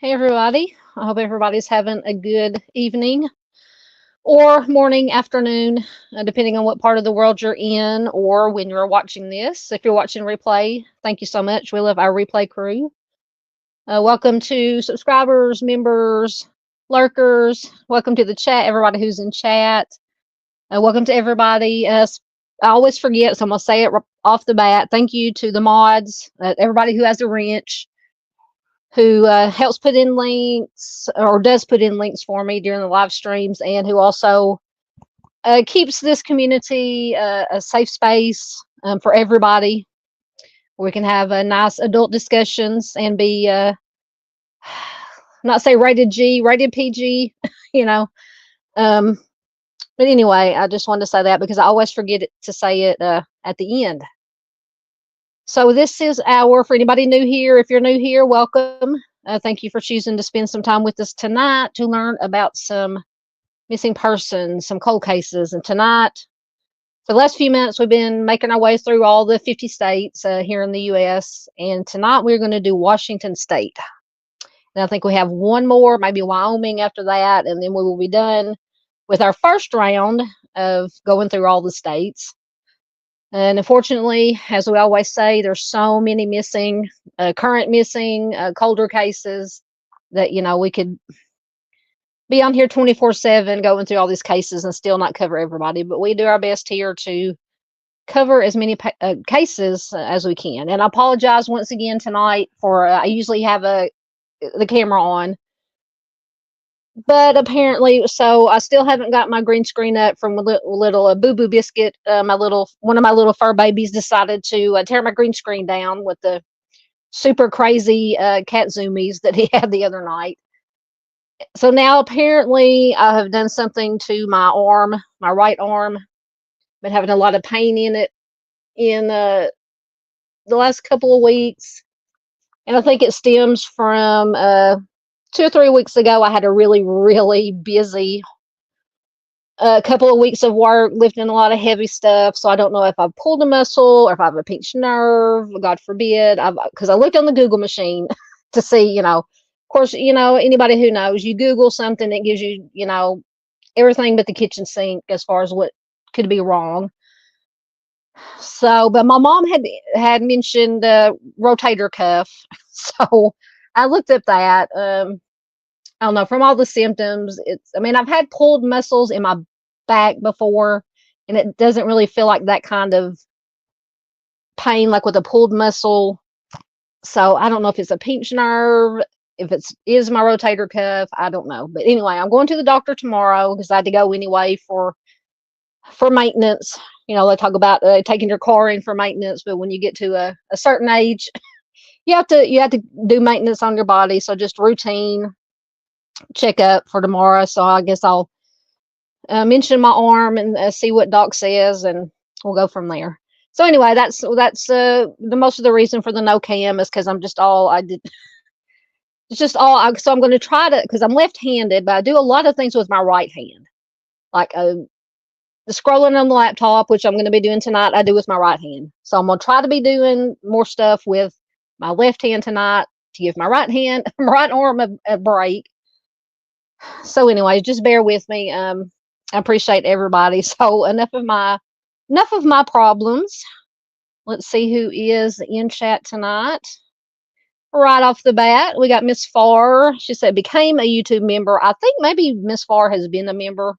Hey everybody, I hope everybody's having a good evening or morning, afternoon, depending on what part of the world you're in or when you're watching this. If you're watching replay, thank you so much. We love our replay crew. Welcome to subscribers, members, lurkers. Welcome to the chat, everybody who's in chat. Welcome to everybody. I always forget, so I'm going to say it off the bat. Thank you to the mods, everybody who has a wrench, who helps put in links or does put in links for me during the live streams, and who also keeps this community a safe space for everybody. We can have nice adult discussions and be not say rated G, rated PG, you know. But anyway, I just wanted to say that because I always forget to say it at the end. So this is for anybody new here, if you're new here, welcome. Thank you for choosing to spend some time with us tonight to learn about some missing persons, some cold cases. And tonight, for the last few minutes, we've been making our way through all the 50 states here in the U.S. And tonight we're going to do Washington State. And I think we have one more, maybe Wyoming after that, and then we will be done with our first round of going through all the states. And unfortunately, as we always say, there's so many missing, current missing, colder cases that, you know, we could be on here 24/7 going through all these cases and still not cover everybody. But we do our best here to cover as many cases as we can. And I apologize once again tonight for, I usually have the camera on. But apparently, so I still haven't got my green screen up from little Boo Boo Biscuit. One of my little fur babies decided to tear my green screen down with the super crazy cat zoomies that he had the other night. So now apparently I have done something to my arm, my right arm. Been having a lot of pain in it in the last couple of weeks, and I think it stems from 2 or 3 weeks ago, I had a really, really busy couple of weeks of work, lifting a lot of heavy stuff. So I don't know if I've pulled a muscle or if I have a pinched nerve, God forbid. Because I looked on the Google machine to see, you know, course, anybody who knows, you Google something that gives you, everything but the kitchen sink as far as what could be wrong. So, but my mom had mentioned rotator cuff, so I looked up that. I don't know, from all the symptoms, I mean, I've had pulled muscles in my back before, and it doesn't really feel like that kind of pain, like with a pulled muscle. So I don't know if it's a pinched nerve, if is my rotator cuff. I don't know. But anyway, I'm going to the doctor tomorrow because I had to go anyway for maintenance. They talk about taking your car in for maintenance, but when you get to a certain age, you have to do maintenance on your body. So just routine checkup for tomorrow. So I guess I'll mention my arm and see what doc says, and we'll go from there. So anyway, that's the most of the reason for the no cam is because I'm just all I did. It's just so I'm going to try to, because I'm left-handed, but I do a lot of things with my right hand, like the scrolling on the laptop, which I'm going to be doing tonight. I do with my right hand. So I'm going to try to be doing more stuff with my left hand tonight to give my right hand, my right arm a break. So anyway, just bear with me. I appreciate everybody. So enough of my problems. Let's see who is in chat tonight. Right off the bat, we got Miss Farr. She said became a YouTube member. I think maybe Miss Farr has been a member.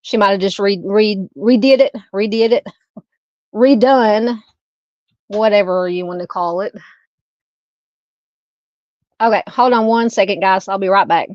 She might have just redid it, redone, whatever you want to call it. Okay, hold on one second, guys. I'll be right back.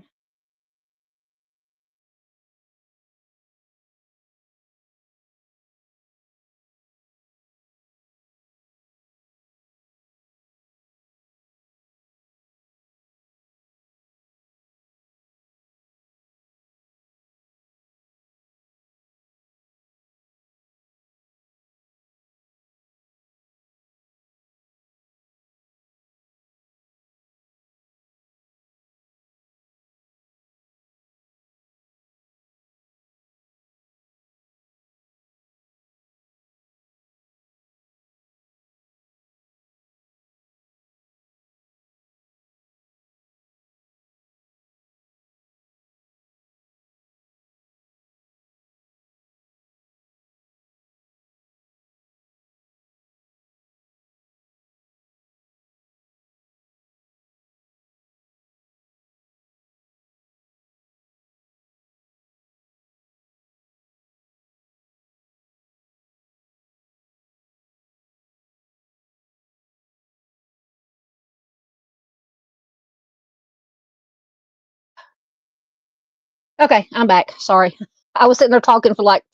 Okay, I'm back. Sorry. I was sitting there talking for like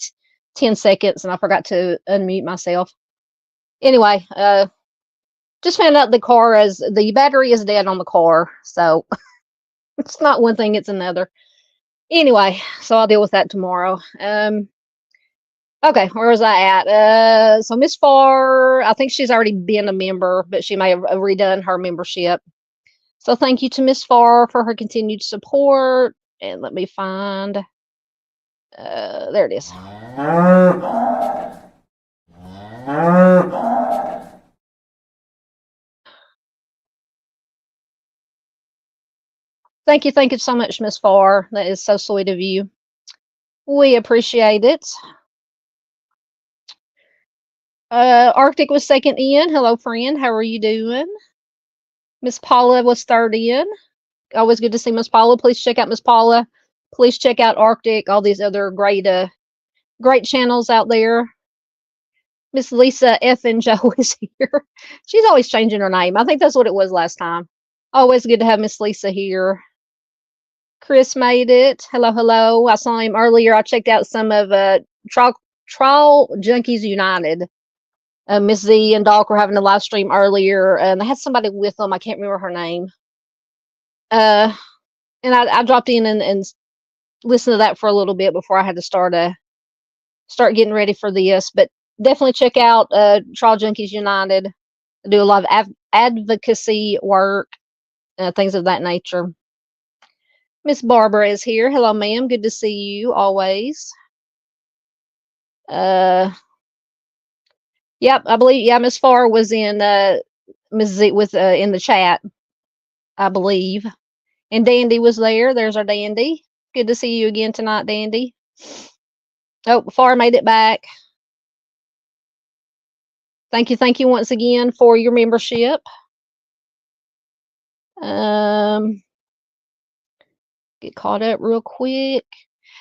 10 seconds and I forgot to unmute myself. Anyway, just found out the battery is dead on the car. So it's not one thing, it's another. Anyway, so I'll deal with that tomorrow. Okay, where was I at? So Miss Farr, I think she's already been a member, but she may have redone her membership. So thank you to Miss Farr for her continued support. And let me find, there it is. Thank you so much, Miss Farr. That is so sweet of you. We appreciate it. Arctic was second in. Hello, friend. How are you doing? Miss Paula was third in. Always good to see Miss Paula. Please check out Miss Paula. Please check out Arctic, all these other great channels out there. Miss Lisa F and Joe is here. She's always changing her name. I think that's what it was last time. Always good to have Miss Lisa here. Chris made it. Hello. I saw him earlier. I checked out some of Trial Junkies United. Miss Z and Doc were having a live stream earlier, and they had somebody with them. I can't remember her name. And I dropped in and listened to that for a little bit before I had to start getting ready for this. But definitely check out Trial Junkies United. I do a lot of advocacy work, things of that nature. Miss Barbara is here. Hello, ma'am. Good to see you always. Yep, I believe. Yeah, Miss Farr was in Miss Z was in the chat. I believe. And Dandy was there. There's our Dandy. Good to see you again tonight, Dandy. Oh, Far made it back. Thank you once again for your membership. Get caught up real quick.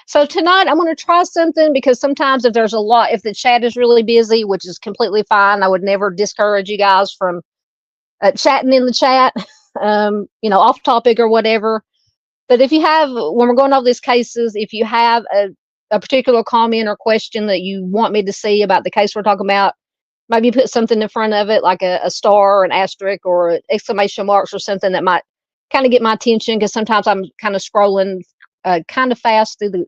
So tonight I'm going to try something, because sometimes if there's a lot, if the chat is really busy, which is completely fine, I would never discourage you guys from chatting in the chat, off topic or whatever. But if you have, when we're going over these cases, if you have a particular comment or question that you want me to see about the case we're talking about, maybe put something in front of it, like a star or an asterisk or exclamation marks or something that might kind of get my attention, because sometimes I'm kind of scrolling kind of fast through the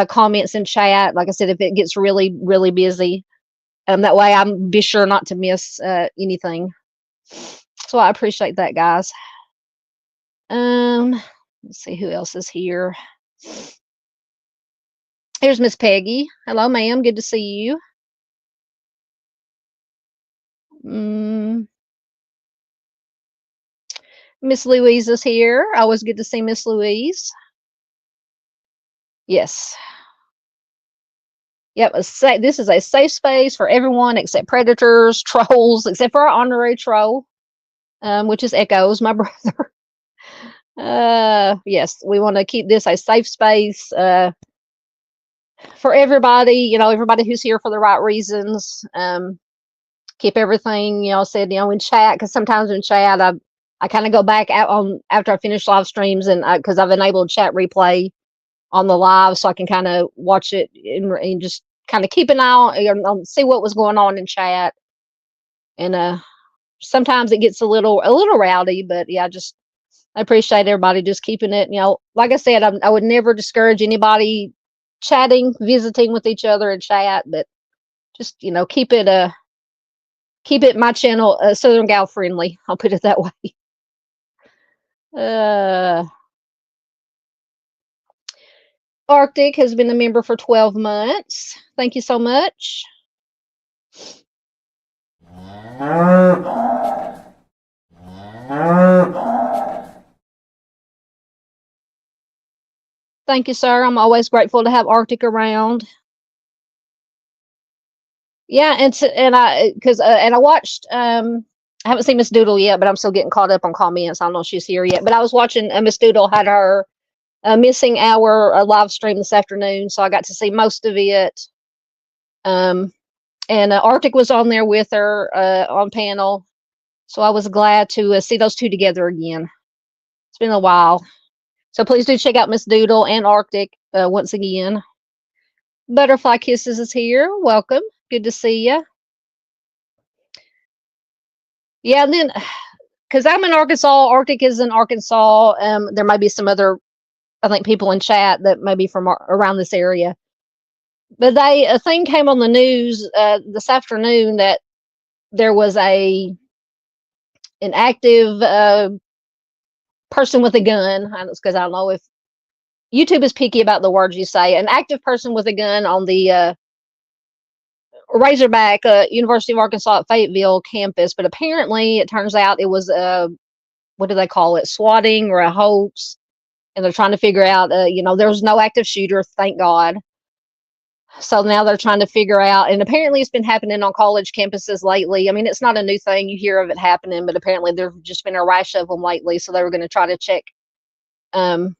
comments in chat. Like I said, if it gets really, really busy, that way I'm be sure not to miss anything. So I appreciate that, guys. Let's see who else is here. Here's Miss Peggy. Hello, ma'am. Good to see you. Miss Louise is here. Always good to see Miss Louise. Yes. Yep. This is a safe space for everyone except predators, trolls, except for our honorary troll, which is Echoes, my brother. Yes, we want to keep this a safe space for everybody. Everybody who's here for the right reasons. Keep everything said in chat, because sometimes in chat I kind of go back out on after I finish live streams, and because I've enabled chat replay on the live, so I can kind of watch it and just kind of keep an eye on, see what was going on in chat. And sometimes it gets a little rowdy, but yeah, I appreciate everybody just keeping it. Like I said, I would never discourage anybody chatting, visiting with each other in chat, but just keep it my channel Southern Gal friendly. I'll put it that way. Arctic has been a member for 12 months. Thank you so much. Thank you, sir. I'm always grateful to have Arctic around. Yeah, and I watched. I haven't seen Miss Doodle yet, but I'm still getting caught up on comments. I don't know if she's here yet, but I was watching. Miss Doodle had her missing hour live stream this afternoon, so I got to see most of it. And Arctic was on there with her on panel, so I was glad to see those two together again. It's been a while, so please do check out Miss Doodle and Arctic once again. Butterfly Kisses is here. Welcome. Good to see you. Yeah, and then because I'm in Arkansas, Arctic is in Arkansas. There might be some other, I think, people in chat that may be from around this area. But a thing came on the news this afternoon that there was an active person with a gun. Because I don't know if YouTube is picky about the words you say. An active person with a gun on the Razorback University of Arkansas at Fayetteville campus. But apparently, it turns out it was what do they call it? Swatting or a hoax. And they're trying to figure out, there was no active shooter, thank God. So now they're trying to figure out, and apparently it's been happening on college campuses lately. I mean, it's not a new thing. You hear of it happening, but apparently there's just been a rash of them lately. So they were going to try to check to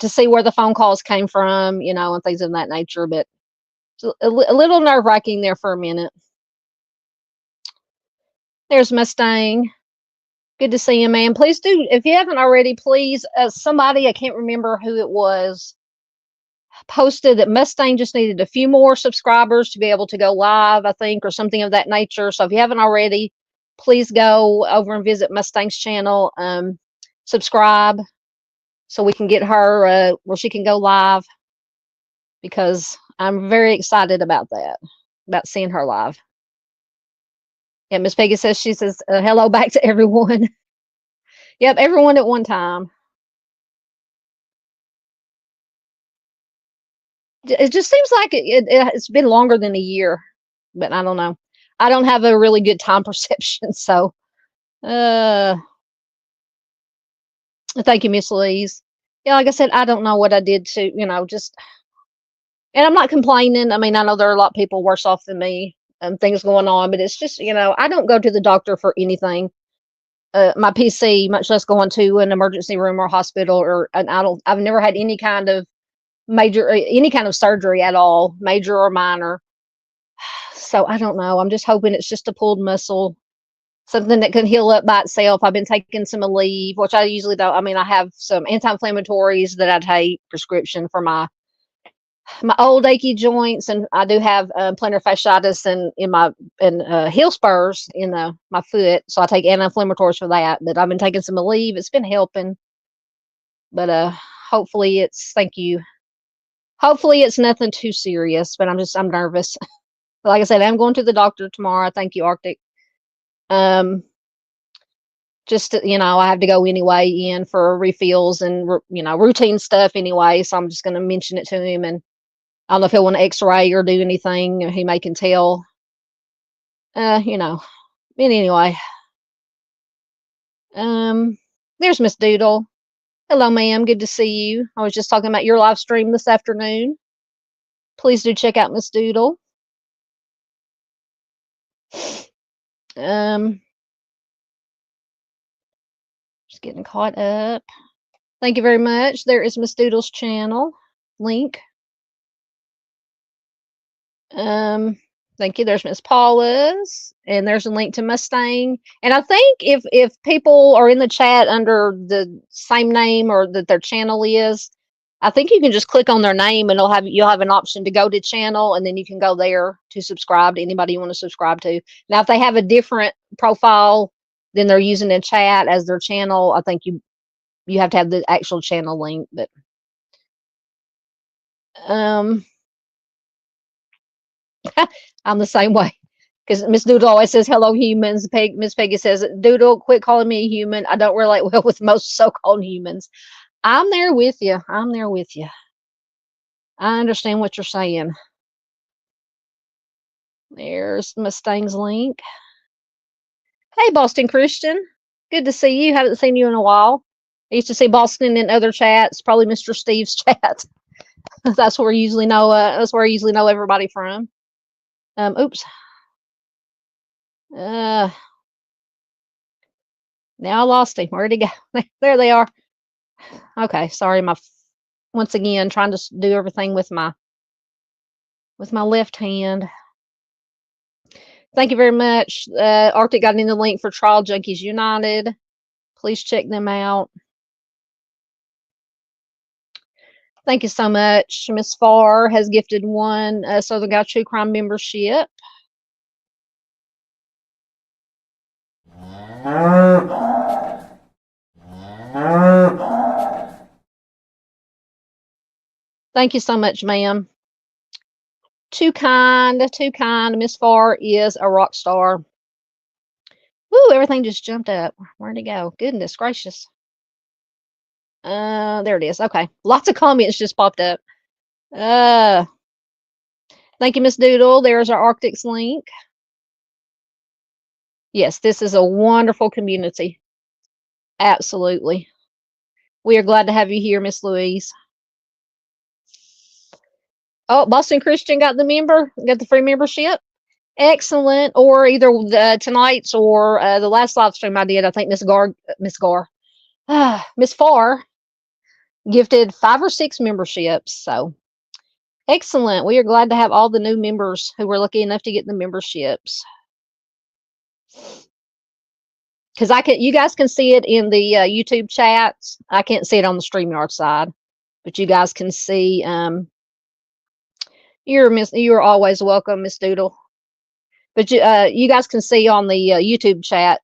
see where the phone calls came from, and things of that nature. But it's a little nerve-wracking there for a minute. There's Mustang. Good to see you, man. Please do, if you haven't already, please, somebody, I can't remember who it was, posted that Mustang just needed a few more subscribers to be able to go live, I think, or something of that nature. So if you haven't already, please go over and visit Mustang's channel, subscribe, so we can get her where she can go live, because I'm very excited about that, about seeing her live. Yeah, Miss Peggy says, she says, hello back to everyone. Yep, everyone at one time. It just seems like it's been longer than a year, but I don't know. I don't have a really good time perception, so Thank you, Miss Louise. Yeah, like I said, I don't know what I did to, just, and I'm not complaining. I mean, I know there are a lot of people worse off than me, things going on, but it's just, I don't go to the doctor for anything. My PC, much less going to an emergency room or hospital, I've never had any kind of any kind of surgery at all, major or minor. So I don't know. I'm just hoping it's just a pulled muscle, something that can heal up by itself. I've been taking some Aleve, which I usually don't. I mean, I have some anti-inflammatories that I take prescription for my old achy joints, and I do have plantar fasciitis and in my and heel spurs in my foot, so I take anti-inflammatories for that. But I've been taking some Aleve. It's been helping, but hopefully it's thank you. Hopefully it's nothing too serious, but I'm nervous. Like I said, I'm going to the doctor tomorrow. Thank you, Arctic. Um, just I have to go anyway in for refills and routine stuff anyway. So I'm just going to mention it to him, and I don't know if he'll want to X-ray or do anything. He may can tell. But anyway, um, there's Miss Doodle. Hello, ma'am. Good to see you. I was just talking about your live stream this afternoon. Please do check out Miss Doodle. Just getting caught up. Thank you very much. There is Miss Doodle's channel link. Thank you. There's Miss Paula's, and there's a link to Mustang. And I think if people are in the chat under the same name or that their channel is, I think you can just click on their name and you'll have an option to go to channel, and then you can go there to subscribe to anybody you want to subscribe to. Now, if they have a different profile than they're using in chat as their channel, I think you have to have the actual channel link. But I'm the same way. Because Miss Doodle always says, hello, humans. Miss Peggy says, Doodle, quit calling me a human. I don't relate well with most so-called humans. I'm there with you. I'm there with you. I understand what you're saying. There's Mustang's link. Hey, Boston Christian. Good to see you. Haven't seen you in a while. I used to see Boston in other chats, probably Mr. Steve's chat. That's where I usually know. That's where I usually know everybody from. Oops. Now I lost him. Where'd he go? There they are. Okay, sorry. Once again trying to do everything with my left hand. Thank you very much. Arctic got in the link for Trial Junkies United. Please check them out. Thank you so much. Miss Farr has gifted one Southern Guy True Crime membership. Thank you so much, ma'am. Too kind, too kind. Miss Farr is a rock star. Woo, everything just jumped up. Where'd it go? Goodness gracious. There it is. Okay. Lots of comments just popped up. Thank you, Miss Doodle. There's our Arctic's link. Yes, this is a wonderful community. Absolutely. We are glad to have you here, Miss Louise. Oh, Boston Christian got the free membership. Excellent. Or either tonight's or the last live stream I did. I think Miss Farr gifted 5 or 6 memberships. So excellent. We are glad to have all the new members who were lucky enough to get the memberships. Because you guys can see it in the YouTube chats. I can't see it on the StreamYard side, but you guys can see. You're always welcome, Miss Doodle. But you guys can see on the YouTube chat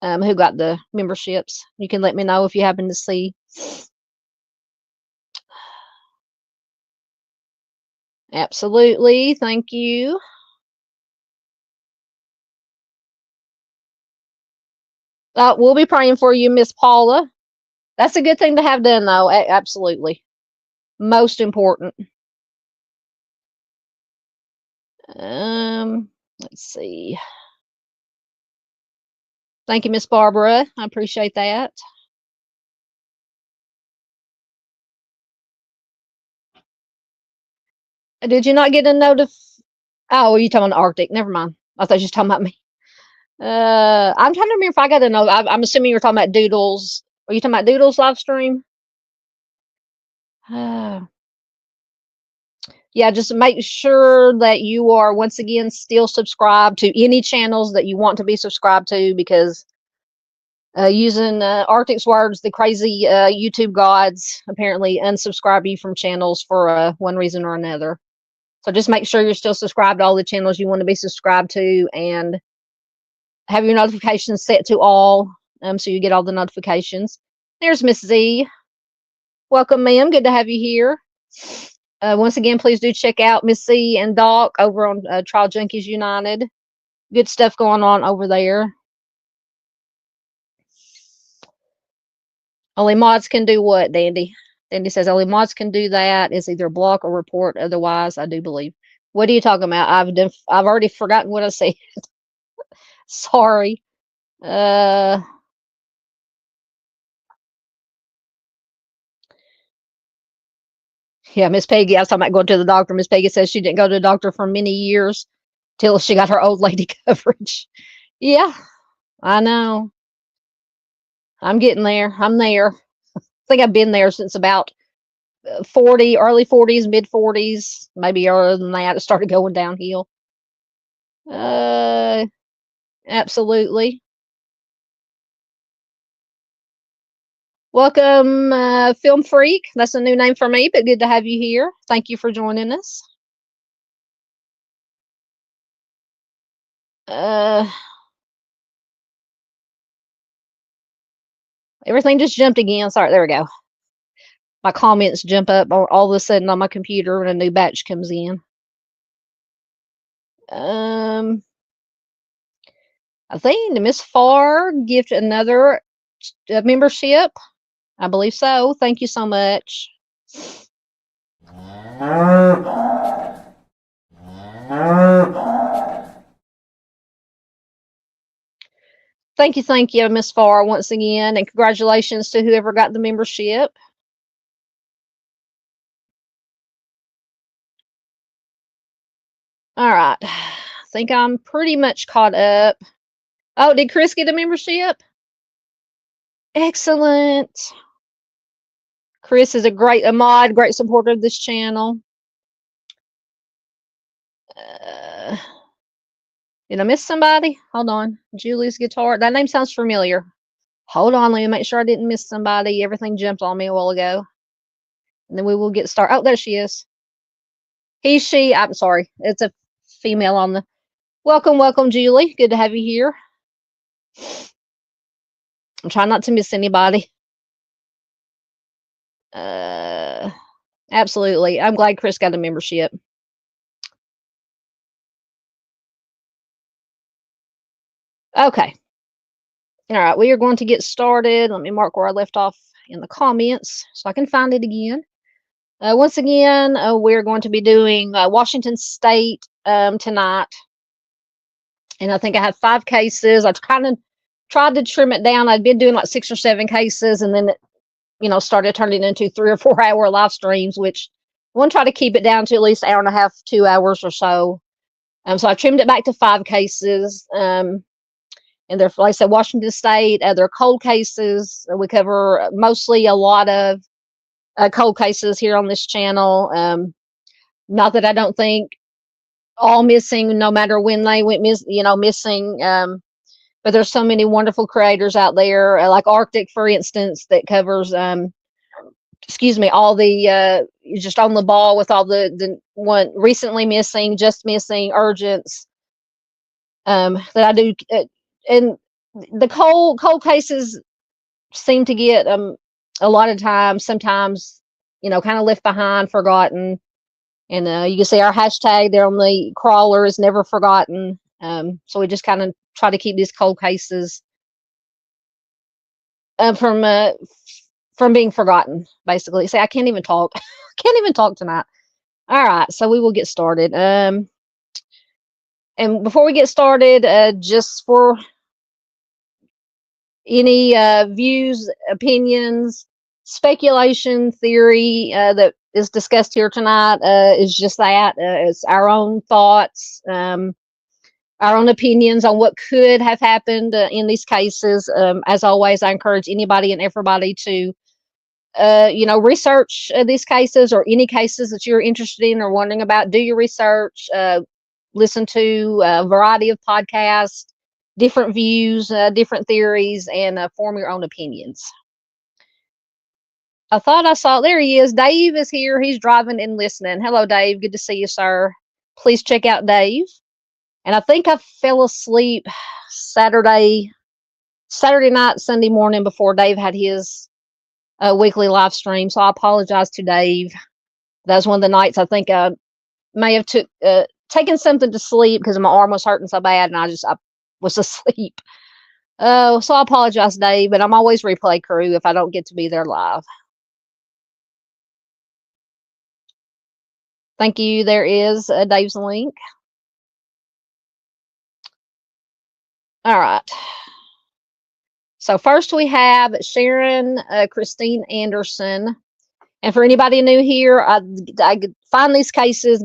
who got the memberships. You can let me know if you happen to see. Absolutely, thank you. We'll be praying for you, Miss Paula. That's a good thing to have done, though. Absolutely, most important. Let's see. Thank you, Miss Barbara. I appreciate that. Did you not get a notif? Oh, you talking about Arctic? Never mind. I thought you were talking about me. I'm trying to remember if I got a note. I'm assuming you're talking about Doodles. Are you talking about Doodles live stream? Yeah, just make sure that you are once again still subscribed to any channels that you want to be subscribed to, because using Arctic's words, the crazy YouTube gods apparently unsubscribe you from channels for one reason or another. So just make sure you're still subscribed to all the channels you want to be subscribed to, and have your notifications set to all, so you get all the notifications. There's Miss Z. Welcome, ma'am. Good to have you here. Once again, please do check out Miss Z and Doc over on Trial Junkies United. Good stuff going on over there. Only mods can do what, Dandy? Dandy says only mods can do that. Is either block or report. Otherwise, I do believe. What are you talking about? I've already forgotten what I said. Sorry. Yeah, Miss Peggy. I was talking about going to the doctor. Miss Peggy says she didn't go to the doctor for many years till she got her old lady coverage. Yeah, I know. I'm getting there. I'm there. I think I've been there since about 40, early 40s, mid 40s, maybe earlier than that. It started going downhill. Absolutely. Welcome, Film Freak. That's a new name for me, but good to have you here. Thank you for joining us. Everything just jumped again. Sorry, there we go. My comments jump up all of a sudden on my computer when a new batch comes in. I think Miss Farr gifted another membership. I believe so. Thank you so much. Thank you, Miss Farr, once again, and congratulations to whoever got the membership. All right, I think I'm pretty much caught up. Oh, did Chris get a membership? Excellent. Chris is a mod, great supporter of this channel. Did I miss somebody? Hold on. Julie's guitar. That name sounds familiar. Hold on, let me make sure I didn't miss somebody. Everything jumped on me a while ago. And then we will get started. Oh, there she is. He, she, I'm sorry. It's a female on the. Welcome, Julie. Good to have you here. I'm trying not to miss anybody. Absolutely. I'm glad Chris got a membership. Okay. All right, we are going to get started. Let me mark where I left off in the comments so I can find it again. Once again, we're going to be doing Washington State tonight. And I think I have 5 cases. I kind of tried to trim it down. I'd been doing like 6 or 7 cases, and then it, started turning into 3 or 4 hour live streams, which I want to try to keep it down to at least an hour and a half, 2 hours or so. So I trimmed it back to 5 cases. And they're, like I said, Washington State. They're cold cases. We cover mostly a lot of cold cases here on this channel. Not that I don't think all missing, no matter when they went missing. But there's so many wonderful creators out there, like Arctic, for instance, that covers all the just on the ball with all the one recently missing, just missing, urgents that I do. And the cold cases seem to get a lot of times, sometimes, kind of left behind, forgotten. And you can see our hashtag there on the crawler is never forgotten. So we just kind of try to keep these cold cases from being forgotten, basically. See, I can't even talk. Can't even talk tonight. All right, so we will get started. And before we get started, just for any views, opinions, speculation, theory that is discussed here tonight is just that. It's our own thoughts, our own opinions on what could have happened in these cases. As always, I encourage anybody and everybody to, research these cases or any cases that you're interested in or wondering about. Do your research, listen to a variety of podcasts, different views, different theories, and form your own opinions. I thought I saw, there he is. Dave is here. He's driving and listening. Hello, Dave. Good to see you, sir. Please check out Dave. And I think I fell asleep Saturday night, Sunday morning before Dave had his weekly live stream. So I apologize to Dave. That was one of the nights I think I may have taken something to sleep because my arm was hurting so bad, and I was asleep. So I apologize, Dave, but I'm always replay crew if I don't get to be there live. Thank you. There is Dave's link. All right. So first we have Sharon Christine Anderson. And for anybody new here, I find these cases,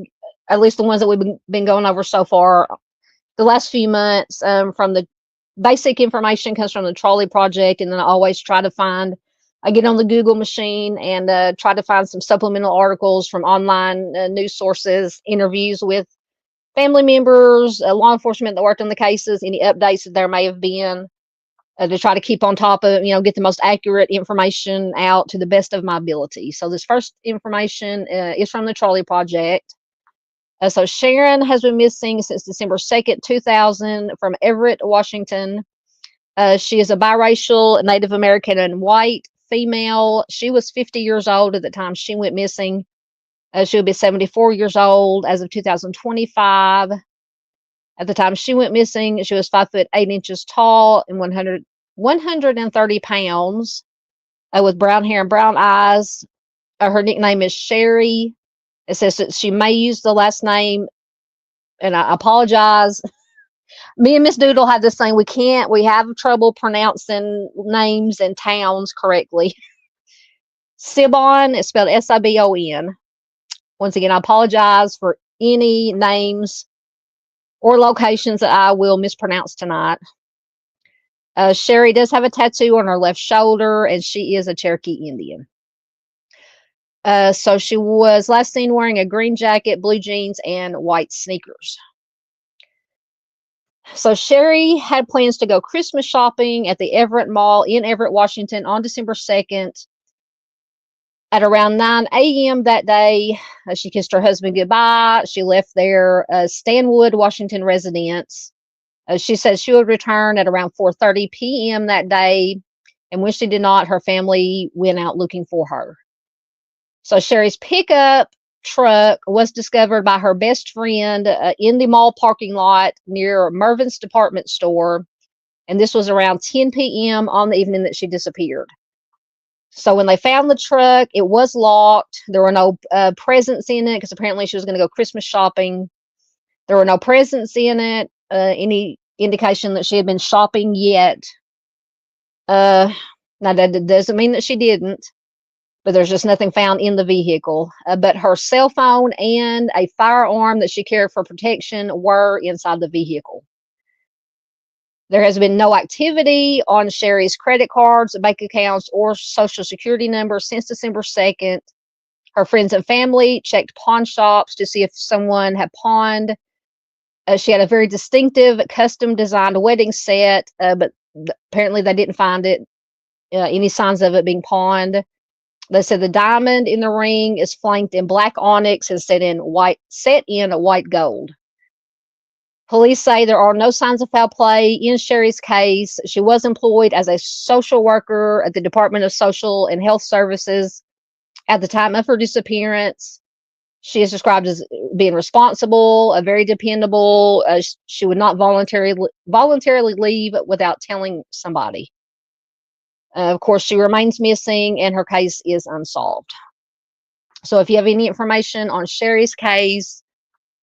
at least the ones that we've been going over so far, the last few months, from the basic information comes from the Trolley Project, and then I always try to I get on the Google machine and try to find some supplemental articles from online news sources, interviews with family members, law enforcement that worked on the cases, any updates that there may have been, to try to keep on top of, get the most accurate information out to the best of my ability. So this first information is from the Trolley Project. So Sharon has been missing since December 2nd, 2000 from Everett, Washington. She is a biracial Native American and white female. She was 50 years old at the time she went missing. She would be 74 years old as of 2025. At the time she went missing, she was 5'8" tall and 130 pounds, with brown hair and brown eyes. Her nickname is Sherry. It says that she may use the last name, and I apologize. Me and Miss Doodle have this thing. We have trouble pronouncing names and towns correctly. Sibon is spelled Sibon. Once again, I apologize for any names or locations that I will mispronounce tonight. Sherry does have a tattoo on her left shoulder, and she is a Cherokee Indian. So she was last seen wearing a green jacket, blue jeans, and white sneakers. So Sherry had plans to go Christmas shopping at the Everett Mall in Everett, Washington on December 2nd. At around 9 a.m. that day, she kissed her husband goodbye. She left their Stanwood, Washington residence. She said she would return at around 4:30 p.m. that day, and when she did not, her family went out looking for her. So Sherry's pickup truck was discovered by her best friend in the mall parking lot near Mervyn's department store, and this was around 10 p.m. on the evening that she disappeared. So when they found the truck, it was locked. There were no presents in it because apparently she was going to go Christmas shopping. There were no presents in it, any indication that she had been shopping yet. Now, that doesn't mean that she didn't, but there's just nothing found in the vehicle. But her cell phone and a firearm that she carried for protection were inside the vehicle. There has been no activity on Sherry's credit cards, bank accounts, or social security number since December 2nd. Her friends and family checked pawn shops to see if someone had pawned. She had a very distinctive, custom-designed wedding set, but apparently they didn't find any signs of it being pawned. They said the diamond in the ring is flanked in black onyx and set in white gold. Police say there are no signs of foul play in Sherry's case. She was employed as a social worker at the Department of Social and Health Services at the time of her disappearance. She is described as being responsible, very dependable. She would not voluntarily leave without telling somebody. Of course, she remains missing, and her case is unsolved. So if you have any information on Sherry's case,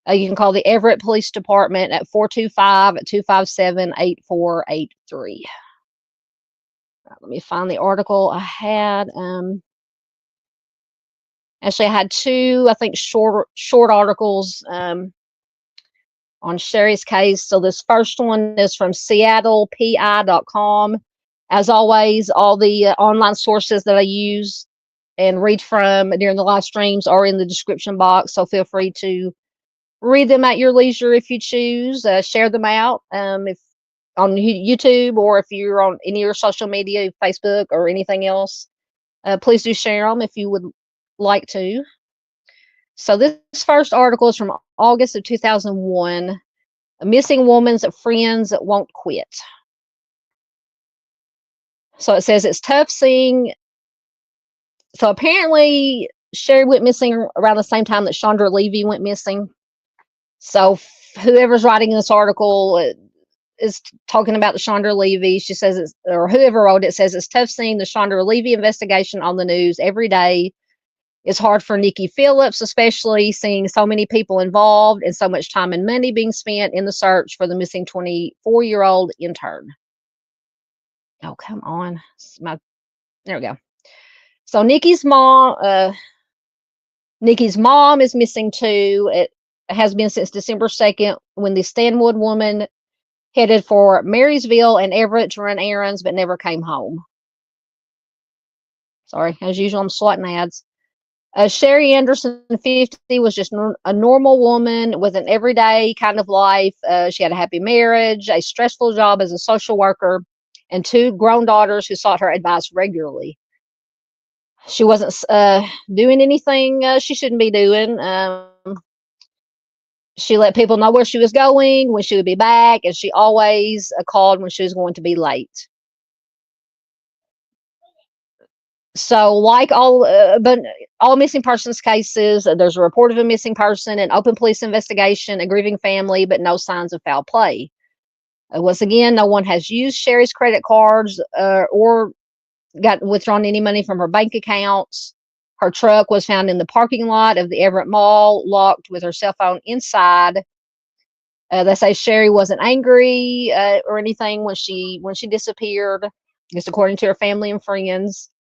you can call the Everett Police Department at 425-257-8483. Let me find the article I had. Actually, I had two, I think, short articles on Sherry's case. So this first one is from seattlepi.com. As always, all the online sources that I use and read from during the live streams are in the description box. So feel free to read them at your leisure if you choose. Share them out if on YouTube, or if you're on any of your social media, Facebook or anything else. Please do share them if you would like to. So this first article is from August of 2001. A missing woman's friends won't quit. So it says it's tough seeing. So apparently Sherry went missing around the same time that Chandra Levy went missing. So whoever's writing this article is talking about the Chandra Levy. She says it's, or whoever wrote it says it's tough seeing the Chandra Levy investigation on the news every day. It's hard for Nikki Phillips, especially seeing so many people involved and so much time and money being spent in the search for the missing 24-year-old intern. Oh, come on. There we go. So Nikki's mom is missing too. It has been since December 2nd, when the Stanwood woman headed for Marysville and Everett to run errands, but never came home. Sorry, as usual, I'm swatting ads. Sharon Anderson, 50, was just a normal woman with an everyday kind of life. She had a happy marriage, a stressful job as a social worker, and two grown daughters who sought her advice regularly. She wasn't doing anything she shouldn't be doing. She let people know where she was going, when she would be back, and she always called when she was going to be late. So, like but all missing persons cases, there's a report of a missing person, an open police investigation, a grieving family, but no signs of foul play. Once again, no one has used Sherry's credit cards or got withdrawn any money from her bank accounts. Her truck was found in the parking lot of the Everett Mall, locked with her cell phone inside. They say Sherry wasn't angry or anything when she disappeared, just according to her family and friends.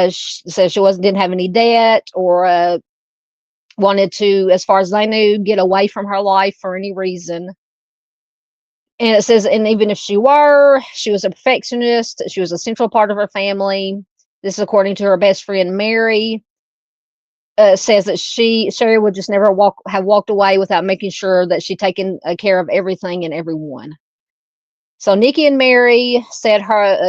She said she didn't have any debt or wanted to, as far as they knew, get away from her life for any reason. And it says, and even if she was a perfectionist. She was a central part of her family. This is according to her best friend, Mary. Says that Sherry would just never have walked away without making sure that she'd taken care of everything and everyone. So Nikki and Mary said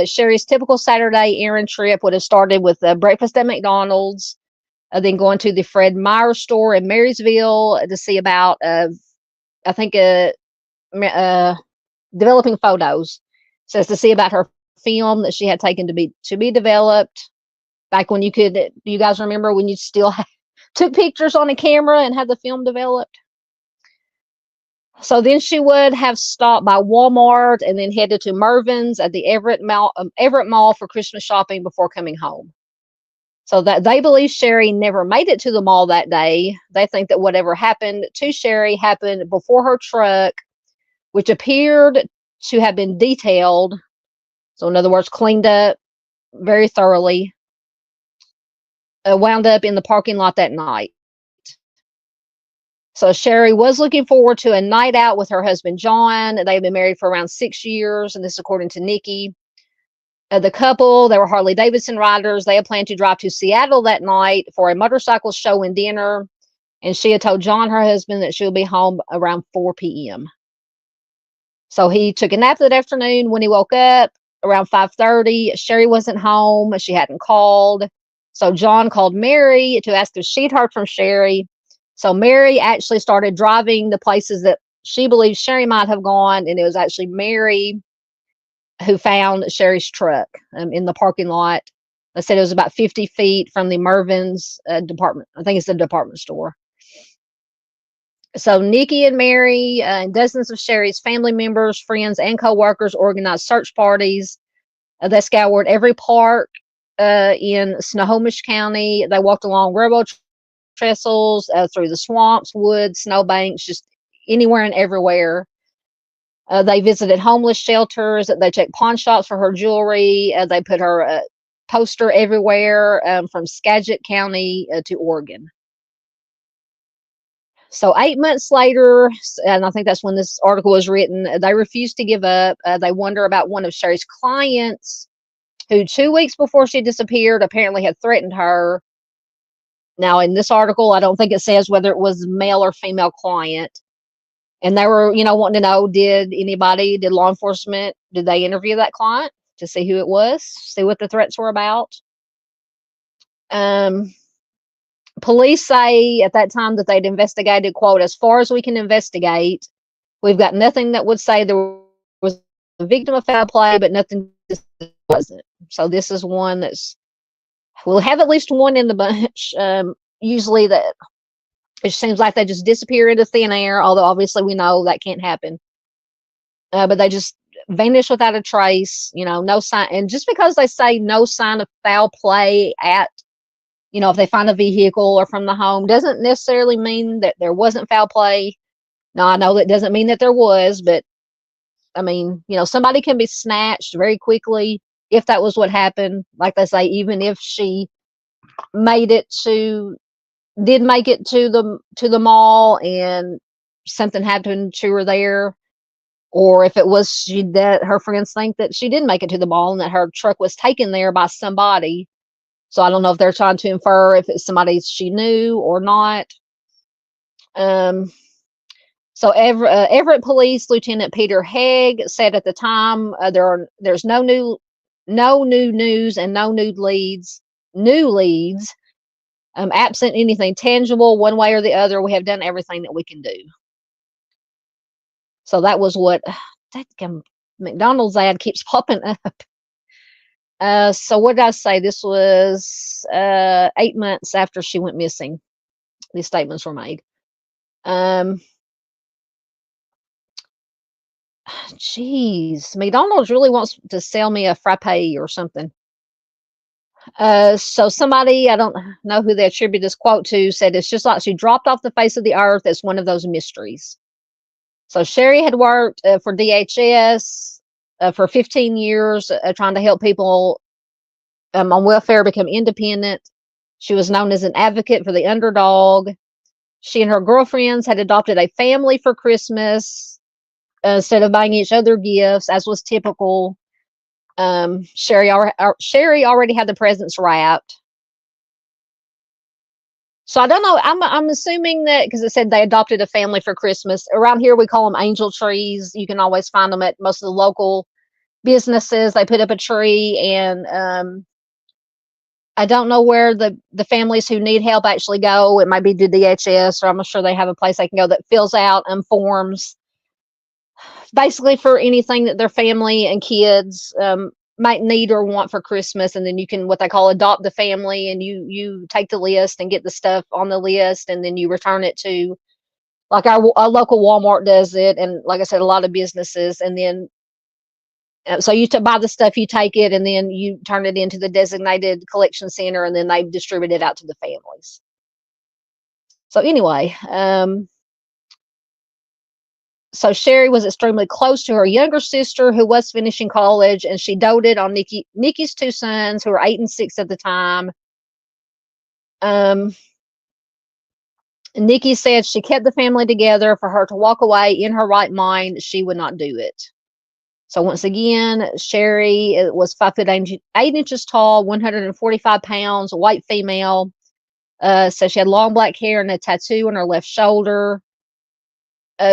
Sherry's typical Saturday errand trip would have started with breakfast at McDonald's, then going to the Fred Meyer store in Marysville to see about, I think, developing photos. Says to see about her film that she had taken to be developed. Back when do you guys remember when you still took pictures on a camera and had the film developed? So then she would have stopped by Walmart and then headed to Mervyn's at the Everett Mall for Christmas shopping before coming home. So that they believe Sherry never made it to the mall that day. They think that whatever happened to Sherry happened before her truck, which appeared to have been detailed. So in other words, cleaned up very thoroughly, wound up in the parking lot that night. So Sherry was looking forward to a night out with her husband, John. They've been married for around 6 years, and this is according to Nikki. The couple, they were Harley-Davidson riders. They had planned to drive to Seattle that night for a motorcycle show and dinner, and she had told John, her husband, that she would be home around 4 p.m. So he took a nap that afternoon. When he woke up around 5:30, Sherry wasn't home. She hadn't called. So John called Mary to ask if she'd heard from Sherry. So Mary actually started driving the places that she believes Sherry might have gone, and it was actually Mary who found Sherry's truck in the parking lot. They said it was about 50 feet from the Mervyn's department. I think it's the department store. So Nikki and Mary and dozens of Sherry's family members, friends, and co-workers organized search parties. They scoured every park in Snohomish County. They walked along railroad trestles, through the swamps, woods, snowbanks, just anywhere and everywhere. They visited homeless shelters. They checked pawn shops for her jewelry. They put her poster everywhere, from Skagit County to Oregon. So 8 months later, and I think that's when this article was written, they refused to give up. They wonder about one of Sherry's clients who 2 weeks before she disappeared apparently had threatened her. Now, in this article, I don't think it says whether it was male or female client. And they were, wanting to know, did law enforcement, did they interview that client to see who it was, see what the threats were about? Police say at that time that they'd investigated, quote, as far as we can investigate. We've got nothing that would say there was a victim of foul play, but nothing wasn't. So this is one we'll have at least one in the bunch. Usually that it seems like they just disappear into thin air, although obviously we know that can't happen. But they just vanish without a trace, no sign. And just because they say no sign of foul play at, if they find a vehicle or from the home, doesn't necessarily mean that there wasn't foul play. Now, I know that doesn't mean that there was, but I mean, somebody can be snatched very quickly if that was what happened. Like they say, even if she did make it to the mall and something happened to her there, or if it was that her friends think that she did make it to the mall and that her truck was taken there by somebody. So I don't know if they're trying to infer if it's somebody she knew or not. So Everett Police Lieutenant Peter Haig said at the time, there's no new news and no new leads. Absent anything tangible, one way or the other, we have done everything that we can do. So that was what that McDonald's ad keeps popping up. So what did I say? This was 8 months after she went missing. These statements were made. Geez, McDonald's really wants to sell me a frappe or something. So somebody, I don't know who they attribute this quote to, said it's just like she dropped off the face of the earth as one of those mysteries. So Sherry had worked for DHS for 15 years, trying to help people on welfare become independent. She was known as an advocate for the underdog. She and her girlfriends had adopted a family for Christmas instead of buying each other gifts, as was typical. Sherry already had the presents wrapped. So I don't know. I'm assuming that because it said they adopted a family for Christmas. Around here, we call them angel trees. You can always find them at most of the local businesses. They put up a tree, and I don't know where the families who need help actually go. It might be to DHS, or I'm sure they have a place they can go that fills out forms, basically for anything that their family and kids might need or want for Christmas. And then you can, what they call, adopt the family, and you take the list and get the stuff on the list, and then you return it to, like our local Walmart does it, and like I said, a lot of businesses. And then so you buy the stuff, you take it, and then you turn it into the designated collection center, and then they distribute it out to the families. So anyway, so Sherry was extremely close to her younger sister, who was finishing college, and she doted on Nikki's two sons, who were 8 and 6 at the time. Nikki said she kept the family together. For her to walk away in her right mind, she would not do it. So once again, Sherry was 5 foot 8 inches tall, 145 pounds, white female. So she had long black hair and a tattoo on her left shoulder.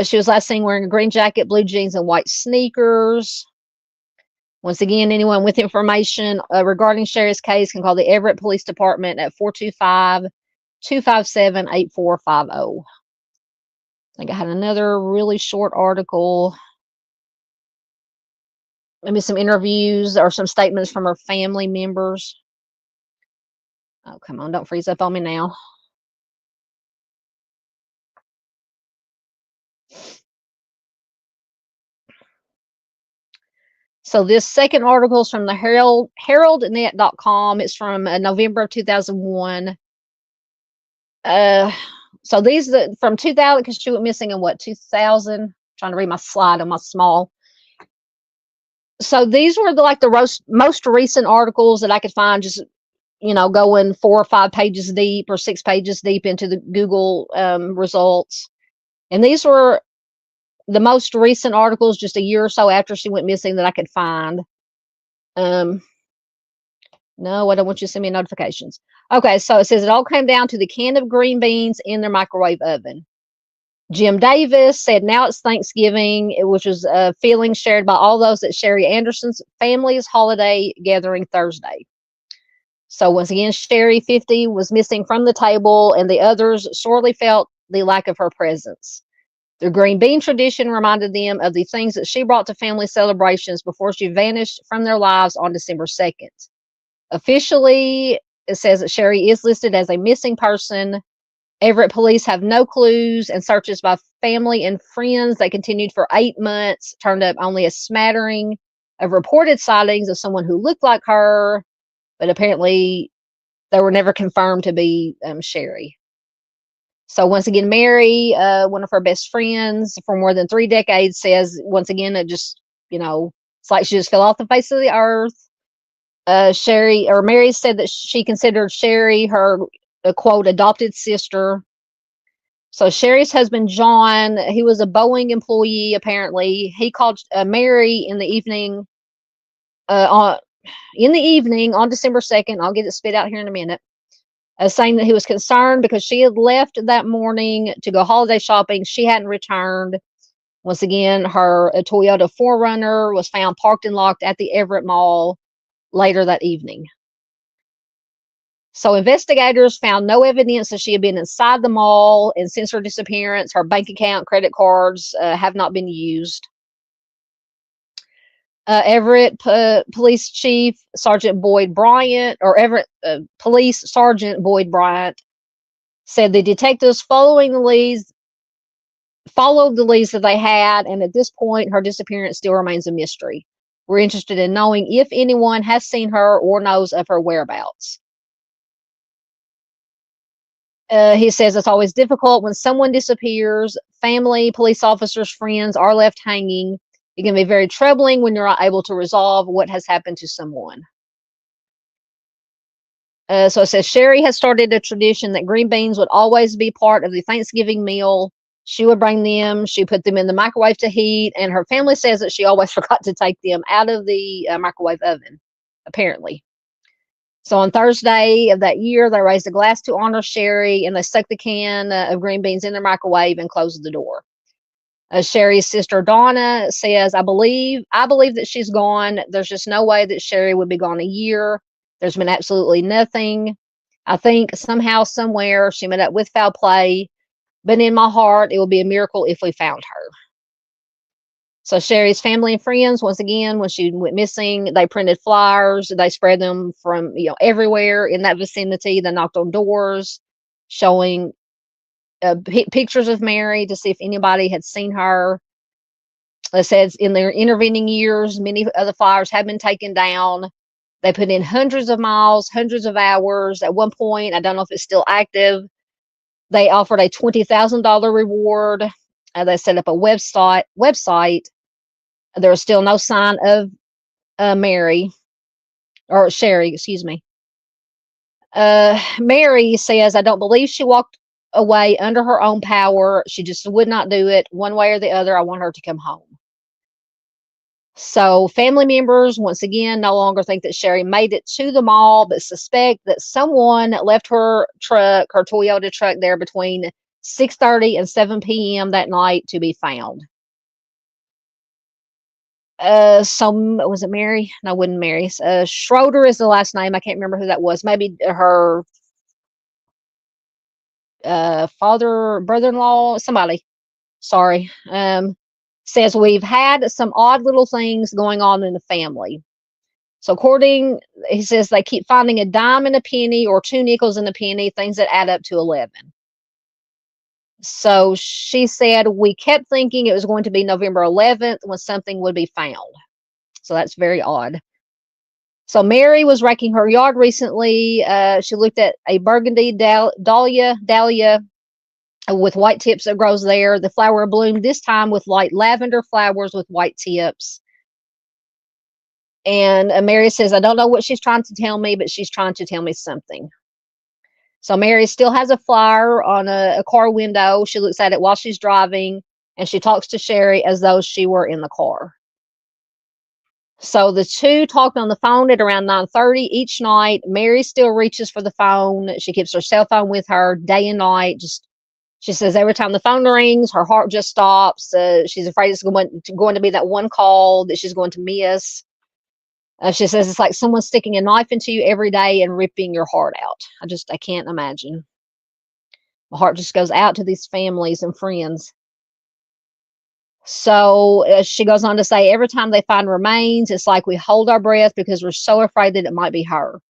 She was last seen wearing a green jacket, blue jeans, and white sneakers. Once again, anyone with information regarding Sherry's case can call the Everett Police Department at 425-257-8450. I think I had another really short article. Maybe some interviews or some statements from her family members. Oh, come on, don't freeze up on me now. So this second article is from the heraldnet.com. It's from November of 2001. So these from 2000, because she went missing in what, 2000? I'm trying to read my slide on my small. So these were the most recent articles that I could find, just, going 4 or 5 pages deep or 6 pages deep into the Google results. And these were the most recent articles, just a year or so after she went missing, that I could find. Um, no, I don't want you to send me notifications. Okay, so it says it all came down to the can of green beans in their microwave oven. Jim Davis said now it's Thanksgiving, which was a feeling shared by all those at Sherry Anderson's family's holiday gathering Thursday. So once again, Sherry, 50, was missing from the table, and the others sorely felt the lack of her presence. The green bean tradition reminded them of the things that she brought to family celebrations before she vanished from their lives on December 2nd. Officially, it says that Sherry is listed as a missing person. Everett police have no clues, and searches by family and friends that continued for 8 months turned up only a smattering of reported sightings of someone who looked like her, but apparently they were never confirmed to be Sherry. So once again, Mary, one of her best friends for more than 3 decades, says once again it just, it's like she just fell off the face of the earth. Mary said that she considered Sherry her quote adopted sister. So Sherry's husband John, he was a Boeing employee apparently. He called Mary in the evening on December 2nd. I'll get it spit out here in a minute. Saying that he was concerned because she had left that morning to go holiday shopping. She hadn't returned. Once again, her Toyota 4Runner was found parked and locked at the Everett Mall later that evening. So investigators found no evidence that she had been inside the mall, and since her disappearance, her bank account, credit cards have not been used. Everett Police Chief Sergeant Boyd Bryant, or Everett Police Sergeant Boyd Bryant, said the detectives followed the leads that they had, and at this point, her disappearance still remains a mystery. We're interested in knowing if anyone has seen her or knows of her whereabouts. He says it's always difficult when someone disappears. Family, police officers, friends are left hanging. It can be very troubling when you're not able to resolve what has happened to someone. So it says Sherry has started a tradition that green beans would always be part of the Thanksgiving meal. She would bring them, she put them in the microwave to heat, and her family says that she always forgot to take them out of the microwave oven, apparently. So on Thursday of that year, they raised a glass to honor Sherry, and they stuck the can of green beans in their microwave and closed the door. Sherry's sister Donna says, I believe that she's gone. There's just no way that Sherry would be gone a year. There's been absolutely nothing. I think somehow, somewhere, she met up with foul play, but in my heart, it would be a miracle if we found her. So Sherry's family and friends, once again, when she went missing, they printed flyers. They spread them from, everywhere in that vicinity. They knocked on doors showing pictures of Mary to see if anybody had seen her. It says in their intervening years, many of the flyers have been taken down. They put in hundreds of miles, hundreds of hours. At one point, I don't know if it's still active, they offered a $20,000 reward. They set up a website. There is still no sign of Mary, or Sherry, excuse me. Mary says, I don't believe she walked away under her own power. She just would not do it one way or the other. I want her to come home. So family members, once again, no longer think that Sherry made it to the mall, but suspect that someone left her Toyota truck there between 6:30 and 7 p.m. that night to be found. Was it Mary? No, it wasn't Mary. Schroeder is the last name. I can't remember who that was. Maybe her brother-in-law, somebody. Sorry. Says we've had some odd little things going on in the family. So he says they keep finding a dime and a penny or 2 nickels and a penny, things that add up to 11. So she said we kept thinking it was going to be November 11th when something would be found. So that's very odd. So Mary was raking her yard recently. She looked at a burgundy dahlia with white tips that grows there. The flower bloomed this time with light lavender flowers with white tips. And Mary says, I don't know what she's trying to tell me, but she's trying to tell me something. So Mary still has a flyer on a car window. She looks at it while she's driving, and she talks to Sherry as though she were in the car. So the two talked on the phone at around 9:30 each night. Mary still reaches for the phone. She keeps her cell phone with her day and night. She says every time the phone rings, her heart just stops. She's afraid it's going to be that one call that she's going to miss. She says it's like someone sticking a knife into you every day and ripping your heart out. I can't imagine. My heart just goes out to these families and friends. So she goes on to say, every time they find remains, it's like we hold our breath because we're so afraid that it might be her.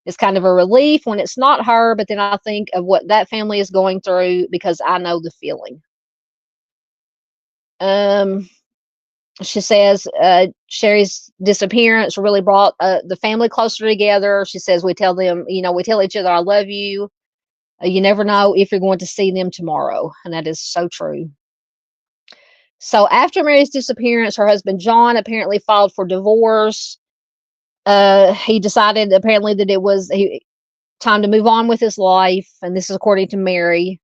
It's kind of a relief when it's not her, but then I think of what that family is going through because I know the feeling. She says Sherry's disappearance really brought the family closer together. She says we tell them, we tell each other, I love you. You never know if you're going to see them tomorrow. And that is so true. So after Mary's disappearance, her husband John apparently filed for divorce. He decided apparently that it was time to move on with his life, and this is according to Mary.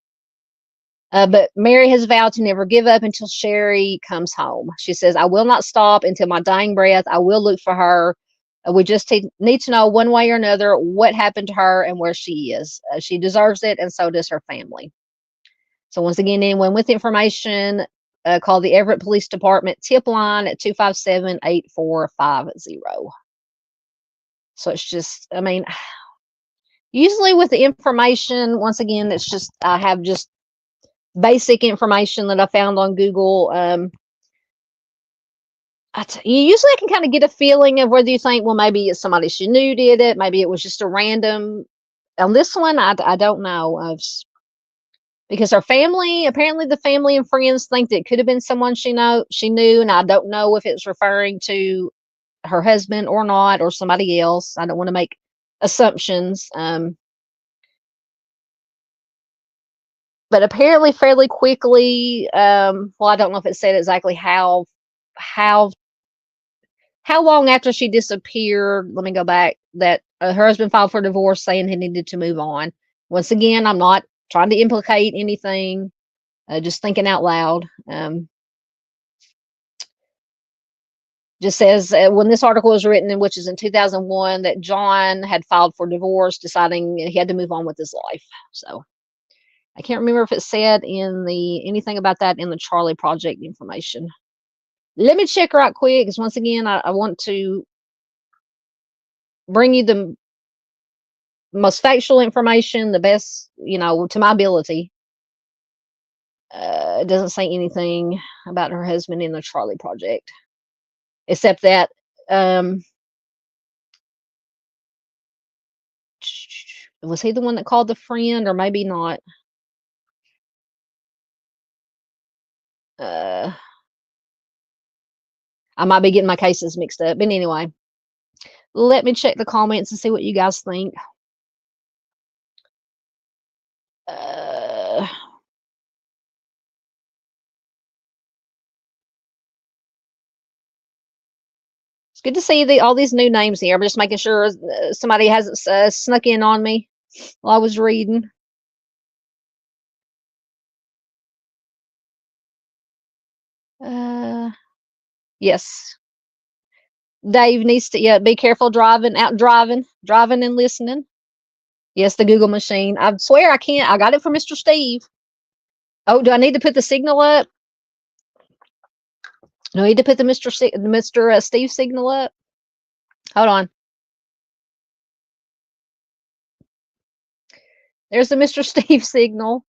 But Mary has vowed to never give up until Sherry comes home. She says, I will not stop until my dying breath. I will look for her. We just need to know one way or another what happened to her and where she is. She deserves it, and so does her family. So once again, anyone with information, call the Everett Police Department tip line at 257-8450. So it's just, usually with the information, once again, it's just, I have just basic information that I found on Google. You usually can kind of get a feeling of whether you think, well, maybe it's somebody she knew did it. Maybe it was just a random. On this one, I don't know. Because her family, apparently the family and friends think that it could have been someone she knew, and I don't know if it's referring to her husband or not, or somebody else. I don't want to make assumptions. But apparently fairly quickly, well, I don't know if it said exactly how long after she disappeared. Let me go back. That her husband filed for divorce, saying he needed to move on. Once again, I'm not trying to implicate anything, just thinking out loud. Just says when this article was written, which is in 2001, that John had filed for divorce, deciding he had to move on with his life. So I can't remember if it said anything about that in the Charlie Project information. Let me check right quick, because once again, I want to bring you the most factual information, the best, to my ability. It doesn't say anything about her husband in the Charlie Project, except that was he the one that called the friend, or maybe not? I might be getting my cases mixed up, but anyway, let me check the comments and see what you guys think. It's good to see all these new names here. I'm just making sure somebody hasn't snuck in on me while I was reading. Yes. Dave needs to be careful driving and listening. Yes, the Google machine. I swear I can't. I got it from Mr. Steve. Oh, do I need to put the signal up? Do I need to put the Mr. Steve signal up? Hold on. There's the Mr. Steve signal.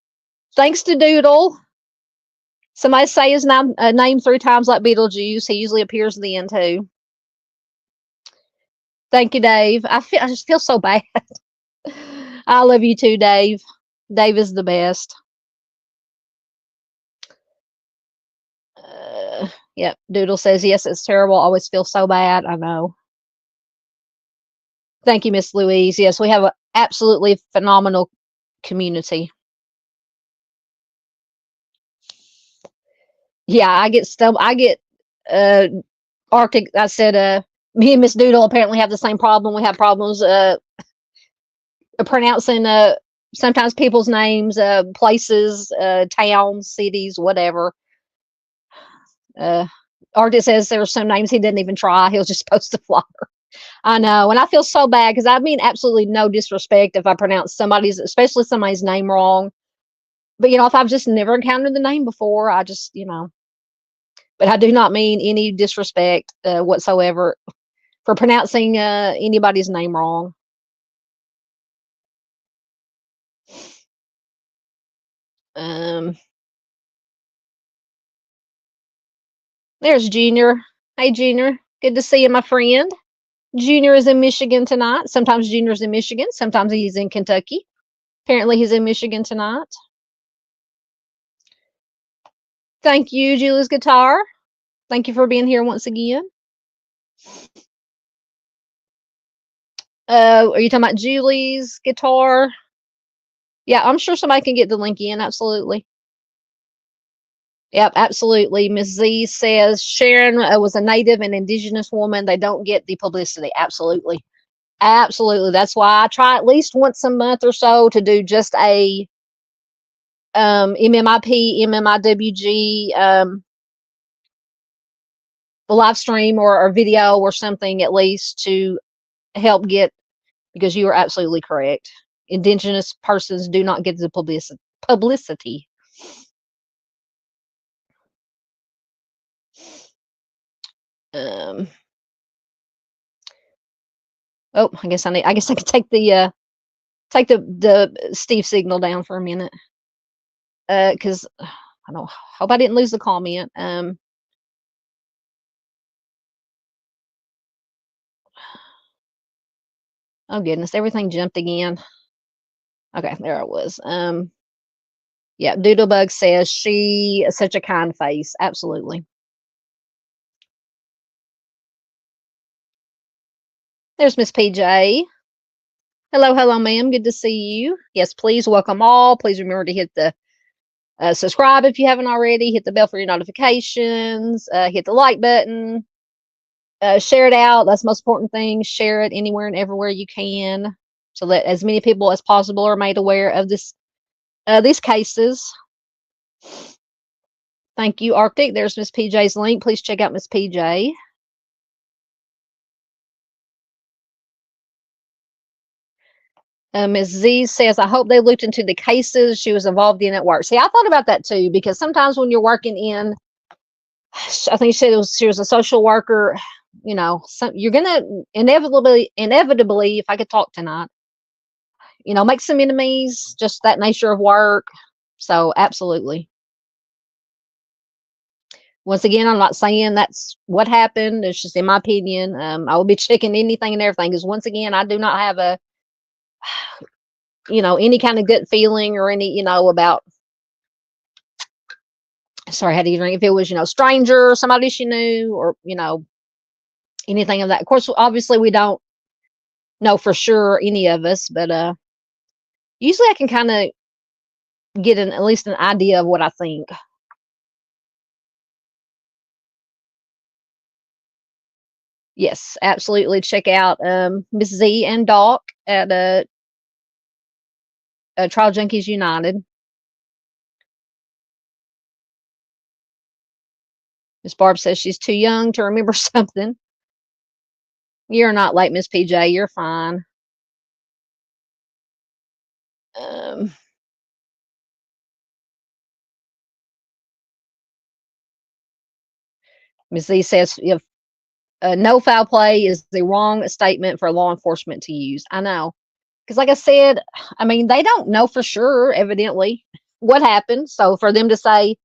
Thanks to Doodle. Somebody say his name 3 times like Beetlejuice. He usually appears at the end too. Thank you, Dave. I just feel so bad. I love you too, Dave. Dave is the best. Yep. Doodle says, yes, it's terrible. Always feel so bad. I know. Thank you, Miss Louise. Yes, we have an absolutely phenomenal community. Yeah, I get Arctic. I said, Me and Miss Doodle apparently have the same problem. We have problems pronouncing sometimes people's names, places, towns, cities, whatever. Artist says there's some names he didn't even try. He was just supposed to fly. I know, and I feel so bad because I mean absolutely no disrespect if I pronounce somebody's, especially somebody's name wrong. But if I've just never encountered the name before, I just But I do not mean any disrespect whatsoever for pronouncing anybody's name wrong. There's Junior. Hey, Junior. Good to see you, my friend. Junior is in Michigan tonight. Sometimes Junior's in Michigan. Sometimes he's in Kentucky. Apparently, he's in Michigan tonight. Thank you, Julie's Guitar. Thank you for being here once again. Are you talking about Julie's Guitar? Yeah, I'm sure somebody can get the link in. Absolutely. Yep, absolutely. Ms. Z says Sharon was a native and indigenous woman. They don't get the publicity. Absolutely. Absolutely. That's why I try at least once a month or so to do just a MMIP, MMIWG live stream or video or something at least to help get, because you are absolutely correct. Indigenous persons do not get the publicity. Oh, I guess I could take the Steve signal down for a minute. Because I don't hope I didn't lose the comment. Oh goodness, everything jumped again. Okay, there I was. Yeah, Doodlebug says she is such a kind face. Absolutely. There's Miss PJ. Hello, ma'am. Good to see you. Yes, please welcome all. Please remember to hit the subscribe if you haven't already. Hit the bell for your notifications. Hit the like button. Share it out. That's the most important thing. Share it anywhere and everywhere you can, so that as many people as possible are made aware of these cases. Thank you, Arctic. There's Miss PJ's link. Please check out Miss PJ. Ms. Z says, I hope they looked into the cases she was involved in at work. See, I thought about that too, because sometimes when you're working in, I think she was a social worker, you're going to inevitably, if I could talk tonight, make some enemies, just that nature of work. So absolutely. Once again, I'm not saying that's what happened. It's just in my opinion. I will be checking anything and everything, because once again, I do not have a any kind of gut feeling or any, about, sorry, how do you drink? If it was, stranger, somebody she knew, or, anything of that. Of course, obviously we don't know for sure, any of us, but usually I can kind of get at least an idea of what I think. Yes, absolutely. Check out Miss Z and Doc at Trial Junkies United. Miss Barb says she's too young to remember something. You're not late, Miss PJ. You're fine. Ms. Z says if no foul play is the wrong statement for law enforcement to use. I know, because like I said, I mean, they don't know for sure, evidently, what happened. So for them to say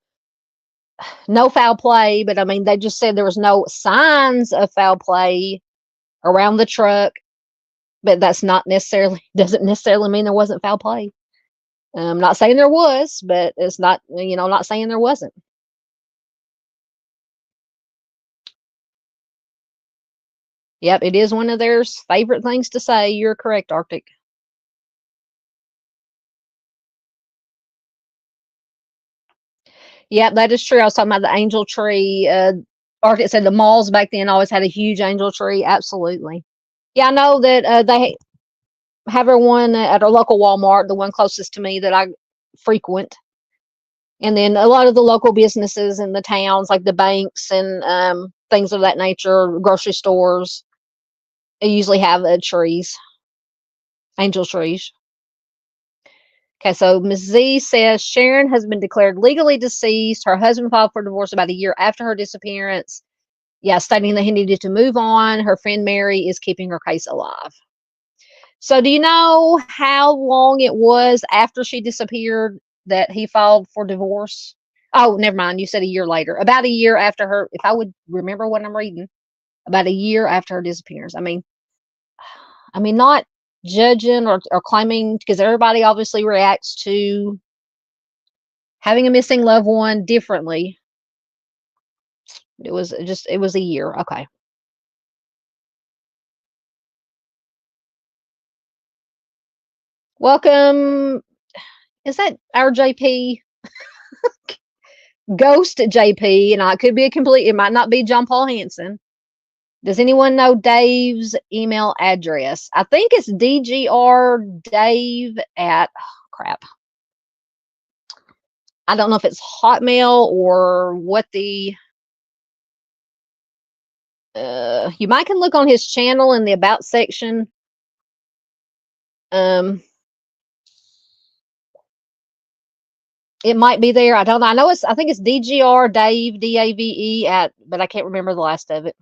no foul play, but I mean, they just said there was no signs of foul play around the truck, but that's not necessarily, doesn't necessarily mean there wasn't foul play. I'm not saying there was, but it's not, not saying there wasn't. Yep, it is one of their favorite things to say. You're correct, Arctic. Yep, that is true. I was talking about the angel tree. Arctic said the malls back then always had a huge angel tree. Absolutely. Yeah, I know that they have one at our local Walmart, the one closest to me that I frequent. And then a lot of the local businesses in the towns, like the banks and things of that nature, grocery stores, they usually have trees, angel trees. Okay, so Ms. Z says Sharon has been declared legally deceased. Her husband filed for divorce about a year after her disappearance. Yeah, stating that he needed to move on. Her friend Mary is keeping her case alive. So, do you know how long it was after she disappeared that he filed for divorce? Oh, never mind. You said a year later. About a year after her, if I would remember what I'm reading, about a year after her disappearance. I mean, not judging or claiming, because everybody obviously reacts to having a missing loved one differently. It was a year. Okay. Welcome. Is that our JP? Ghost JP, and I could be it might not be John Paul Hansen. Does anyone know Dave's email address? I think it's dgrdave at, oh, crap. I don't know if it's Hotmail or what the, you might can look on his channel in the about section. It might be there. I don't know. I think it's DGR Dave, DAVE at, but I can't remember the last of it.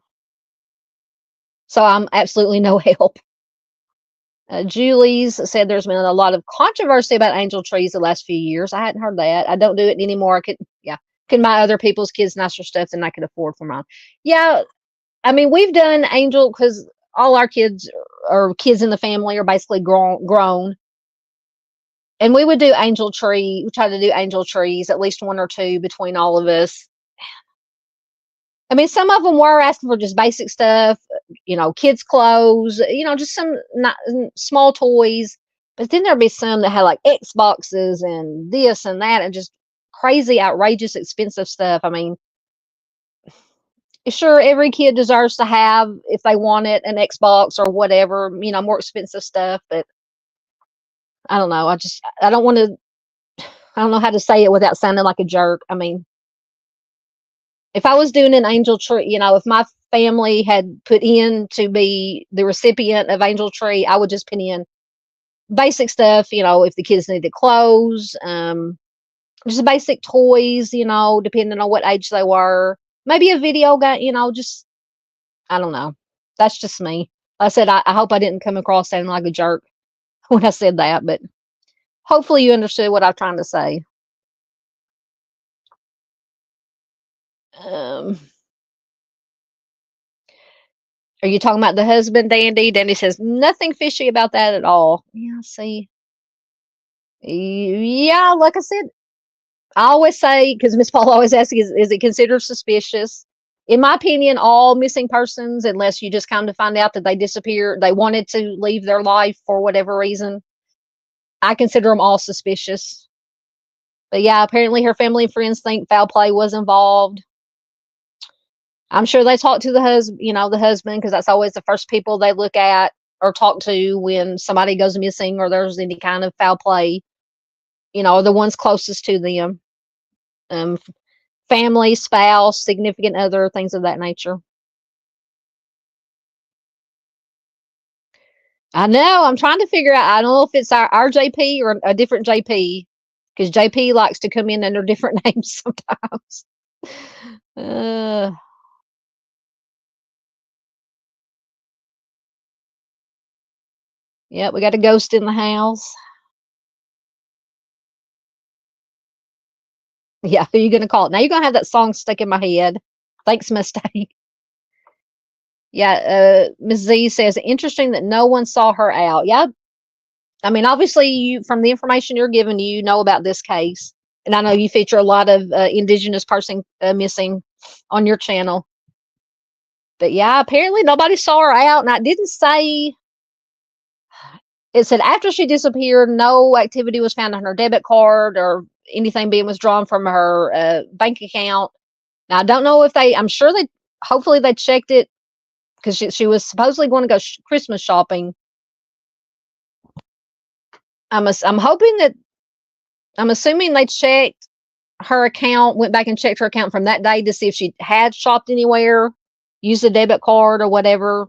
So I'm absolutely no help. Julie's said there's been a lot of controversy about angel trees the last few years. I hadn't heard that. I don't do it anymore. I could buy other people's kids nicer stuff than I could afford for mine. Yeah, I mean, we've done angel because all our kids or kids in the family are basically grown. And we would do angel tree. We try to do angel trees, at least one or two between all of us. I mean, some of them were asking for just basic stuff, kids' clothes, just some not, small toys. But then there'd be some that had like Xboxes and this and that and just crazy, outrageous, expensive stuff. I mean, sure, every kid deserves to have, if they want it, an Xbox or whatever, more expensive stuff. But I don't know. I don't want to, I don't know how to say it without sounding like a jerk. I mean, if I was doing an angel tree, if my family had put in to be the recipient of angel tree, I would just put in basic stuff, if the kids needed clothes, just basic toys, depending on what age they were. Maybe a video game, just, I don't know. That's just me. Like I said, I hope I didn't come across sounding like a jerk when I said that, but hopefully you understood what I'm trying to say. Are you talking about the husband, Dandy? Dandy says nothing fishy about that at all. Yeah, see. Yeah, like I said, I always say, because Miss Paul always asks, is it considered suspicious? In my opinion, all missing persons, unless you just come to find out that they disappeared, they wanted to leave their life for whatever reason, I consider them all suspicious. But yeah, apparently her family and friends think foul play was involved. I'm sure they talk to the husband, because that's always the first people they look at or talk to when somebody goes missing or there's any kind of foul play. The ones closest to them, family, spouse, significant other, things of that nature. I know. I'm trying to figure out. I don't know if it's our JP or a different JP, because JP likes to come in under different names sometimes. Yeah, we got a ghost in the house. Yeah, who are you going to call it? Now you're going to have that song stuck in my head. Thanks, mistake. Yeah, Ms. Z says, interesting that no one saw her out. Yeah, I mean, obviously, from the information you're giving, you know about this case. And I know you feature a lot of Indigenous person missing on your channel. But yeah, apparently nobody saw her out. And I didn't say, it said after she disappeared, no activity was found on her debit card or anything being withdrawn from her bank account. Now, I don't know if I'm sure hopefully they checked it because she was supposedly going to go Christmas shopping. I'm hoping that I'm assuming they checked her account, went back and checked her account from that day to see if she had shopped anywhere, used a debit card or whatever,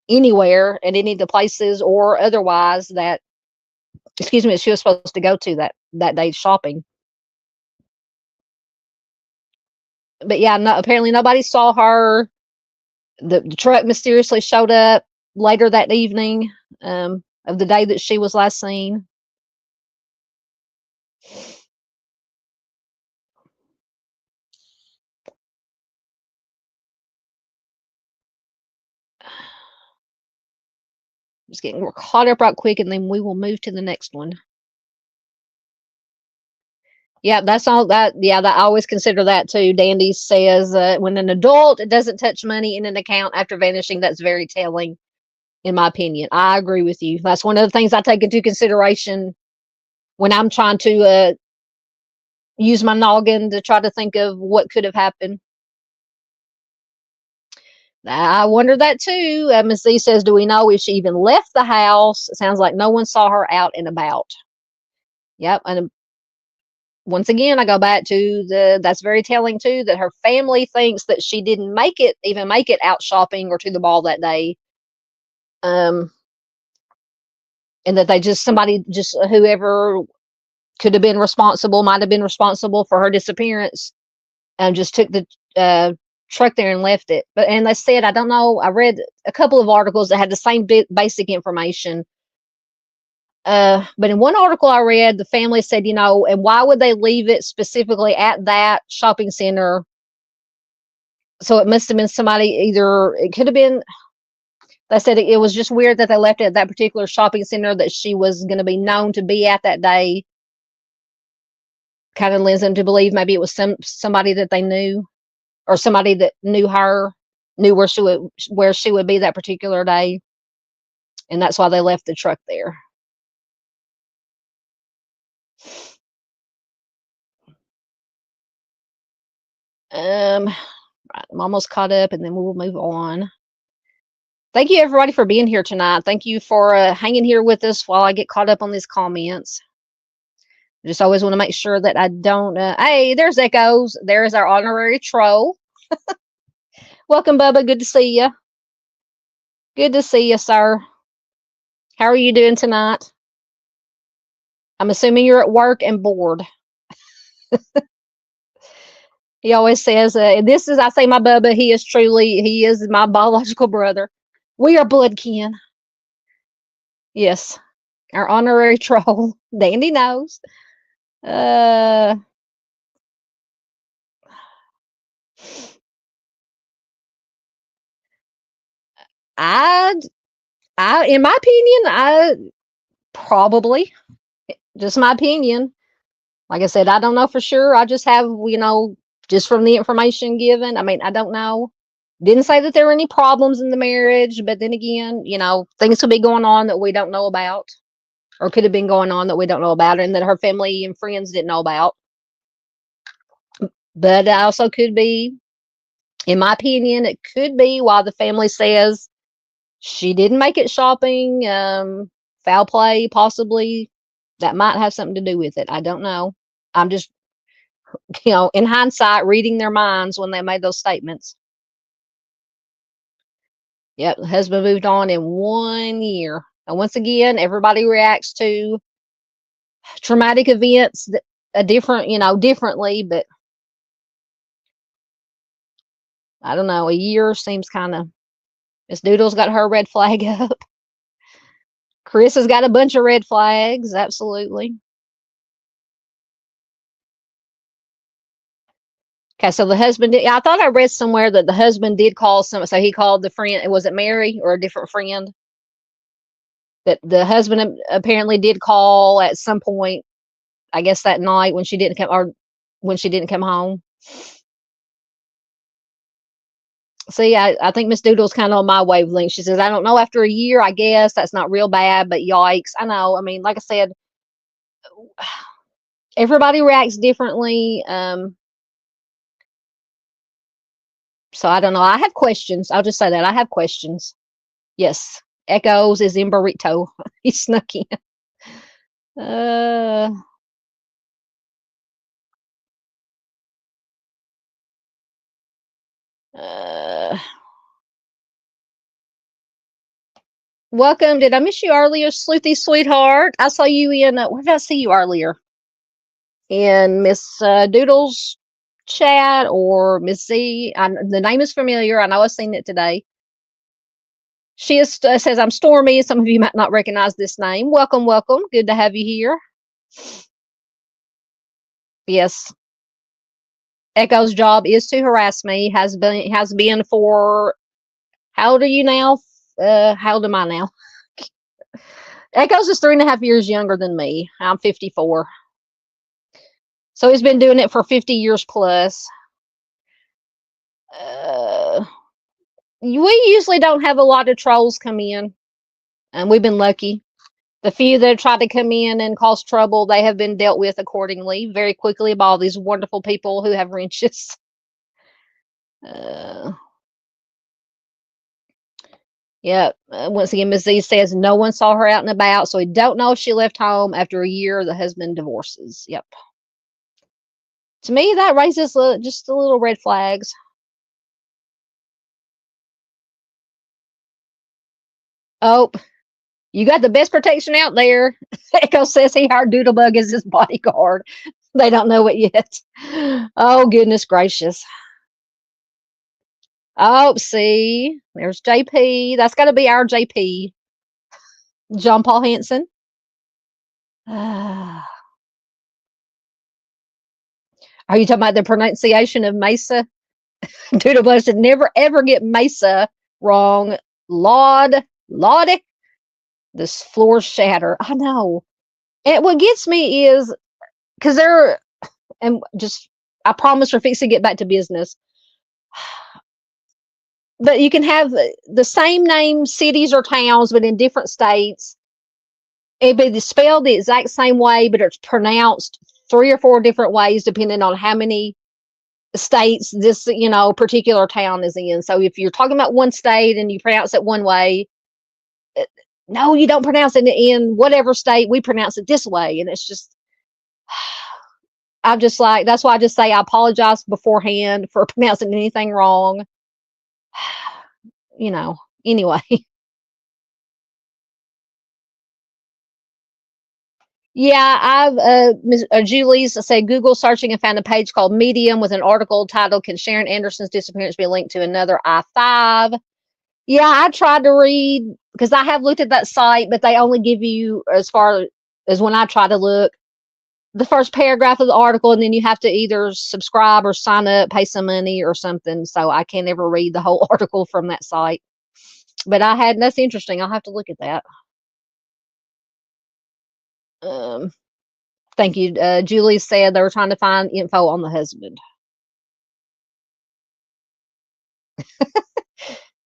anywhere at any of the places or otherwise that, excuse me, she was supposed to go to that day shopping. But yeah, no, apparently nobody saw her. The truck mysteriously showed up later that evening of the day that she was last seen. Just getting caught up right quick, and then we will move to the next one. Yeah, that's all that. Yeah, that, I always consider that too. Dandy says when an adult doesn't touch money in an account after vanishing, that's very telling, in my opinion. I agree with you. That's one of the things I take into consideration when I'm trying to use my noggin to try to think of what could have happened. I wonder that too. Ms. Z says, do we know if she even left the house? It sounds like no one saw her out and about. Yep. And once again, I go back to that's very telling too, that her family thinks that she didn't even make it out shopping or to the ball that day. And that they somebody whoever could have been responsible, might have been responsible for her disappearance, just took the truck there and left it. And they said, I don't know, I read a couple of articles that had the same basic information. But in one article I read, the family said, and why would they leave it specifically at that shopping center? So it must have been somebody, either it could have been, they said it was just weird that they left it at that particular shopping center that she was going to be known to be at that day. Kind of leads them to believe maybe it was somebody that they knew, or somebody that knew her, knew where she would be that particular day. And that's why they left the truck there. Right, I'm almost caught up, and then we'll move on. Thank you, everybody, for being here tonight. Thank you for hanging here with us while I get caught up on these comments. I just always want to make sure that I don't. Hey, there's Echoes. There's our honorary troll. Welcome, Bubba. Good to see you. Good to see you, sir. How are you doing tonight? I'm assuming you're at work and bored. He always says, this is, I say my Bubba, he is my biological brother. We are blood kin. Yes. Our honorary troll. Dandy knows. In my opinion, probably, just my opinion. Like I said, I don't know for sure. I just have, just from the information given. I mean, I don't know. Didn't say that there were any problems in the marriage, but then again, things could be going on that we don't know about, or could have been going on that we don't know about, and that her family and friends didn't know about. But it also could be, in my opinion, it could be why the family says she didn't make it shopping. Foul play, possibly. That might have something to do with it. I don't know. I'm just, in hindsight, reading their minds when they made those statements. Yep, the husband moved on in 1 year. And once again, everybody reacts to traumatic events differently, but I don't know. A year seems kind of. Miss Doodle's got her red flag up. Chris has got a bunch of red flags. Absolutely. Okay, so the husband did. I thought I read somewhere that the husband did call so he called the friend. Was it Mary or a different friend? That the husband apparently did call at some point, I guess that night when she didn't come home. See, I think Miss Doodle's kind of on my wavelength. She says, I don't know, after a year, I guess that's not real bad, but yikes. I know. I mean, like I said, everybody reacts differently. So I don't know. I have questions. I'll just say that I have questions. Yes, Echoes is in burrito. He snuck in. Uh, uh, Welcome. Did I miss you earlier, Sleuthy sweetheart? I saw you in. Where did I see you earlier? In Miss Doodle's chat or Miss Z. The name is familiar. I know I've seen it today. She says, I'm Stormy. Some of you might not recognize this name. Welcome, welcome. Good to have you here. Yes. Echo's job is to harass me. Has been for, how old are you now? How old am I now? Echo's is 3.5 years younger than me. I'm 54. So he's been doing it for 50 years plus. We usually don't have a lot of trolls come in, and we've been lucky. The few that have tried to come in and cause trouble, they have been dealt with accordingly very quickly by all these wonderful people who have wrenches. Yeah. Once again, Ms. Z says no one saw her out and about, so we don't know if she left home after a year the husband divorces. Yep. To me, that raises just a little red flags. Oh, you got the best protection out there. Echo says he hired Doodlebug as his bodyguard. They don't know it yet. Oh, goodness gracious. Oh, see, there's JP. That's got to be our JP. John Paul Hansen. Are you talking about the pronunciation of Mesa? Doodlebug should never ever get Mesa wrong. Laud. This floor shatter. I know. And what gets me is because I promise we're fixing to get back to business. But you can have the same name cities or towns, but in different states. It'd be spelled the exact same way, but it's pronounced 3 or 4 different ways depending on how many states this particular town is in. So if you're talking about one state and you pronounce it one way, no, you don't pronounce it in whatever state. We pronounce it this way, and it's just. I'm just like, that's why I just say I apologize beforehand for pronouncing anything wrong. Anyway. Yeah, I've Julie's said Google searching and found a page called Medium with an article titled "Can Sharon Anderson's disappearance be linked to another I-5?" Yeah, I tried to read because I have looked at that site, but they only give you, as far as when I try to look, the first paragraph of the article, and then you have to either subscribe or sign up, pay some money or something. So I can't ever read the whole article from that site. But that's interesting. I'll have to look at that. Thank you. Julie said they were trying to find info on the husband.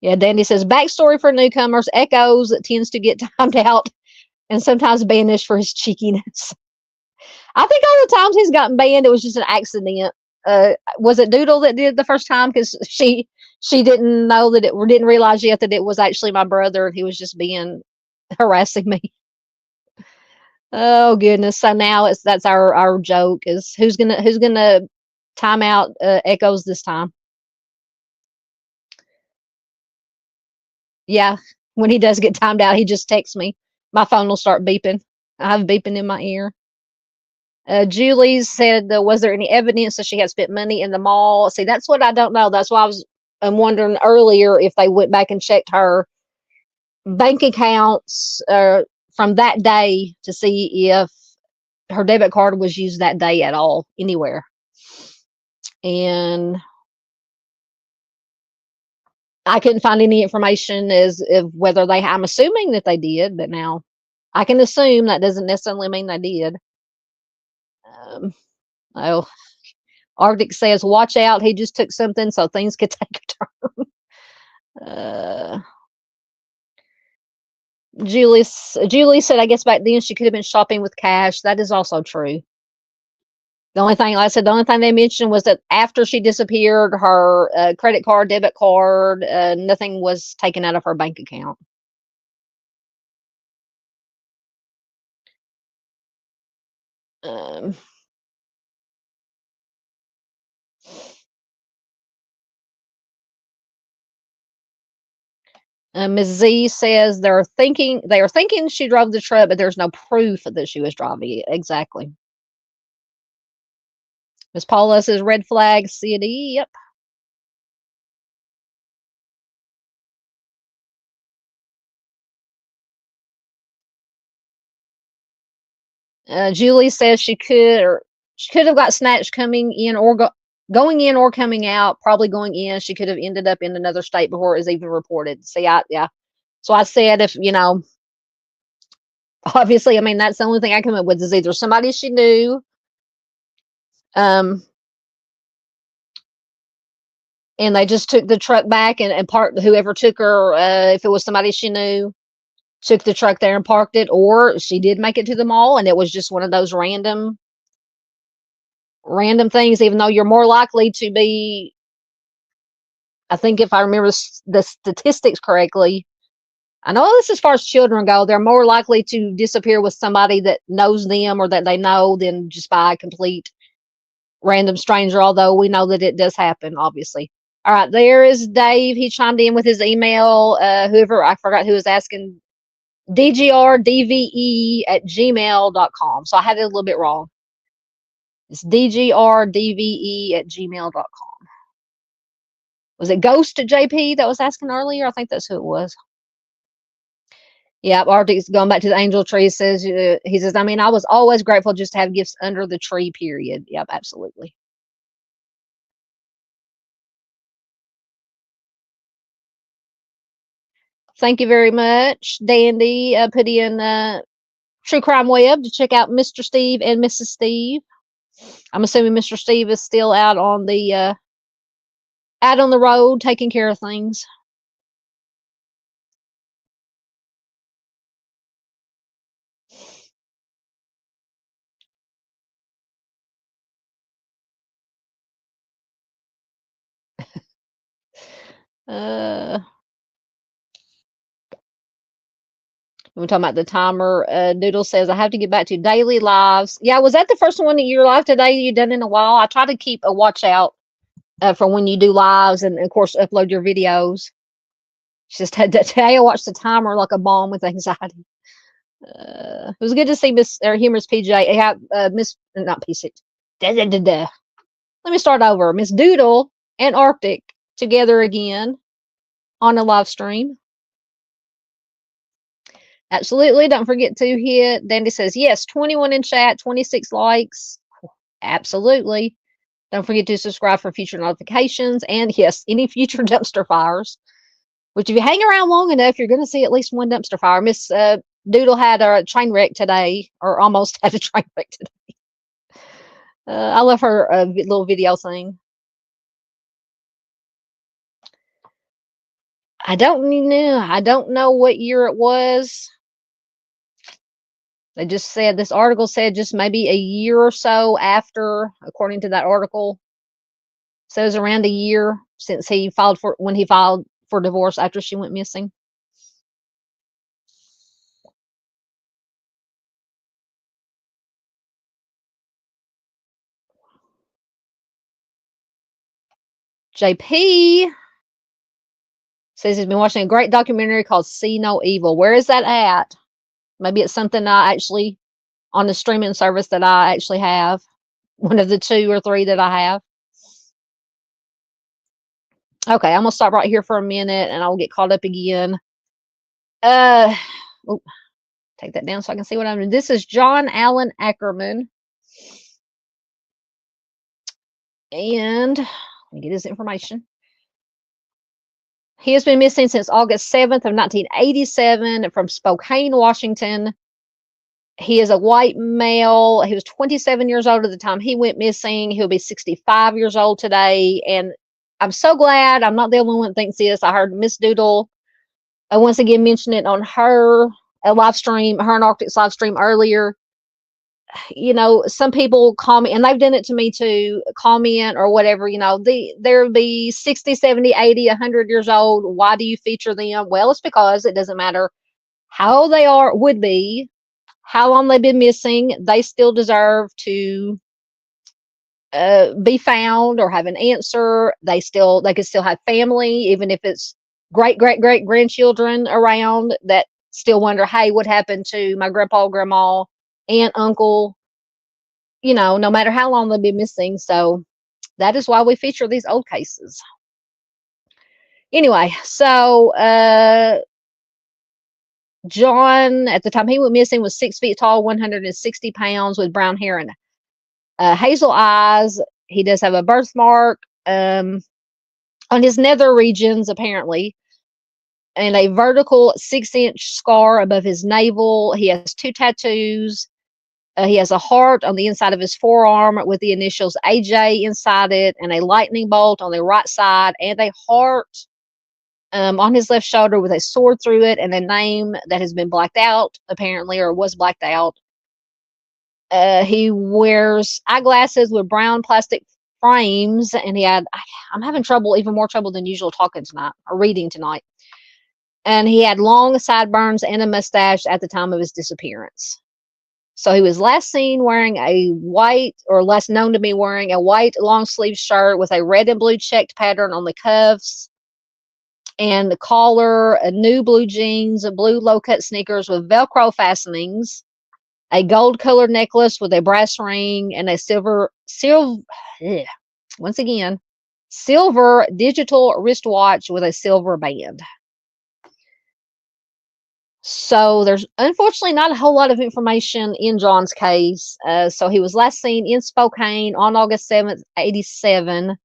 Yeah, Dandy says backstory for newcomers: Echoes tends to get timed out and sometimes banished for his cheekiness. I think all the times he's gotten banned, it was just an accident. Was it Doodle that did the first time? Because she didn't know that didn't realize yet that it was actually my brother, and he was just harassing me. Oh goodness! So now that's our joke is who's gonna time out Echoes this time. Yeah, when he does get timed out, he just texts me. My phone will start beeping. I have beeping in my ear. Julie said, was there any evidence that she had spent money in the mall? See, that's what I don't know. That's why I'm wondering earlier if they went back and checked her bank accounts from that day to see if her debit card was used that day at all anywhere. And I couldn't find any information as if whether I'm assuming that they did, but now I can assume that doesn't necessarily mean they did. Oh, Arctic says, watch out. He just took something so things could take a turn. Julie said, I guess back then she could have been shopping with cash. That is also true. The only thing, like I said, the only thing they mentioned was that after she disappeared, her credit card, debit card, nothing was taken out of her bank account. Um, Ms. Z says they are thinking she drove the truck, but there's no proof that she was driving it. Exactly. Miss Paula says red flag, CD. Yep. Julie says she could have got snatched coming in or going in or coming out. Probably going in. She could have ended up in another state before it was even reported. See, yeah. So I said, if obviously, I mean, that's the only thing I come up with is either somebody she knew, and they just took the truck back and parked. Whoever took her, if it was somebody she knew, took the truck there and parked it, or she did make it to the mall and it was just one of those random things. Even though you're more likely to be, I think if I remember the statistics correctly, I know this as far as children go, they're more likely to disappear with somebody that knows them or that they know than just by a complete random stranger, although we know that it does happen, obviously. All right, there is Dave. He chimed in with his email. Whoever, I forgot who was asking, dgrdve@gmail.com. So I had it a little bit wrong. It's dgrdve@gmail.com. Was it Ghost JP that was asking earlier? I think that's who it was. Yeah, Arctic's going back to the angel tree. Says he says, I mean, I was always grateful just to have gifts under the tree. Period. Yep, absolutely. Thank you very much, Dandy. Put in True Crime Web to check out Mr. Steve and Mrs. Steve. I'm assuming Mr. Steve is still out on the road taking care of things. We're talking about the timer. Noodle says, I have to get back to daily lives. Yeah, was that the first one that you're live today you've done in a while? I try to keep a watch out for when you do lives and, of course, upload your videos. It's just today I watched the timer like a bomb with anxiety. It was good to see Miss Humorous PJ. Have Miss not PC. Let me start over. Miss Doodle and Arctic together again on a live stream. Absolutely. Don't forget to hit. Dandy says yes. 21 in chat. 26 likes. Absolutely. Don't forget to subscribe for future notifications. And yes, any future dumpster fires. Which, if you hang around long enough, you're going to see at least one dumpster fire. Miss Doodle had a train wreck today, or almost had a train wreck today. I love her little video thing. I don't know what year it was. They just said, this article said just maybe a year or so after, according to that article. So it was around a year since when he filed for divorce after she went missing. JP says he's been watching a great documentary called See No Evil. Where is that at? Maybe it's something on the streaming service that I actually have. One of the 2 or 3 that I have. Okay, I'm gonna stop right here for a minute and I'll get caught up again. Take that down so I can see what I'm doing. This is John Allen Ackerman. And let me get his information. He has been missing since August 7th of 1987 from Spokane, Washington. He is a white male. He was 27 years old at the time he went missing. He'll be 65 years old today. And I'm so glad I'm not the only one that thinks this. I heard Miss Doodle once again mention it on her live stream, her and Arctic's live stream earlier. some people comment, and they've done it to me too, comment or whatever, they'll be 60, 70, 80, 100 years old. Why do you feature them? Well, it's because it doesn't matter how old they would be, how long they've been missing, they still deserve to be found or have an answer. They could still have family, even if it's great great great grandchildren around that still wonder, hey, what happened to my grandpa, grandma, aunt, uncle, no matter how long they've been missing. So that is why we feature these old cases. Anyway, so John, at the time he went missing, was 6 feet tall, 160 pounds, with brown hair and hazel eyes. He does have a birthmark on his nether regions, apparently, and a vertical 6-inch scar above his navel. He has 2 tattoos. He has a heart on the inside of his forearm with the initials AJ inside it, and a lightning bolt on the right side, and a heart on his left shoulder with a sword through it, and a name that has been blacked out, apparently, or was blacked out. He wears eyeglasses with brown plastic frames, and I'm having trouble, even more trouble than usual, talking tonight or reading tonight. And he had long sideburns and a mustache at the time of his disappearance. So he was last seen wearing a white, or last known to be wearing a white long sleeve shirt with a red and blue checked pattern on the cuffs and the collar, new blue jeans, blue low cut sneakers with Velcro fastenings, a gold colored necklace with a brass ring, and a once again, silver digital wristwatch with a silver band. So there's unfortunately not a whole lot of information in John's case. So he was last seen in Spokane on August 7th, 87.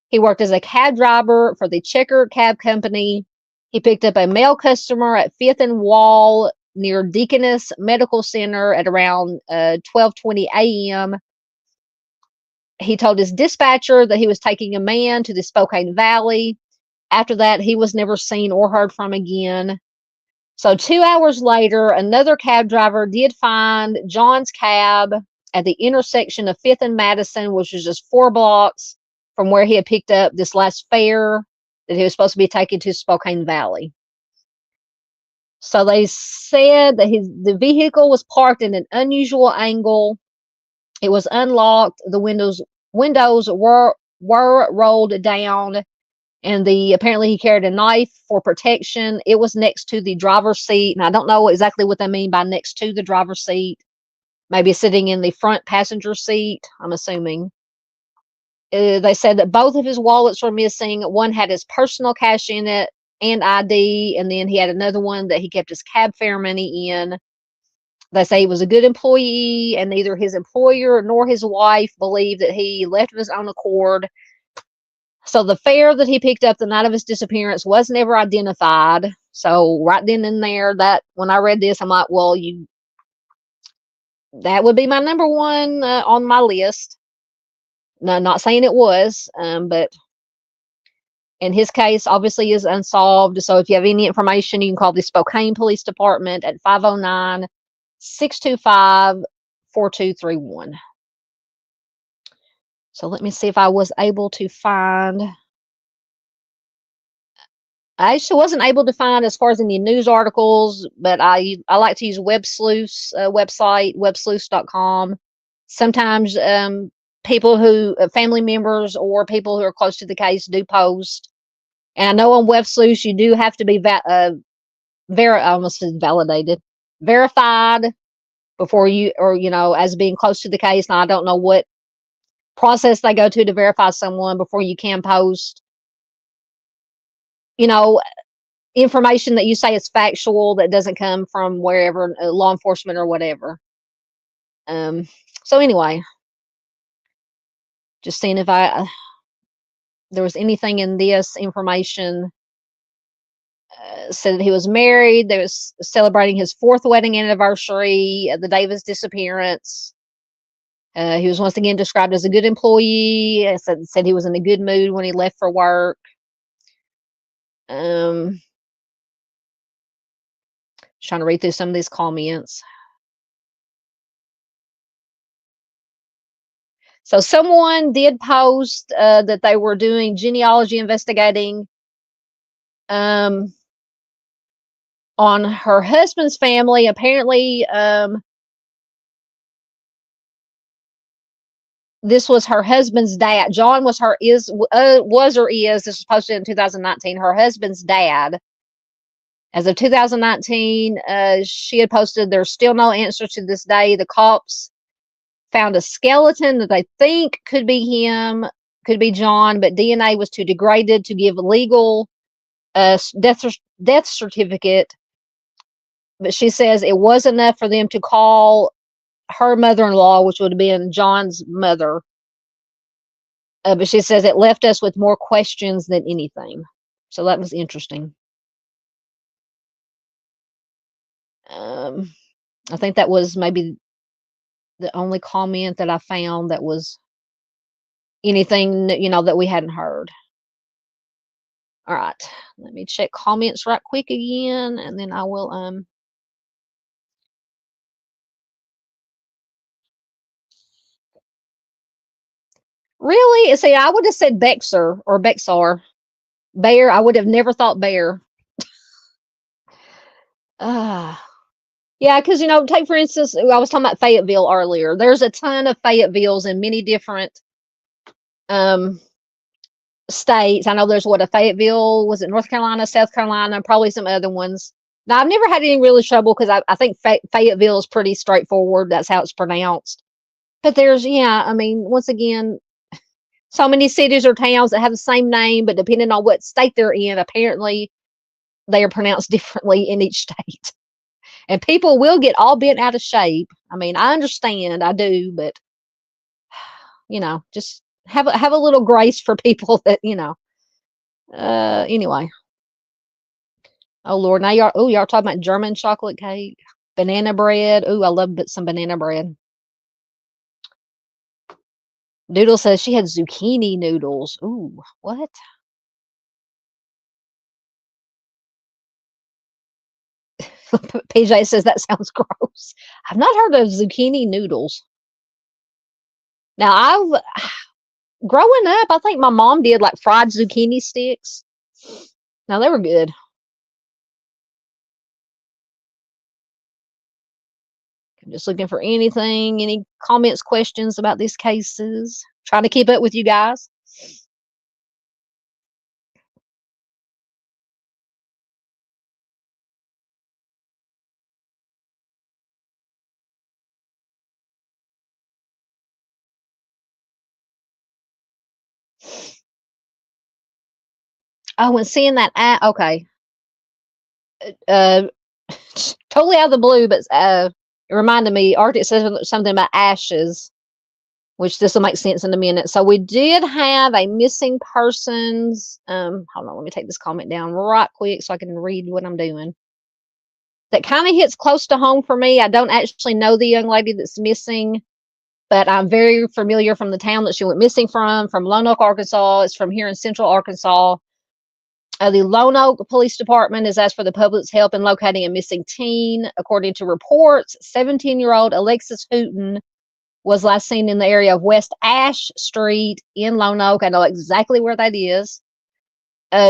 He worked as a cab driver for the Checker Cab Company. He picked up a male customer at 5th and Wall near Deaconess Medical Center at around 12:20 a.m. He told his dispatcher that he was taking a man to the Spokane Valley. After that, he was never seen or heard from again. So 2 hours later, another cab driver did find John's cab at the intersection of 5th and Madison, which was just 4 blocks from where he had picked up this last fare that he was supposed to be taken to Spokane Valley. So they said that the vehicle was parked in an unusual angle. It was unlocked. The windows were rolled down, and apparently he carried a knife for protection. It was next to the driver's seat, and I don't know exactly what they mean by next to the driver's seat. Maybe sitting in the front passenger seat, I'm assuming. They said that both of his wallets were missing. One had his personal cash in it and ID, and then he had another one that he kept his cab fare money in. They say he was a good employee, and neither his employer nor his wife believed that he left of his own accord. So the fare that he picked up the night of his disappearance was never identified. So right then and there, that when I read this, I'm like, well, that would be my number one on my list. No, not saying it was, but in his case, obviously is unsolved. So if you have any information, you can call the Spokane Police Department at 509-625-4231. So let me see if I was able to find. I actually wasn't able to find as far as any news articles, but I like to use WebSleuth's website, websleuth.com. Sometimes people family members or people who are close to the case do post. And I know on WebSleuth you do have to be I almost said validated, verified before you, or as being close to the case. Now I don't know what process they go to verify someone before you can post. Information that you say is factual that doesn't come from wherever, law enforcement or whatever. So anyway, just seeing if there was anything in this information. Said that he was married. They was celebrating his 4th wedding anniversary the day of his disappearance. He was once again described as a good employee. Said he was in a good mood when he left for work. Trying to read through some of these comments. So someone did post that they were doing genealogy investigating on her husband's family. Apparently, this was her husband's dad. John was or is. This was posted in 2019. Her husband's dad. As of 2019, she had posted, "There's still no answer to this day. The cops found a skeleton that they think could be him, could be John, but DNA was too degraded to give a legal death certificate." But she says it was enough for them to call her mother-in-law, which would have been John's mother. But she says it left us with more questions than anything. So that was interesting. I think that was maybe the only comment that I found that was anything, that we hadn't heard. All right, let me check comments right quick again, and then I will really see. I would have said Bexar or Bexar. Bear. I would have never thought Bear. Yeah, because take for instance, I was talking about Fayetteville earlier. There's a ton of Fayettevilles in many different states. I know there's a Fayetteville, was it North Carolina, South Carolina, probably some other ones. Now I've never had any really trouble because I think Fayetteville is pretty straightforward. That's how it's pronounced. But there's once again, so many cities or towns that have the same name, but depending on what state they're in, apparently they are pronounced differently in each state. And people will get all bent out of shape. I understand, I do, but just have a little grace for people that anyway. Oh Lord, now y'all talking about German chocolate cake, banana bread. Ooh, I love some banana bread. Doodle says she had zucchini noodles. Ooh, what? PJ says that sounds gross. I've not heard of zucchini noodles. Now I've growing up, I think my mom did like fried zucchini sticks. Now they were good. I'm just looking for anything, any comments, questions about these cases. Trying to keep up with you guys. Oh, and seeing that okay. Totally out of the blue, but it reminded me, Arctic says something about ashes, which this will make sense in a minute. So we did have a missing persons. Hold on, let me take this comment down right quick so I can read what I'm doing. That kind of hits close to home for me. I don't actually know the young lady that's missing, but I'm very familiar from the town that she went missing from Lone Oak, Arkansas. It's from here in Central Arkansas. The Lone Oak Police Department has asked for the public's help in locating a missing teen. According to reports, 17-year-old Alexis Hooten was last seen in the area of West Ash Street in Lone Oak. I know exactly where that is.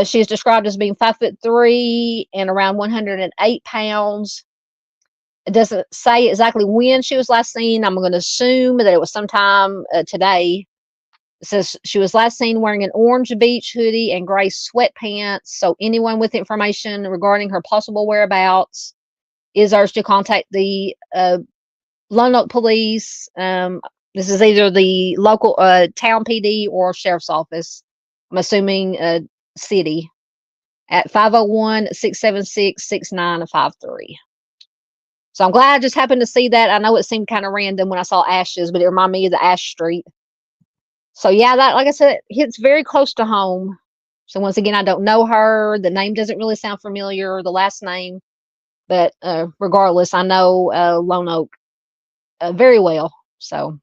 She is described as being 5'3" and around 108 pounds. It doesn't say exactly when she was last seen. I'm going to assume that it was sometime today. It says she was last seen wearing an orange beach hoodie and gray sweatpants. So anyone with information regarding her possible whereabouts is urged to contact the Lone Oak Police. This is either the local town PD or sheriff's office. I'm assuming city at 501-676-6953. So I'm glad I just happened to see that. I know it seemed kind of random when I saw ashes, but it reminded me of the Ash Street. So yeah, that, like I said, it hits very close to home. So once again, I don't know her. The name doesn't really sound familiar, the last name. But regardless, I know Lone Oak very well. So,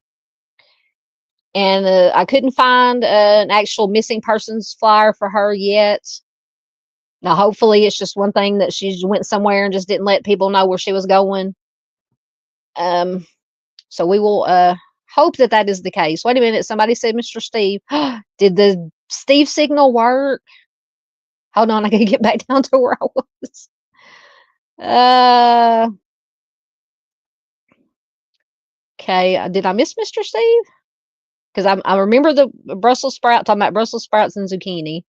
and I couldn't find an actual missing persons flyer for her yet. Now, hopefully, it's just one thing that she went somewhere and just didn't let people know where she was going. So we will hope that that is the case. Wait a minute. Somebody said Mr. Steve. Did the Steve signal work? Hold on. I got to get back down to where I was. Okay. Did I miss Mr. Steve? Because I remember the Brussels sprout, talking about Brussels sprouts and zucchini.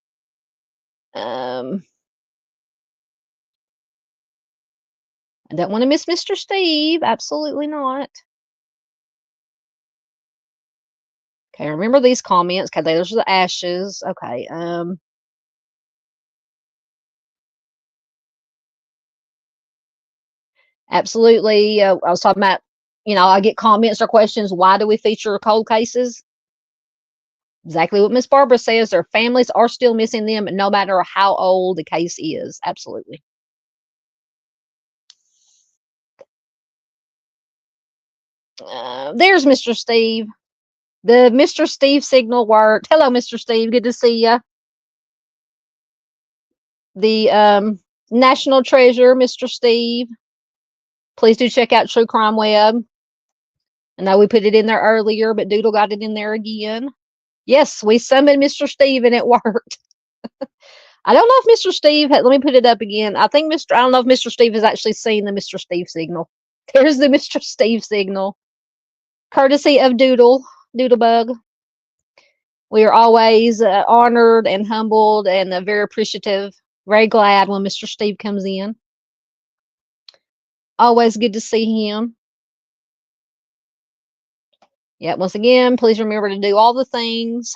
I don't want to miss Mr. Steve. Absolutely not. Okay, remember these comments. Okay, those are the ashes. Okay. Absolutely. I was talking about, I get comments or questions. Why do we feature cold cases? Exactly what Miss Barbara says. Their families are still missing them, no matter how old the case is. Absolutely. There's Mr. Steve. The Mr. Steve signal worked. Hello, Mr. Steve. Good to see you. The national treasure, Mr. Steve. Please do check out True Crime Web. I know we put it in there earlier, but Doodle got it in there again. Yes, we summoned Mr. Steve and it worked. I don't know if Mr. Steve let me put it up again. I don't know if Mr. Steve has actually seen the Mr. Steve signal. There's the Mr. Steve signal. Courtesy of Doodlebug. We are always honored and humbled and very appreciative, very glad when Mr. Steve comes in. Always good to see him. Yeah, once again, please remember to do all the things.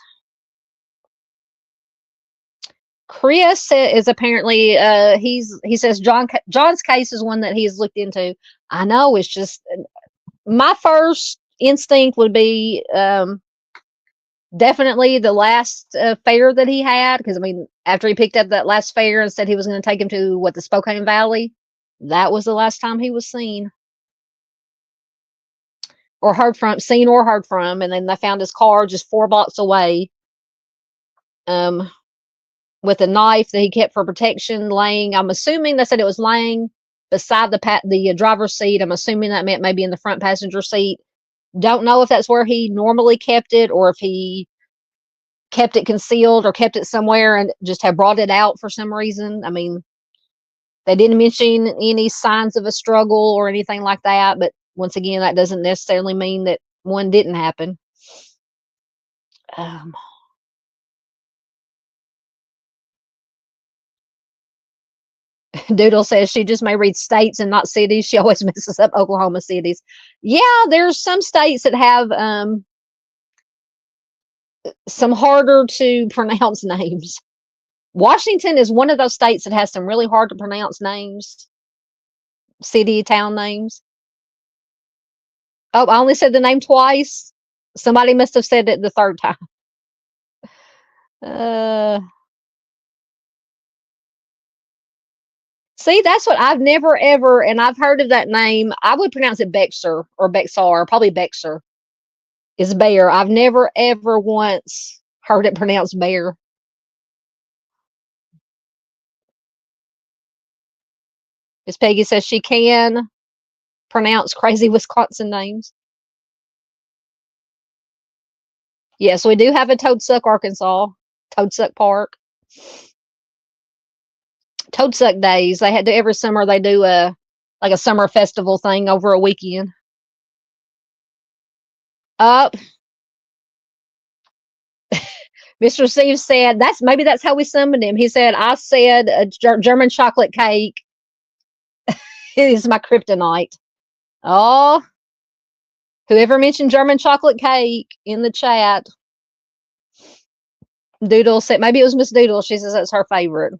Chris is apparently he says John's case is one that he's looked into. I know, it's just my first instinct would be definitely the last fair that he had, because I mean, after he picked up that last fair and said he was going to take him to the Spokane Valley, that was the last time he was seen or heard from, and then they found his car just 4 blocks away, with a knife that he kept for protection, laying. I'm assuming they said it was laying beside the driver's seat. I'm assuming that meant maybe in the front passenger seat. Don't know if that's where he normally kept it, or if he kept it concealed or kept it somewhere and just had brought it out for some reason. I mean, they didn't mention any signs of a struggle or anything like that, but once again, that doesn't necessarily mean that one didn't happen. Doodle says she just may read states and not cities. She always messes up Oklahoma cities. Yeah, there's some states that have some harder to pronounce names. Washington is one of those states that has some really hard to pronounce names, city, town names. Oh, I only said the name twice. Somebody must have said it the third time. See, that's what I've never ever, and I've heard of that name. I would pronounce it Bexar or Bexar, probably Bexar is bear. I've never ever once heard it pronounced bear. Miss Peggy says she can pronounce crazy Wisconsin names. Yes, we do have a Toadsuck, Arkansas, Toadsuck Park. Toadsuck Days. They had to every summer. They do a summer festival thing over a weekend. Up. Mr. Steve said that's how we summoned him. He said, I said a German chocolate cake is my kryptonite. Oh, whoever mentioned German chocolate cake in the chat. Doodle said, maybe it was Miss Doodle. She says that's her favorite.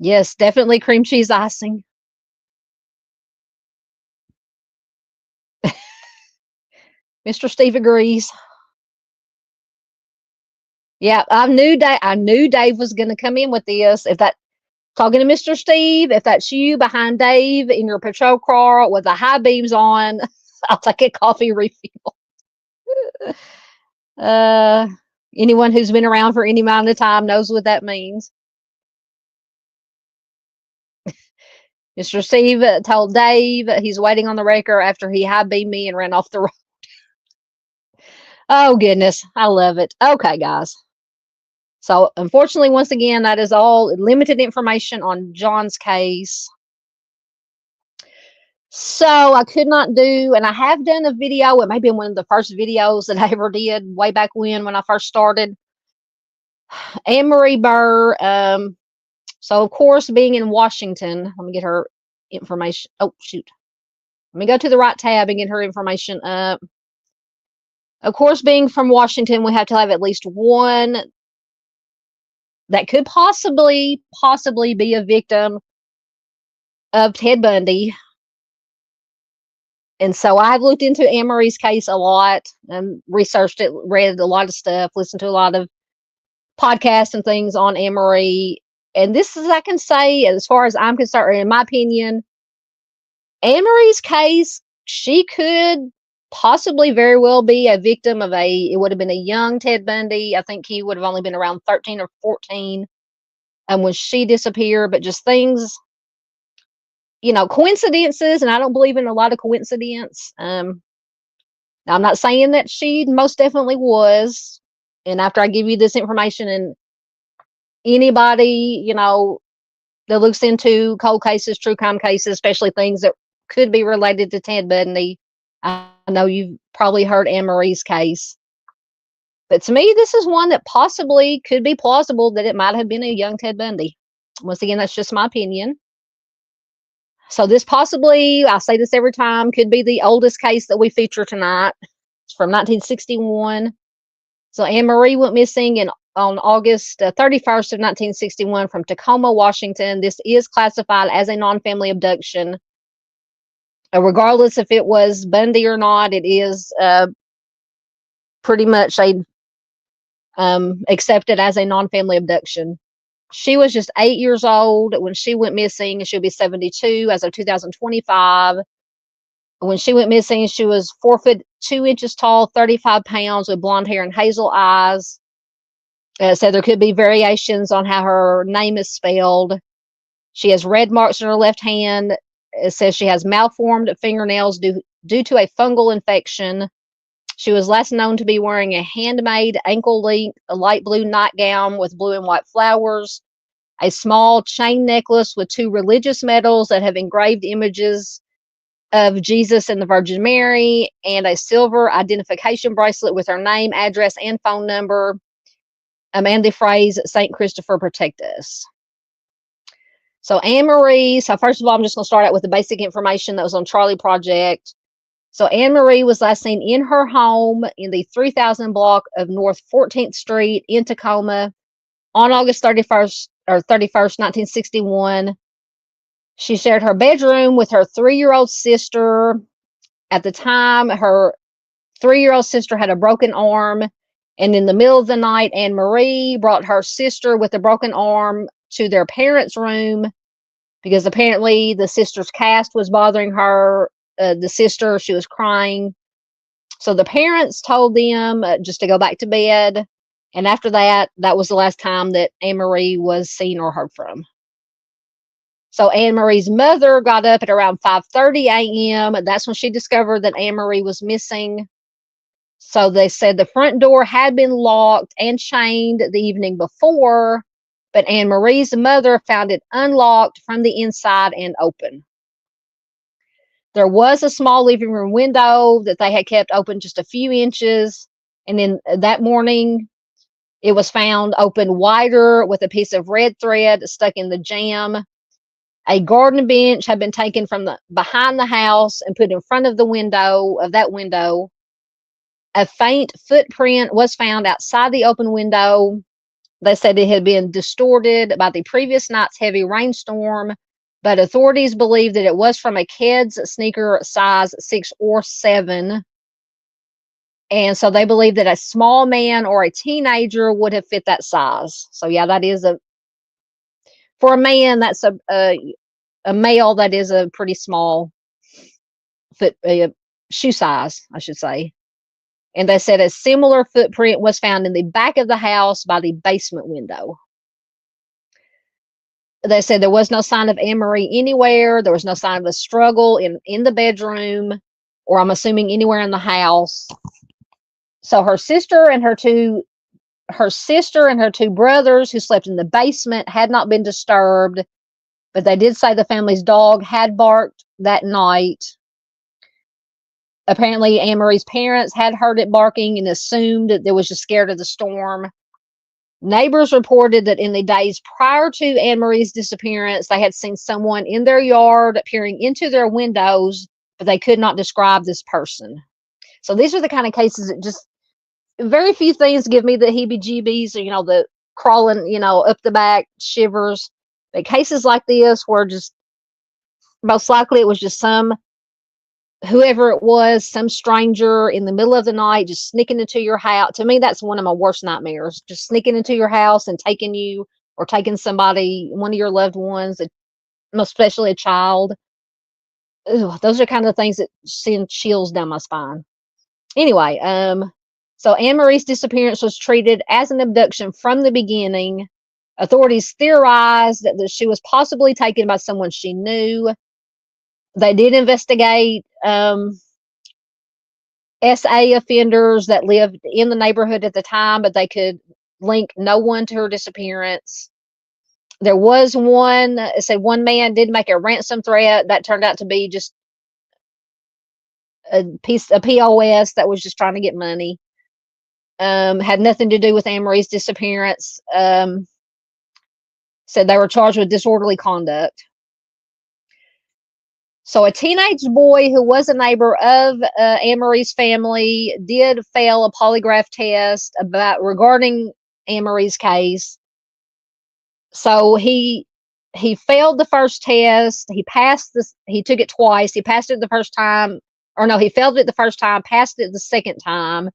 Yes, definitely cream cheese icing. Mr. Steve agrees. Yeah, I knew Dave was going to come in with this. Talking to Mr. Steve, if that's you behind Dave in your patrol car with the high beams on, I'll take a coffee refill. Anyone who's been around for any amount of time knows what that means. Mr. Steve told Dave he's waiting on the wrecker after he high beamed me and ran off the road. Oh, goodness. I love it. Okay, guys. So, unfortunately, once again, that is all limited information on John's case. So, I could not do, and I have done a video. It may have been one of the first videos that I ever did way back when I first started. Marie Burr. So, of course, being in Washington, let me get her information. Oh, shoot. Let me go to the right tab and get her information up. Of course, being from Washington, we have to have at least one that could possibly be a victim of Ted Bundy. And so I've looked into Amarie's case a lot and researched it, read a lot of stuff, listened to a lot of podcasts and things on Amarie. And this is, I can say, as far as I'm concerned, in my opinion, Amarie's case, she could possibly very well be a victim of it would have been a young Ted Bundy. I think he would have only been around 13 or 14 when she disappeared, but just things, coincidences, and I don't believe in a lot of coincidence. Now, I'm not saying that she most definitely was. And after I give you this information, and anybody, that looks into cold cases, true crime cases, especially things that could be related to Ted Bundy, I know you've probably heard Anne-Marie's case. But to me, this is one that possibly could be plausible that it might have been a young Ted Bundy. Once again, that's just my opinion. So this possibly, I say this every time, could be the oldest case that we feature tonight. It's from 1961. So Anne-Marie went missing on August 31st of 1961 from Tacoma, Washington. This is classified as a non-family abduction. Regardless if it was Bundy or not, it is pretty much accepted as a non-family abduction. She was just 8 years old when she went missing, and she'll be 72 as of 2025. When she went missing, she was 4'2" tall, 35 pounds, with blonde hair and hazel eyes. So there could be variations on how her name is spelled. She has red marks on her left hand. It says she has malformed fingernails due to a fungal infection. She was last known to be wearing a handmade ankle-length light blue nightgown with blue and white flowers, a small chain necklace with 2 religious medals that have engraved images of Jesus and the Virgin Mary, and a silver identification bracelet with her name, address, and phone number, and the phrase, "St. Christopher protect us." So Anne-Marie, so first of all, I'm just going to start out with the basic information that was on Charlie Project. So Anne-Marie was last seen in her home in the 3000 block of North 14th Street in Tacoma on August 31st, 1961. She shared her bedroom with her 3-year-old sister. At the time, her 3-year-old sister had a broken arm, and in the middle of the night, Anne-Marie brought her sister with a broken arm to their parents' room because apparently the sister's cast was bothering her. The sister, she was crying. So the parents told them just to go back to bed. And after that, that was the last time that Anne-Marie was seen or heard from. So Anne-Marie's mother got up at around 5:30 a.m. That's when she discovered that Anne-Marie was missing. So they said the front door had been locked and chained the evening before, but Anne-Marie's mother found it unlocked from the inside and open. There was a small living room window that they had kept open just a few inches. And then that morning, it was found open wider with a piece of red thread stuck in the jamb. A garden bench had been taken from behind the house and put in front of that window. A faint footprint was found outside the open window. They said it had been distorted by the previous night's heavy rainstorm, but authorities believe that it was from a kid's sneaker size 6 or 7. And so they believe that a small man or a teenager would have fit that size. So yeah, that is for a man, that's a male, that is a pretty small shoe size, I should say. And they said a similar footprint was found in the back of the house by the basement window. They said there was no sign of Anne-Marie anywhere. There was no sign of a struggle in the bedroom, or I'm assuming anywhere in the house. So her sister and her two brothers who slept in the basement had not been disturbed, but they did say the family's dog had barked that night. Apparently, Amarie's parents had heard it barking and assumed that they was just scared of the storm. Neighbors reported that in the days prior to Amarie's disappearance, they had seen someone in their yard peering into their windows, but they could not describe this person. So these are the kind of cases that just very few things give me the heebie-jeebies, or, the crawling, up the back shivers. But cases like this were just, most likely it was just whoever it was, some stranger in the middle of the night, just sneaking into your house. To me, that's one of my worst nightmares, just sneaking into your house and taking you, or taking somebody, one of your loved ones, especially a child. Ugh, those are kind of things that send chills down my spine. Anyway, so Anne-Marie's disappearance was treated as an abduction from the beginning. Authorities theorized that she was possibly taken by someone she knew. They did investigate SA offenders that lived in the neighborhood at the time, but they could link no one to her disappearance. There was one, it said one man did make a ransom threat that turned out to be just a POS that was just trying to get money. Had nothing to do with Anne-Marie's disappearance. Said they were charged with disorderly conduct. So a teenage boy who was a neighbor of Anne-Marie's family did fail a polygraph test regarding Anne-Marie's case. So he failed the first test. He passed this. He took it twice. He passed it the first time, or no, he failed it the first time, passed it the second time.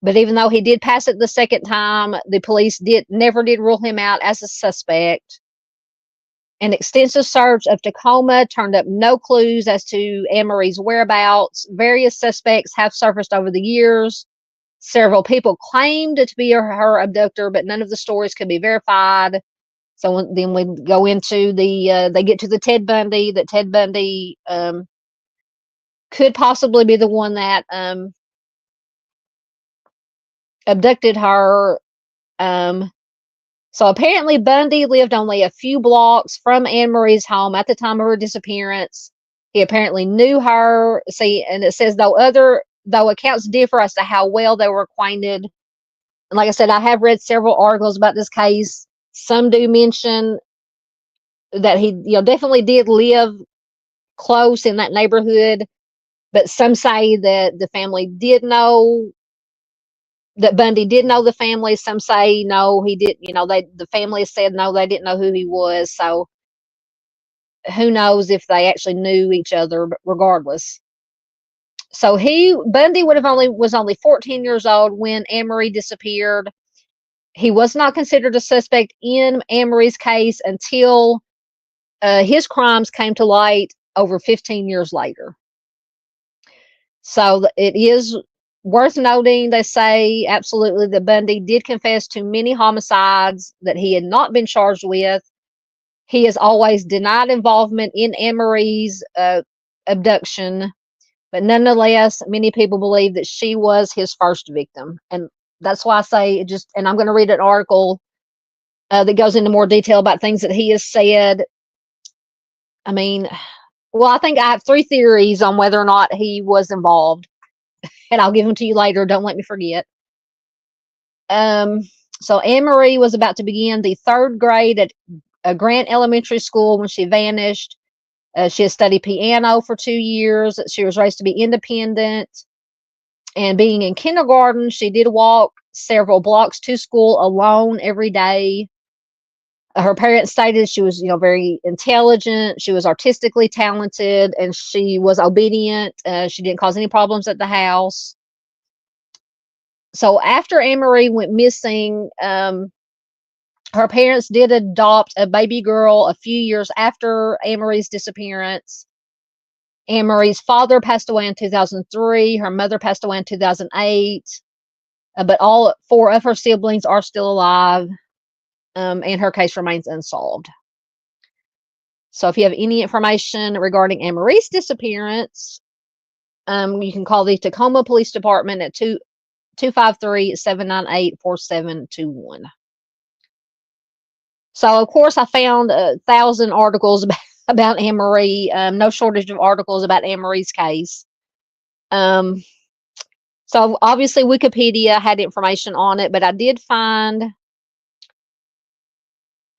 But even though he did pass it the second time, the police never did rule him out as a suspect. An extensive search of Tacoma turned up no clues as to Anne-Marie's whereabouts. Various suspects have surfaced over the years. Several people claimed to be her abductor, but none of the stories could be verified. So then we go into they get to the Ted Bundy, that Ted Bundy could possibly be the one that abducted her. So apparently Bundy lived only a few blocks from Anne-Marie's home at the time of her disappearance. He apparently knew her. See, and it says though accounts differ as to how well they were acquainted. And like I said, I have read several articles about this case. Some do mention that he, definitely did live close in that neighborhood, but some say that the family did know, that Bundy did know the family. Some say no, he did. The family said no, they didn't know who he was. So who knows if they actually knew each other? But regardless, so Bundy was only 14 years old when Amarie disappeared. He was not considered a suspect in Amarie's case until his crimes came to light over 15 years later. So it is worth noting, they say absolutely, that Bundy did confess to many homicides that he had not been charged with. He has always denied involvement in Amarie's abduction, but nonetheless, many people believe that she was his first victim. And that's why I say and I'm going to read an article that goes into more detail about things that he has said. I mean, well, I think I have 3 theories on whether or not he was involved, and I'll give them to you later. Don't let me forget. So Amarie was about to begin the 3rd grade at a Grant Elementary School when she vanished. She had studied piano for 2 years. She was raised to be independent. And being in kindergarten, she did walk several blocks to school alone every day. Her parents stated she was, very intelligent. She was artistically talented, and she was obedient. She didn't cause any problems at the house. So after Amarie went missing, her parents did adopt a baby girl a few years after Amarie's disappearance. Amarie's father passed away in 2003. Her mother passed away in 2008. But all 4 of her siblings are still alive. And her case remains unsolved. So if you have any information regarding Amarie's disappearance, you can call the Tacoma Police Department at 253-798-4721. So, of course, I found 1,000 articles about Amarie. No shortage of articles about Amarie's case. So, obviously, Wikipedia had information on it, but I did find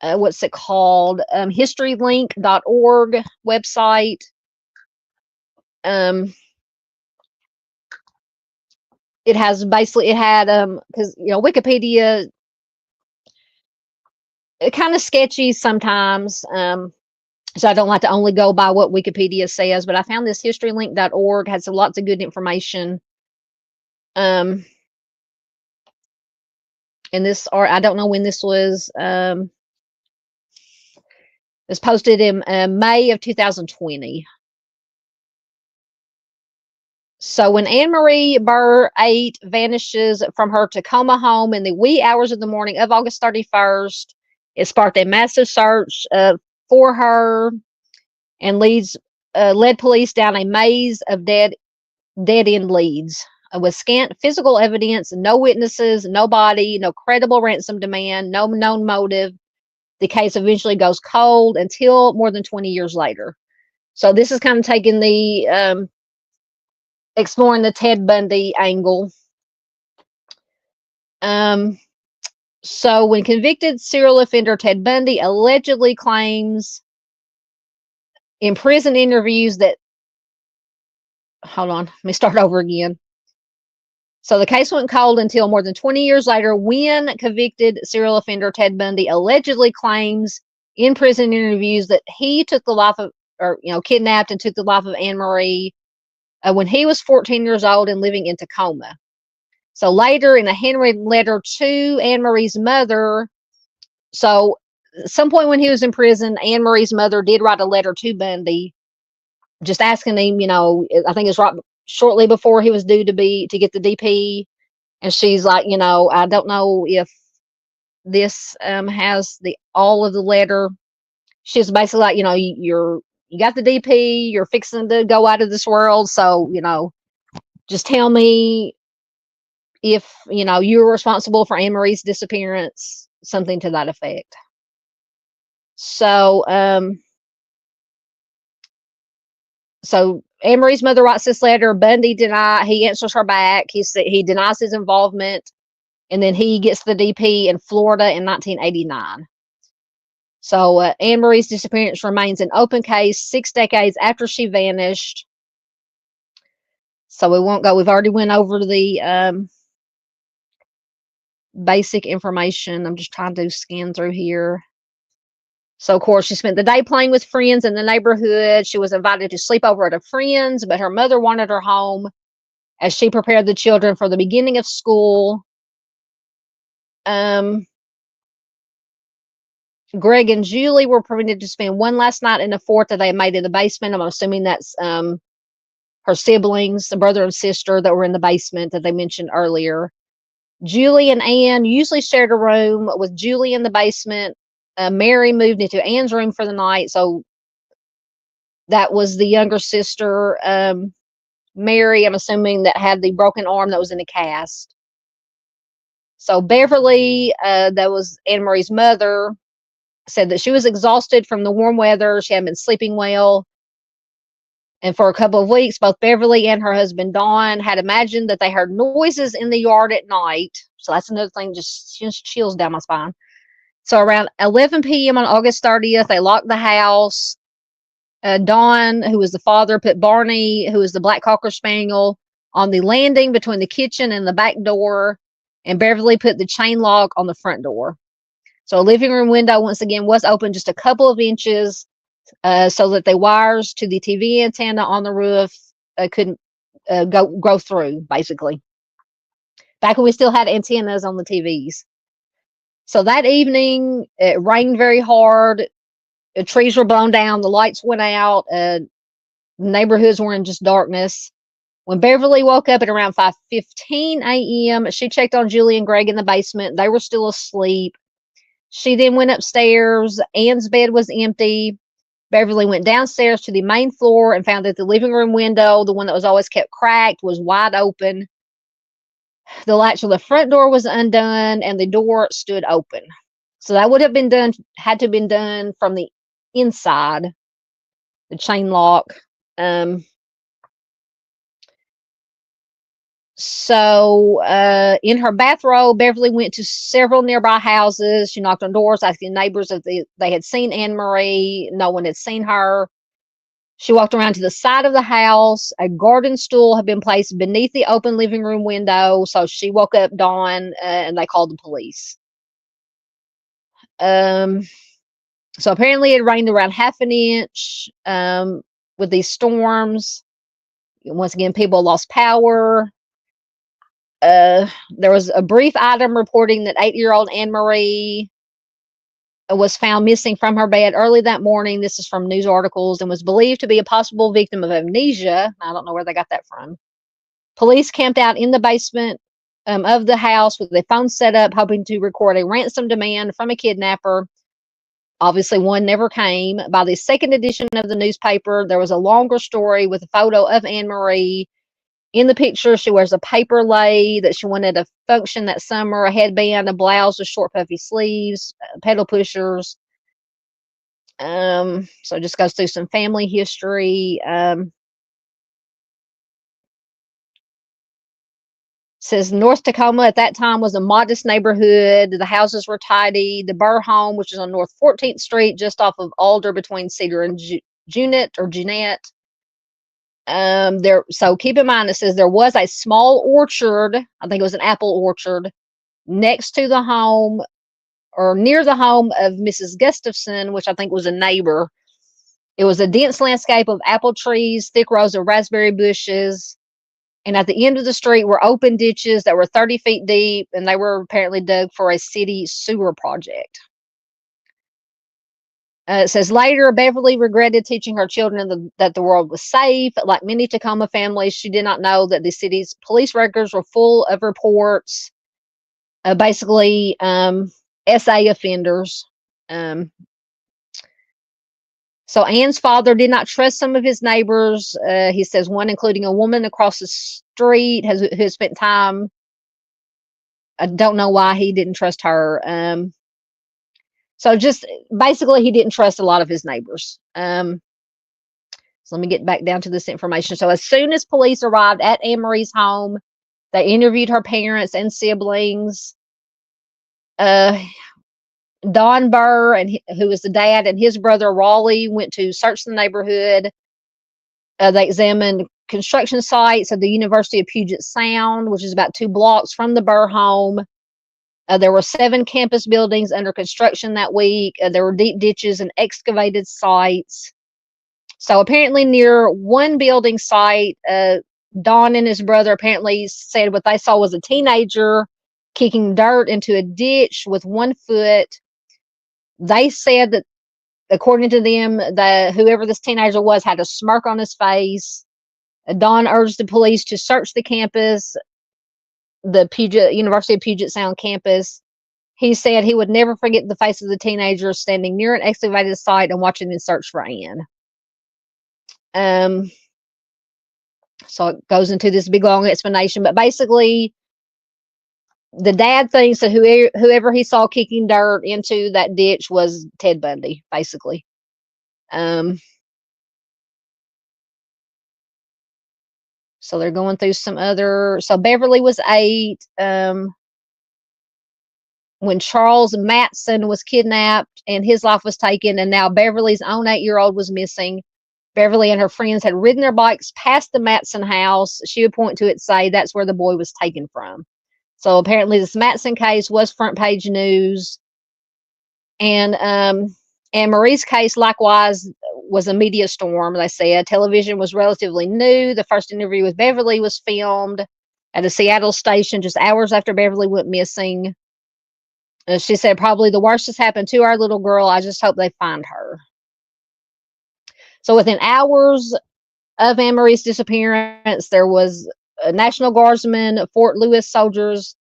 what's it called? Historylink.org website. It has basically, it had, because, Wikipedia, it kind of sketchy sometimes. So I don't like to only go by what Wikipedia says, but I found this historylink.org had lots of good information. And this, or I don't know when this was, it was posted in May of 2020. So when Marie Burr 8 vanishes from her Tacoma home in the wee hours of the morning of August 31st, it sparked a massive search for her and led police down a maze of dead-end leads. With scant physical evidence, no witnesses, no body, no credible ransom demand, no known motive, the case eventually goes cold until more than 20 years later. So this is kind of taking the exploring the Ted Bundy angle. So when convicted serial offender Ted Bundy allegedly claims in prison interviews that, hold on, let me start over again. So the case went cold until more than 20 years later when convicted serial offender Ted Bundy allegedly claims in prison interviews that he took the life of, or, kidnapped and took the life of Amarie when he was 14 years old and living in Tacoma. So later in a handwritten letter to Amarie's mother, so at some point when he was in prison, Amarie's mother did write a letter to Bundy just asking him, I think it's right shortly before he was due to get the DP. And she's like, I don't know if this has all of the letter. She's basically like, you got the DP, you're fixing to go out of this world. So, just tell me if, you're responsible for Amarie's disappearance, something to that effect. So, Amarie's mother writes this letter. Bundy he answers her back. He denies his involvement, and then he gets the DP in Florida in 1989. So Amarie's disappearance remains an open case 6 decades after she vanished. So we won't go. We've already went over the basic information. I'm just trying to scan through here. So, of course, she spent the day playing with friends in the neighborhood. She was invited to sleep over at a friend's, but her mother wanted her home as she prepared the children for the beginning of school. Greg and Julie were permitted to spend one last night in the fort that they made in the basement. I'm assuming that's her siblings, the brother and sister that were in the basement that they mentioned earlier. Julie and Anne usually shared a room with Julie in the basement. Mary moved into Anne's room for the night. So that was the younger sister, Mary, I'm assuming, that had the broken arm that was in a cast. So Beverly, that was Anne-Marie's mother, said that she was exhausted from the warm weather. She hadn't been sleeping well. And for a couple of weeks, both Beverly and her husband, Don, had imagined that they heard noises in the yard at night. So that's another thing, just chills down my spine. So around 11 p.m. on August 30th, they locked the house. Don, who was the father, put Barney, who was the black Cocker Spaniel, on the landing between the kitchen and the back door. And Beverly put the chain lock on the front door. So a living room window, once again, was open just a couple of inches so that the wires to the TV antenna on the roof couldn't go through, basically. Back when we still had antennas on the TVs. So that evening, it rained very hard. The trees were blown down. The lights went out. Neighborhoods were in just darkness. When Beverly woke up at around 5:15 a.m., she checked on Julie and Greg in the basement. They were still asleep. She then went upstairs. Anne's bed was empty. Beverly went downstairs to the main floor and found that the living room window, the one that was always kept cracked, was wide open. The latch of the front door was undone and the door stood open. So that would have been done, had to have been done from the inside, the chain lock. Um, in her bathrobe, Beverly went to several nearby houses. She knocked on doors, asking neighbors if they had seen Anne-Marie. No one had seen her. She walked around to the side of the house. A garden stool had been placed beneath the open living room window. So she woke up Dawn, and they called the police. So apparently it rained around half an inch with these storms. Once again, people lost power. There was a brief item reporting that 8-year-old Anne-Marie was found missing from her bed early that morning. This is from news articles, and was believed to be a possible victim of amnesia. I don't know where they got that from. Police camped out in the basement of the house with a phone set up, hoping to record a ransom demand from a kidnapper. Obviously, one never came. By the second edition of the newspaper, there was a longer story with a photo of Anne-Marie. In the picture, she wears a paper lei that she wanted a function that summer, a headband, a blouse with short puffy sleeves, pedal pushers. So it just goes through some family history. Says North Tacoma at that time was a modest neighborhood. The houses were tidy. The Burr home, which is on North 14th Street, just off of Alder between Cedar and Junette. So keep in mind, it says there was a small orchard. I think it was an apple orchard next to the home or near the home of Mrs. Gustafson, which I think was a neighbor. It was a dense landscape of apple trees, thick rows of raspberry bushes. And at the end of the street were open ditches that were 30 feet deep, and they were apparently dug for a city sewer project. It says later, Beverly regretted teaching her children that the world was safe. Like many Tacoma families, she did not know that the city's police records were full of reports, basically SA offenders. So Anne's father did not trust some of his neighbors. He says one, including a woman across the street, who spent time. I don't know why he didn't trust her. So just basically, he didn't trust a lot of his neighbors. So let me get back down to this information. So as soon as police arrived at Anne-Marie's home, they interviewed her parents and siblings. Don Burr, who was the dad, and his brother Raleigh went to search the neighborhood. They examined construction sites at the University of Puget Sound, which is about 2 blocks from the Burr home. There were 7 campus buildings under construction that week. There were deep ditches and excavated sites. So apparently near one building site, Don and his brother apparently said what they saw was a teenager kicking dirt into a ditch with one foot. They said that, according to them, that whoever this teenager was had a smirk on his face. Don urged the police to search the campus, the University of Puget Sound campus. He said he would never forget the face of the teenager standing near an excavated site and watching them search for Anne. So it goes into this big long explanation, but basically the dad thinks that whoever he saw kicking dirt into that ditch was Ted Bundy, basically. So they're going through some other. So Beverly was 8 when Charles Matson was kidnapped and his life was taken, and now Beverly's own 8-year-old was missing. Beverly and her friends had ridden their bikes past the Matson house. She would point to it, say that's where the boy was taken from. So apparently this Matson case was front page news. And Marie's case likewise was a media storm, they said. Television was relatively new. The first interview with Beverly was filmed at a Seattle station just hours after Beverly went missing. She said, probably the worst has happened to our little girl. I just hope they find her. So within hours of Anne-Marie's disappearance, there was a National Guardsmen, Fort Lewis soldiers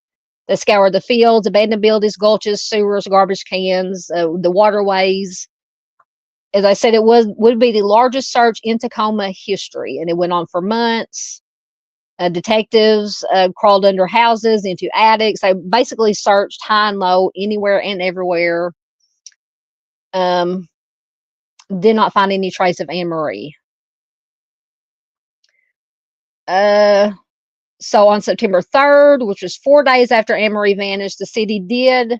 that scoured the fields, abandoned buildings, gulches, sewers, garbage cans, the waterways. As I said, it would be the largest search in Tacoma history, and it went on for months. Detectives crawled under houses, into attics. They basically searched high and low, anywhere and everywhere. Did not find any trace of Amarie. So on September 3rd, which was 4 days after Amarie vanished, the city did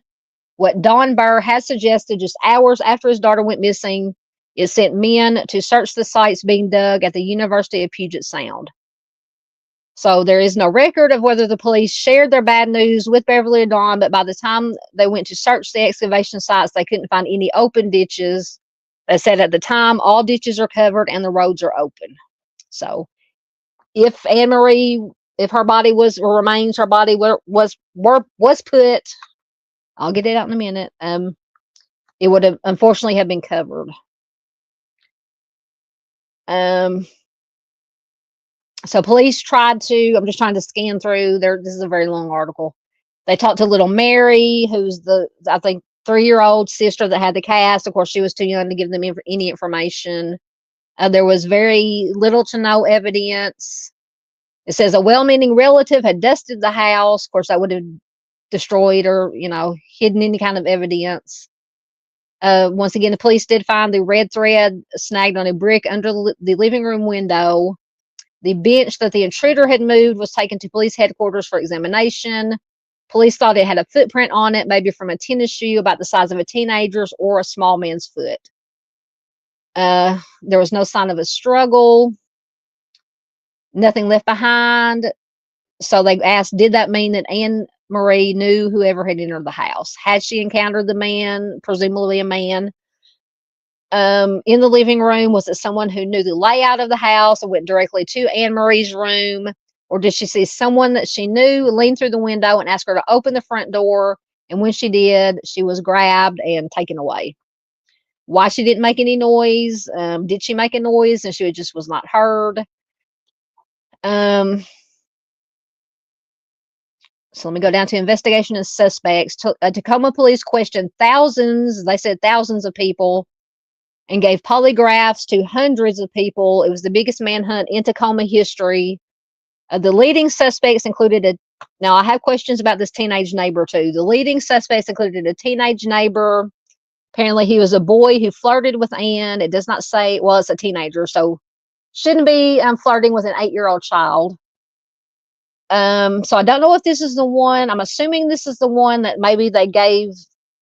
what Don Burr had suggested just hours after his daughter went missing. It sent men to search the sites being dug at the University of Puget Sound. So there is no record of whether the police shared their bad news with Beverly or Don, but by the time they went to search the excavation sites, they couldn't find any open ditches. They said at the time, all ditches are covered and the roads are open. So if Amarie, if her body was, or remains, her body was put, I'll get it out in a minute, it would have unfortunately have been covered. So police tried to, I'm just trying to scan through there. This is a very long article. They talked to little Mary, who's the, I think, 3-year-old sister that had the cast. Of course, she was too young to give them any information. There was very little to no evidence. It says a well-meaning relative had dusted the house. Of course, that would have destroyed or, hidden any kind of evidence. Once again, the police did find the red thread snagged on a brick under the living room window. The bench that the intruder had moved was taken to police headquarters for examination. Police thought it had a footprint on it, maybe from a tennis shoe about the size of a teenager's or a small man's foot. There was no sign of a struggle. Nothing left behind. So they asked, did that mean that Amarie knew whoever had entered the house? Had she encountered the man, presumably a man? In the living room, was it someone who knew the layout of the house and went directly to Anne-Marie's room? Or did she see someone that she knew lean through the window and ask her to open the front door? And when she did, she was grabbed and taken away. Why she didn't make any noise? Did she make a noise and she just was not heard? So let me go down to investigation and suspects. Tacoma police questioned thousands, they said thousands of people, and gave polygraphs to hundreds of people. It was the biggest manhunt in Tacoma history. The leading suspects included now I have questions about this teenage neighbor too. The leading suspects included a teenage neighbor. Apparently he was a boy who flirted with Anne. It does not say, well, it's a teenager, so shouldn't be flirting with an 8-year-old child. So I don't know if this is the one. I'm assuming this is the one that maybe they gave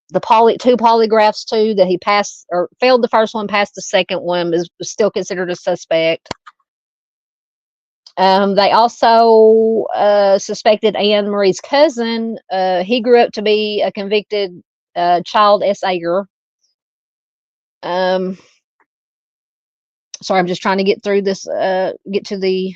the two polygraphs to, that he passed or failed the first one, passed the second one, is still considered a suspect. They also suspected Anne-Marie's cousin. He grew up to be a convicted child SA'er. Sorry, I'm just trying to get through this, get to the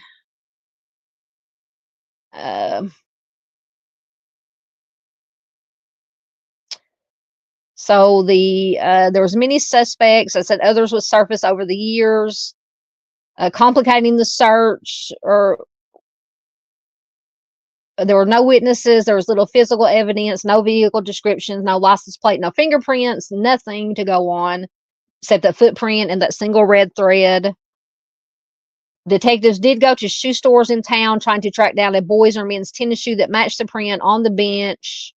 so there was many suspects. I said others would surface over the years, complicating the search. Or there were no witnesses. There was little physical evidence, no vehicle descriptions, no license plate, no fingerprints, nothing to go on except that footprint and that single red thread. Detectives did go to shoe stores in town trying to track down a boy's or men's tennis shoe that matched the print on the bench.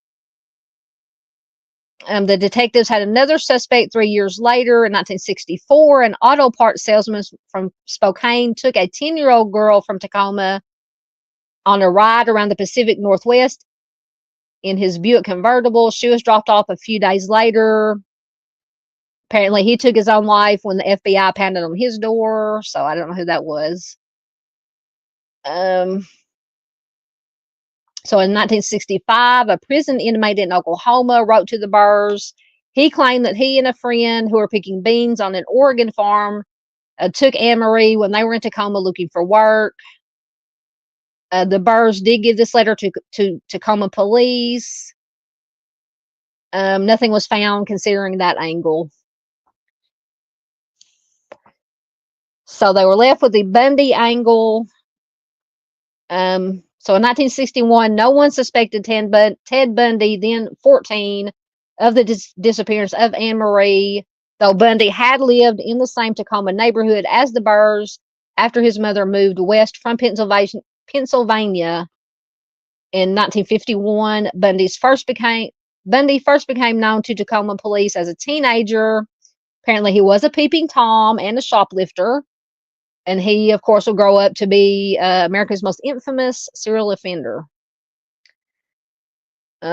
The detectives had another suspect 3 years later in 1964. An auto parts salesman from Spokane took a 10-year-old girl from Tacoma on a ride around the Pacific Northwest in his Buick convertible. She was dropped off a few days later. Apparently, he took his own life when the FBI pounded on his door. So I don't know who that was. So in 1965, a prison inmate in Oklahoma wrote to the Burrs. He claimed that he and a friend who were picking beans on an Oregon farm took Amarie when they were in Tacoma looking for work. The Burrs did give this letter to Tacoma police. Nothing was found considering that angle. So they were left with the Bundy angle. So in 1961, no one suspected Ted Bundy, then 14, of the disappearance of Amarie, though Bundy had lived in the same Tacoma neighborhood as the Burrs after his mother moved west from Pennsylvania in 1951. Bundy first became known to Tacoma police as a teenager. Apparently, he was a peeping Tom and a shoplifter. And he, of course, will grow up to be America's most infamous serial offender.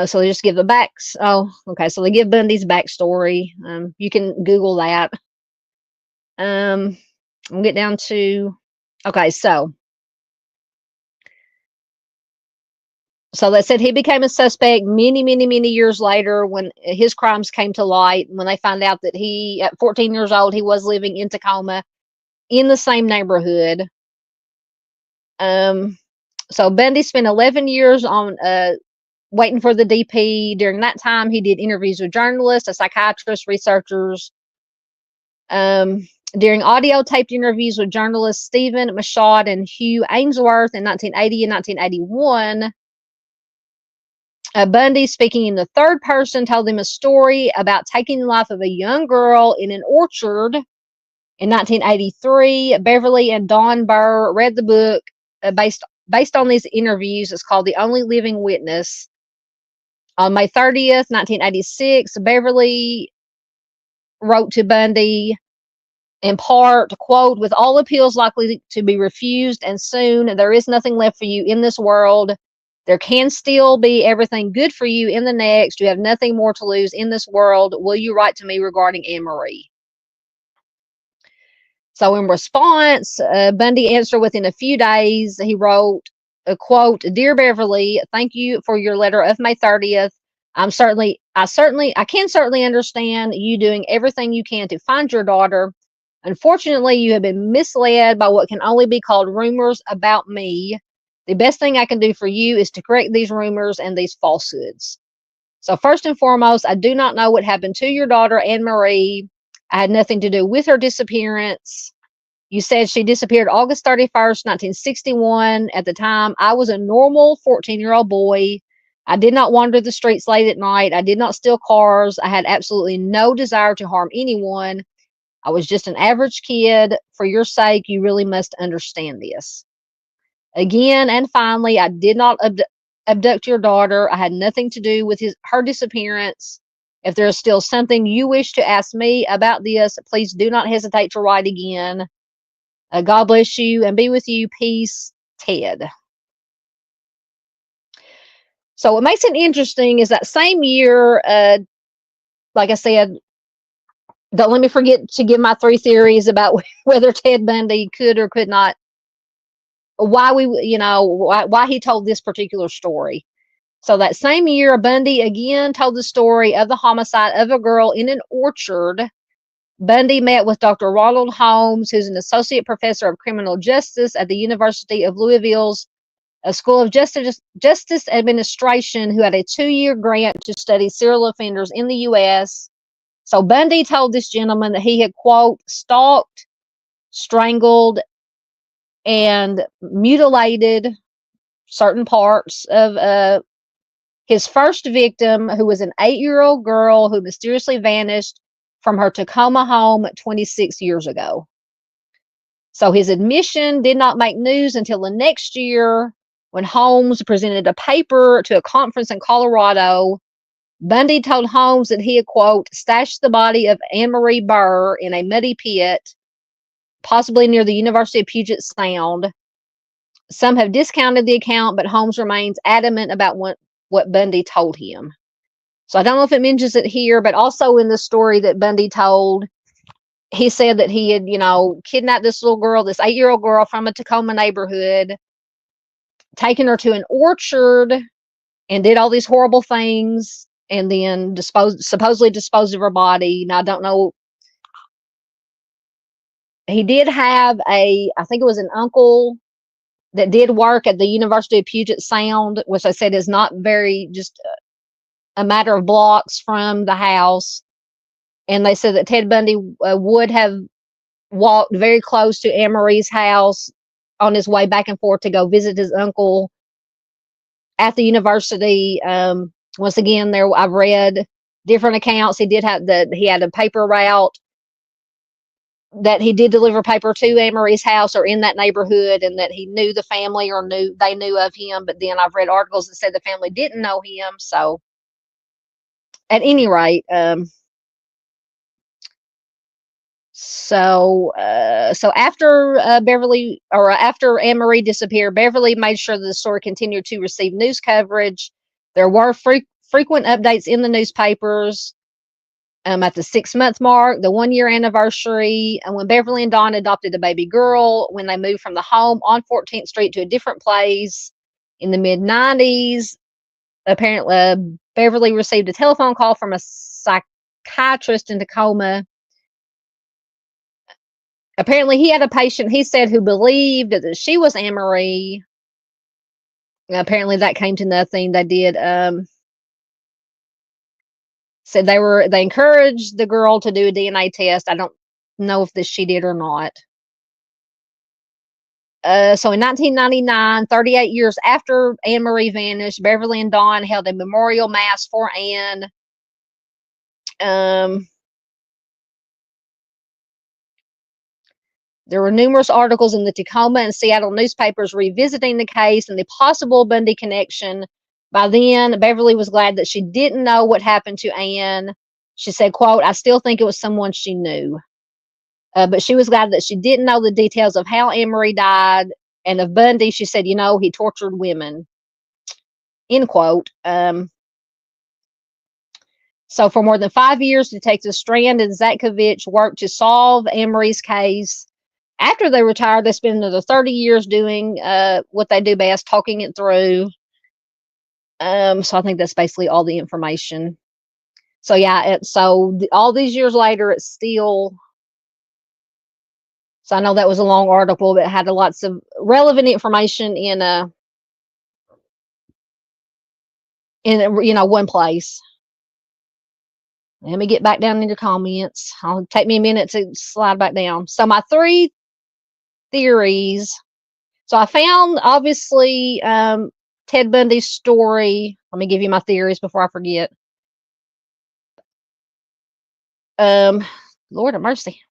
So they just give the backs. Oh, okay. So they give Bundy's backstory. You can Google that. We'll get down to, okay, so they said he became a suspect many, many, many years later when his crimes came to light. When they found out that he, at 14 years old, he was living in Tacoma in the same neighborhood. So Bundy spent 11 years on waiting for the DP. During that time, he did interviews with journalists, psychiatrists, researchers. During audio taped interviews with journalists Stephen Michaud and Hugh Ainsworth in 1980 and 1981, Bundy, speaking in the third person, told them a story about taking the life of a young girl in an orchard in 1983. Beverly and Dawn Burr read the book based on these interviews. It's called The Only Living Witness. On May 30th, 1986, Beverly wrote to Bundy in part, quote, "With all appeals likely to be refused and soon, there is nothing left for you in this world. There can still be everything good for you in the next. You have nothing more to lose in this world. Will you write to me regarding Amarie?" So in response, Bundy answered within a few days. He wrote, quote, "Dear Beverly, thank you for your letter of May 30th. I can certainly understand you doing everything you can to find your daughter. Unfortunately, you have been misled by what can only be called rumors about me. The best thing I can do for you is to correct these rumors and these falsehoods. So first and foremost, I do not know what happened to your daughter, Anne-Marie. I had nothing to do with her disappearance. You said she disappeared August 31st, 1961. At the time, I was a normal 14-year-old boy. I did not wander the streets late at night. I did not steal cars. I had absolutely no desire to harm anyone. I was just an average kid. For your sake, you really must understand this. Again and finally, I did not abduct your daughter. I had nothing to do with her disappearance. If there is still something you wish to ask me about this, please do not hesitate to write again. God bless you and be with you. Peace, Ted." So what makes it interesting is that same year, like I said, don't let me forget to give my 3 theories about whether Ted Bundy could or could not, why he told this particular story. So that same year, Bundy again told the story of the homicide of a girl in an orchard. Bundy met with Dr. Ronald Holmes, who's an associate professor of criminal justice at the University of Louisville's School of Justice Administration, who had a 2-year grant to study serial offenders in the U.S. So Bundy told this gentleman that he had, quote, stalked, strangled, and mutilated certain parts of his first victim, who was an 8-year-old girl who mysteriously vanished from her Tacoma home 26 years ago. So his admission did not make news until the next year when Holmes presented a paper to a conference in Colorado. Bundy told Holmes that he had, quote, stashed the body of Marie Burr in a muddy pit, possibly near the University of Puget Sound. Some have discounted the account, but Holmes remains adamant about what Bundy told him. So I don't know if it mentions it here, but also in the story that Bundy told, he said that he had, kidnapped this little girl, this 8-year-old girl from a Tacoma neighborhood, taken her to an orchard and did all these horrible things, and then supposedly disposed of her body. Now, I don't know. He did have I think it was an uncle that did work at the University of Puget Sound, which I said is not just a matter of blocks from the house. And they said that Ted Bundy would have walked very close to Anne-Marie's house on his way back and forth to go visit his uncle at the university. Once again, I've read different accounts. He had a paper route that he did deliver paper to Amarie's house or in that neighborhood, and that he knew the family or they knew of him. But then I've read articles that said the family didn't know him. So at any rate, so after after Amarie disappeared, Beverly made sure that the story continued to receive news coverage. There were frequent updates in the newspapers. At the 6-month mark, the 1-year anniversary, and when Beverly and Don adopted a baby girl, when they moved from the home on 14th Street to a different place in the mid-90s, apparently Beverly received a telephone call from a psychiatrist in Tacoma. Apparently he had a patient, he said, who believed that she was Amarie. Apparently that came to nothing. They did said they encouraged the girl to do a DNA test. I don't know if she did or not. So in 1999, 38 years after Amarie vanished, Beverly and Don held a memorial mass for Anne. There were numerous articles in the Tacoma and Seattle newspapers revisiting the case and the possible Bundy connection. By then, Beverly was glad that she didn't know what happened to Anne. She said, quote, "I still think it was someone she knew." But she was glad that she didn't know the details of how Amarie died. And of Bundy, she said, he tortured women. End quote. So for more than 5 years, Detectives Strand and Zatkovich worked to solve Amarie's case. After they retired, they spent another 30 years doing what they do best, talking it through. So I think that's basically all the information. So yeah, all these years later, it's still. So I know that was a long article that had lots of relevant information in one place. Let me get back down in your comments. It'll take me a minute to slide back down. So my 3 theories. So I found, obviously, Ted Bundy's story. Let me give you my theories before I forget. Lord have mercy.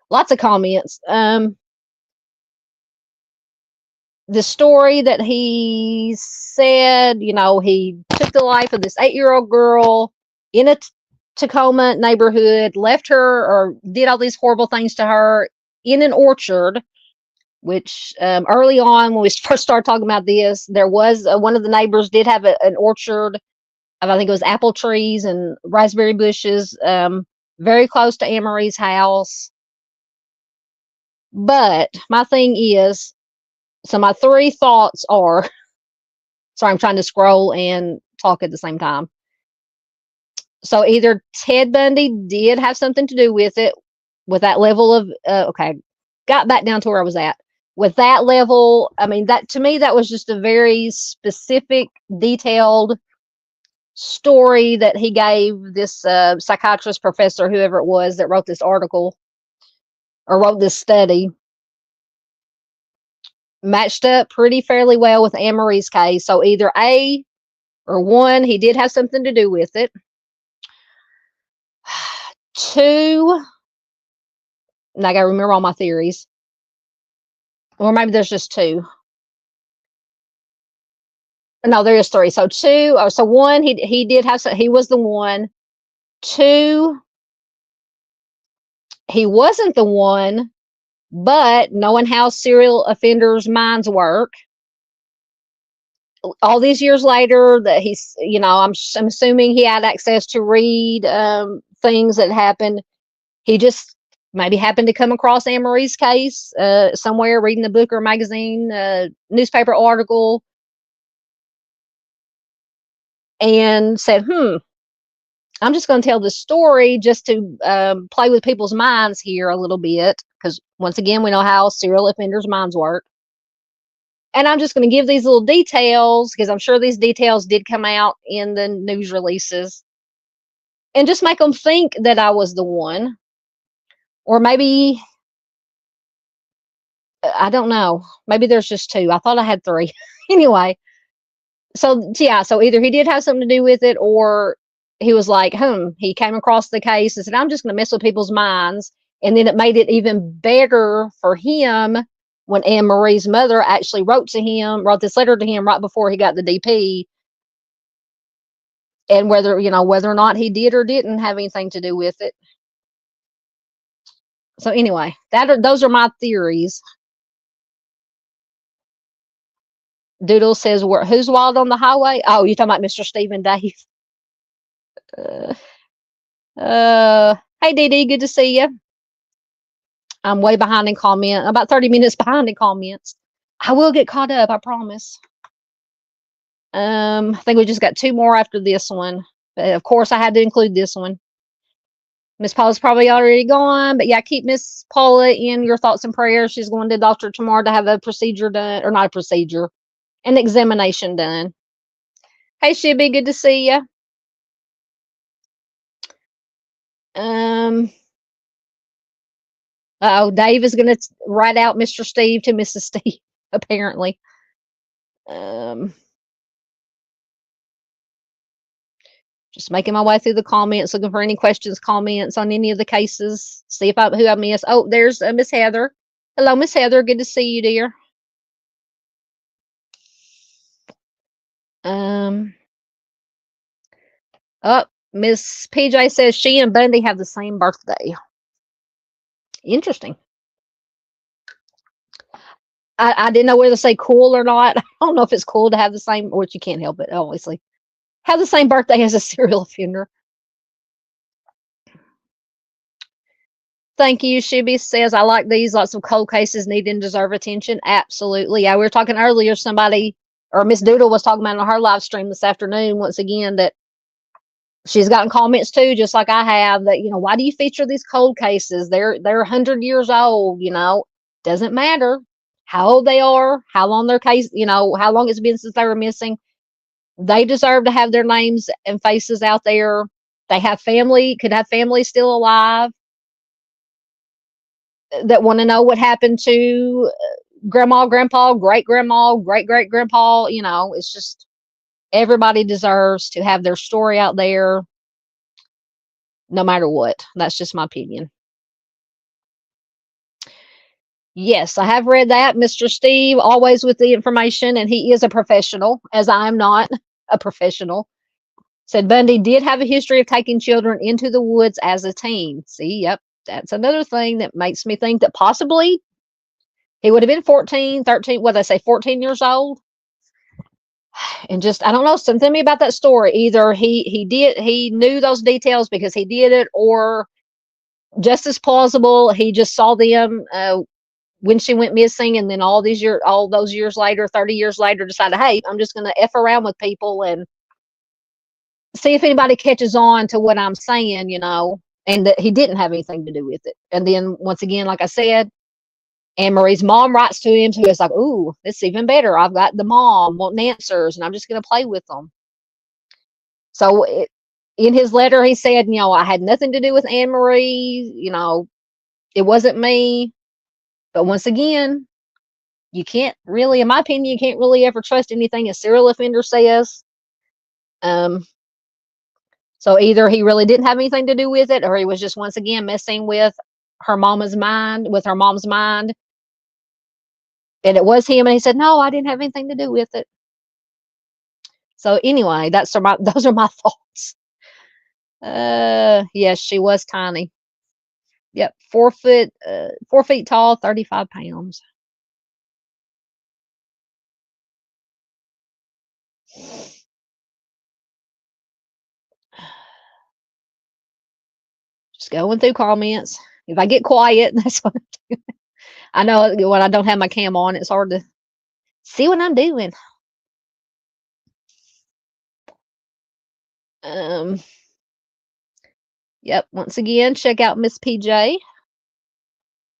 Lots of comments. The story that he said, he took the life of this 8-year-old girl in a Tacoma neighborhood, left her or did all these horrible things to her in an orchard, which early on when we first started talking about this, there was one of the neighbors did have an orchard. I think it was apple trees and raspberry bushes, very close to Amarie's house. But my thing is, so my 3 thoughts are, sorry, I'm trying to scroll and talk at the same time. So either Ted Bundy did have something to do with it, with that level of, okay, got back down to where I was at. With that level, I mean, that to me, that was just a very specific, detailed story that he gave this psychiatrist professor, whoever it was that wrote this article or wrote this study. Matched up pretty fairly well with Amarie's case. So either A or 1, he did have something to do with it. 2, and I got to remember all my theories. Or maybe there's just 2. No, there is 3. So 2, so 1, he did have some, he was the one. 2, he wasn't the one, but knowing how serial offenders' minds work, all these years later, that he's, I'm assuming he had access to read things that happened. He just maybe happened to come across Amarie's case somewhere, reading a book or magazine, newspaper article, and said, I'm just going to tell this story just to play with people's minds here a little bit, because once again, we know how serial offenders' minds work. And I'm just going to give these little details, because I'm sure these details did come out in the news releases, and just make them think that I was the one. Or maybe, I don't know, maybe there's just 2. I thought I had 3. Anyway, so yeah, so either he did have something to do with it, or he was like, he came across the case and said, I'm just going to mess with people's minds. And then it made it even better for him when Marie's mother actually wrote this letter to him right before he got the DP. And whether or not he did or didn't have anything to do with it. So anyway, those are my theories. Doodle says, who's wild on the highway? Oh, you're talking about Mr. Stephen Dave. Hey, Dee Dee, good to see you. I'm way behind in comment, about 30 minutes behind in comments. I will get caught up, I promise. I think we just got 2 more after this one. But of course, I had to include this one. Miss Paula's probably already gone, but yeah, keep Miss Paula in your thoughts and prayers. She's going to the doctor tomorrow to have a procedure done, or not a procedure, an examination done. Hey, Shibby, good to see you. Dave is going to write out Mr. Steve to Mrs. Steve, apparently. Just making my way through the comments, looking for any questions, comments on any of the cases. See if who I missed. Oh, there's Miss Heather. Hello, Miss Heather. Good to see you, dear. Miss PJ says she and Bundy have the same birthday. Interesting. I didn't know whether to say cool or not. I don't know if it's cool to have the same, which you can't help it, obviously. Have the same birthday as a serial offender. Thank you. Shibby says, I like these. Lots of cold cases need and deserve attention. Absolutely. Yeah, we were talking earlier, somebody, or Miss Doodle was talking about on her live stream this afternoon, once again, that she's gotten comments too, just like I have, that, why do you feature these cold cases? They're 100 years old, doesn't matter how old they are, how long their case, how long it's been since they were missing. They deserve to have their names and faces out there. They have family, could have family still alive that want to know what happened to grandma, grandpa, great grandma, great great grandpa. It's just, everybody deserves to have their story out there, no matter what. That's just my opinion. Yes, I have read that. Mr. Steve, always with the information, and he is a professional, as I am not a professional. Said Bundy did have a history of taking children into the woods as a teen. See, yep, that's another thing that makes me think that possibly he would have been 14, 13, what they say, 14 years old. And just, I don't know, something to me about that story. Either he knew those details because he did it, or just as plausible, he just saw them when she went missing, and then all those years later, 30 years later, decided, hey, I'm just going to F around with people and see if anybody catches on to what I'm saying, and that he didn't have anything to do with it. And then once again, like I said, Marie's mom writes to him, so it's like, ooh, it's even better. I've got the mom wanting answers, and I'm just going to play with them. So in his letter, he said, I had nothing to do with Marie. It wasn't me. But once again, you can't really, in my opinion, you can't really ever trust anything a serial offender says. So either he really didn't have anything to do with it, or he was just once again messing with her mom's mind, and it was him, and he said, no, I didn't have anything to do with it. So anyway, those are my thoughts. Yes, she was tiny. Yep, 4 feet tall, 35 pounds. Just going through comments. If I get quiet, that's what I'm doing. I know when I don't have my cam on, it's hard to see what I'm doing. Yep, once again, check out Miss PJ.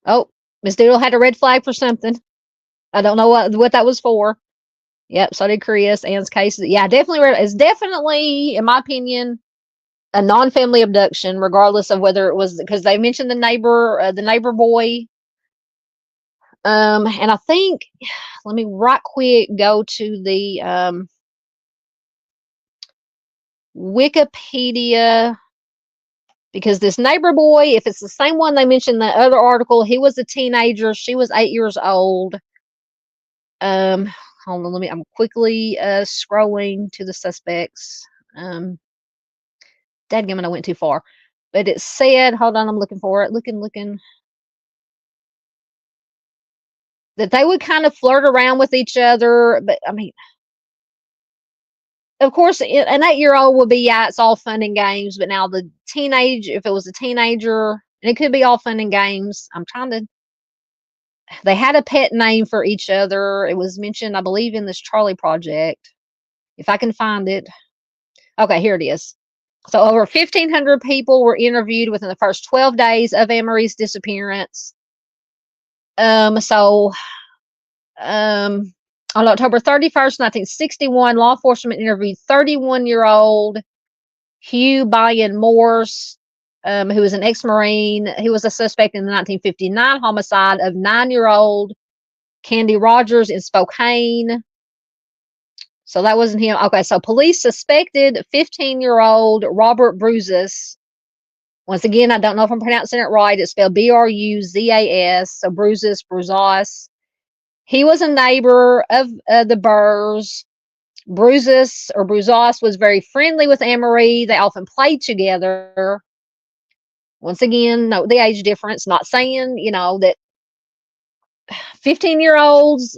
Oh, Miss Doodle had a red flag for something. I don't know what that was for. Yep, so did Chris. Ann's case. Yeah, it's definitely, in my opinion, a non-family abduction, regardless of whether it was, because they mentioned the neighbor boy. And I think, let me right quick go to the Wikipedia, because this neighbor boy, if it's the same one they mentioned in the other article, he was a teenager. She was 8 years old. Hold on, I'm quickly scrolling to the suspects. Dadgummit, I went too far. But it said, hold on, I'm looking for it. Looking. That they would kind of flirt around with each other. But I mean, of course, an 8-year-old would be, yeah, it's all fun and games. But now the teenage, if it was a teenager, and it could be all fun and games. They had a pet name for each other. It was mentioned, I believe, in this Charlie Project. If I can find it. Okay, here it is. So over 1,500 people were interviewed within the first 12 days of Amarie's disappearance. So on October 31st, 1961, law enforcement interviewed 31-year-old Hugh Byron Morse, who was an ex-Marine. He was a suspect in the 1959 homicide of 9-year-old Candy Rogers in Spokane. So that wasn't him. Okay, so police suspected 15-year-old Robert Bruzas. Once again, I don't know if I'm pronouncing it right. It's spelled Bruzas. So Bruzas. He was a neighbor of the Burrs. Bruzas was very friendly with Amarie. They often played together. Once again, no, the age difference. Not saying, that 15-year-olds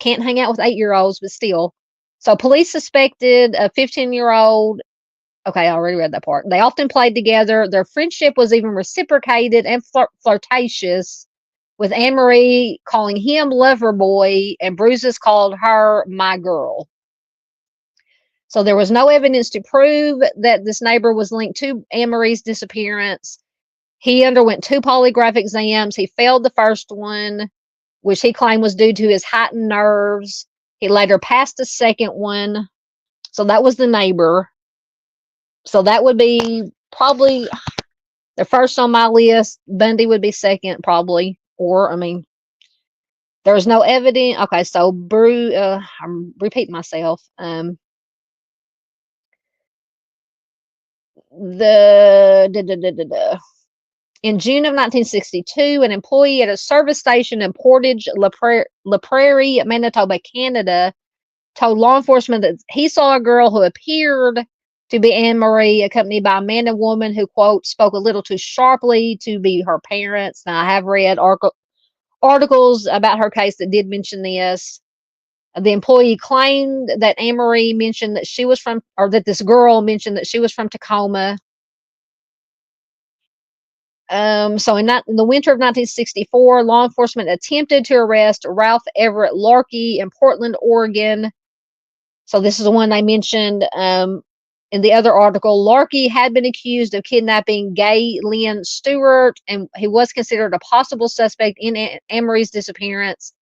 can't hang out with 8-year-olds, but still. So police suspected a 15-year-old. Okay, I already read that part. They often played together. Their friendship was even reciprocated and flirtatious, with Amarie calling him lover boy and Bruzas called her my girl. So there was no evidence to prove that this neighbor was linked to Amarie's disappearance. He underwent 2 polygraph exams. He failed the first one, which he claimed was due to his heightened nerves. He later passed the second one. So that was the neighbor. So that would be probably the first on my list. Bundy would be second, probably. Or, there was no evidence. Okay, so I'm repeating myself. In June of 1962, an employee at a service station in Portage La Prairie, Manitoba, Canada, told law enforcement that he saw a girl who appeared to be Amarie, accompanied by a man and woman who, quote, spoke a little too sharply to be her parents. Now, I have read articles about her case that did mention this. The employee claimed that Amarie mentioned that she was from, or that this girl mentioned that she was from Tacoma. So in the winter of 1964, law enforcement attempted to arrest Ralph Everett Larkey in Portland, Oregon. So this is the one they mentioned in the other article. Larkey had been accused of kidnapping Gay Lynn Stewart, and he was considered a possible suspect in Amarie's disappearance.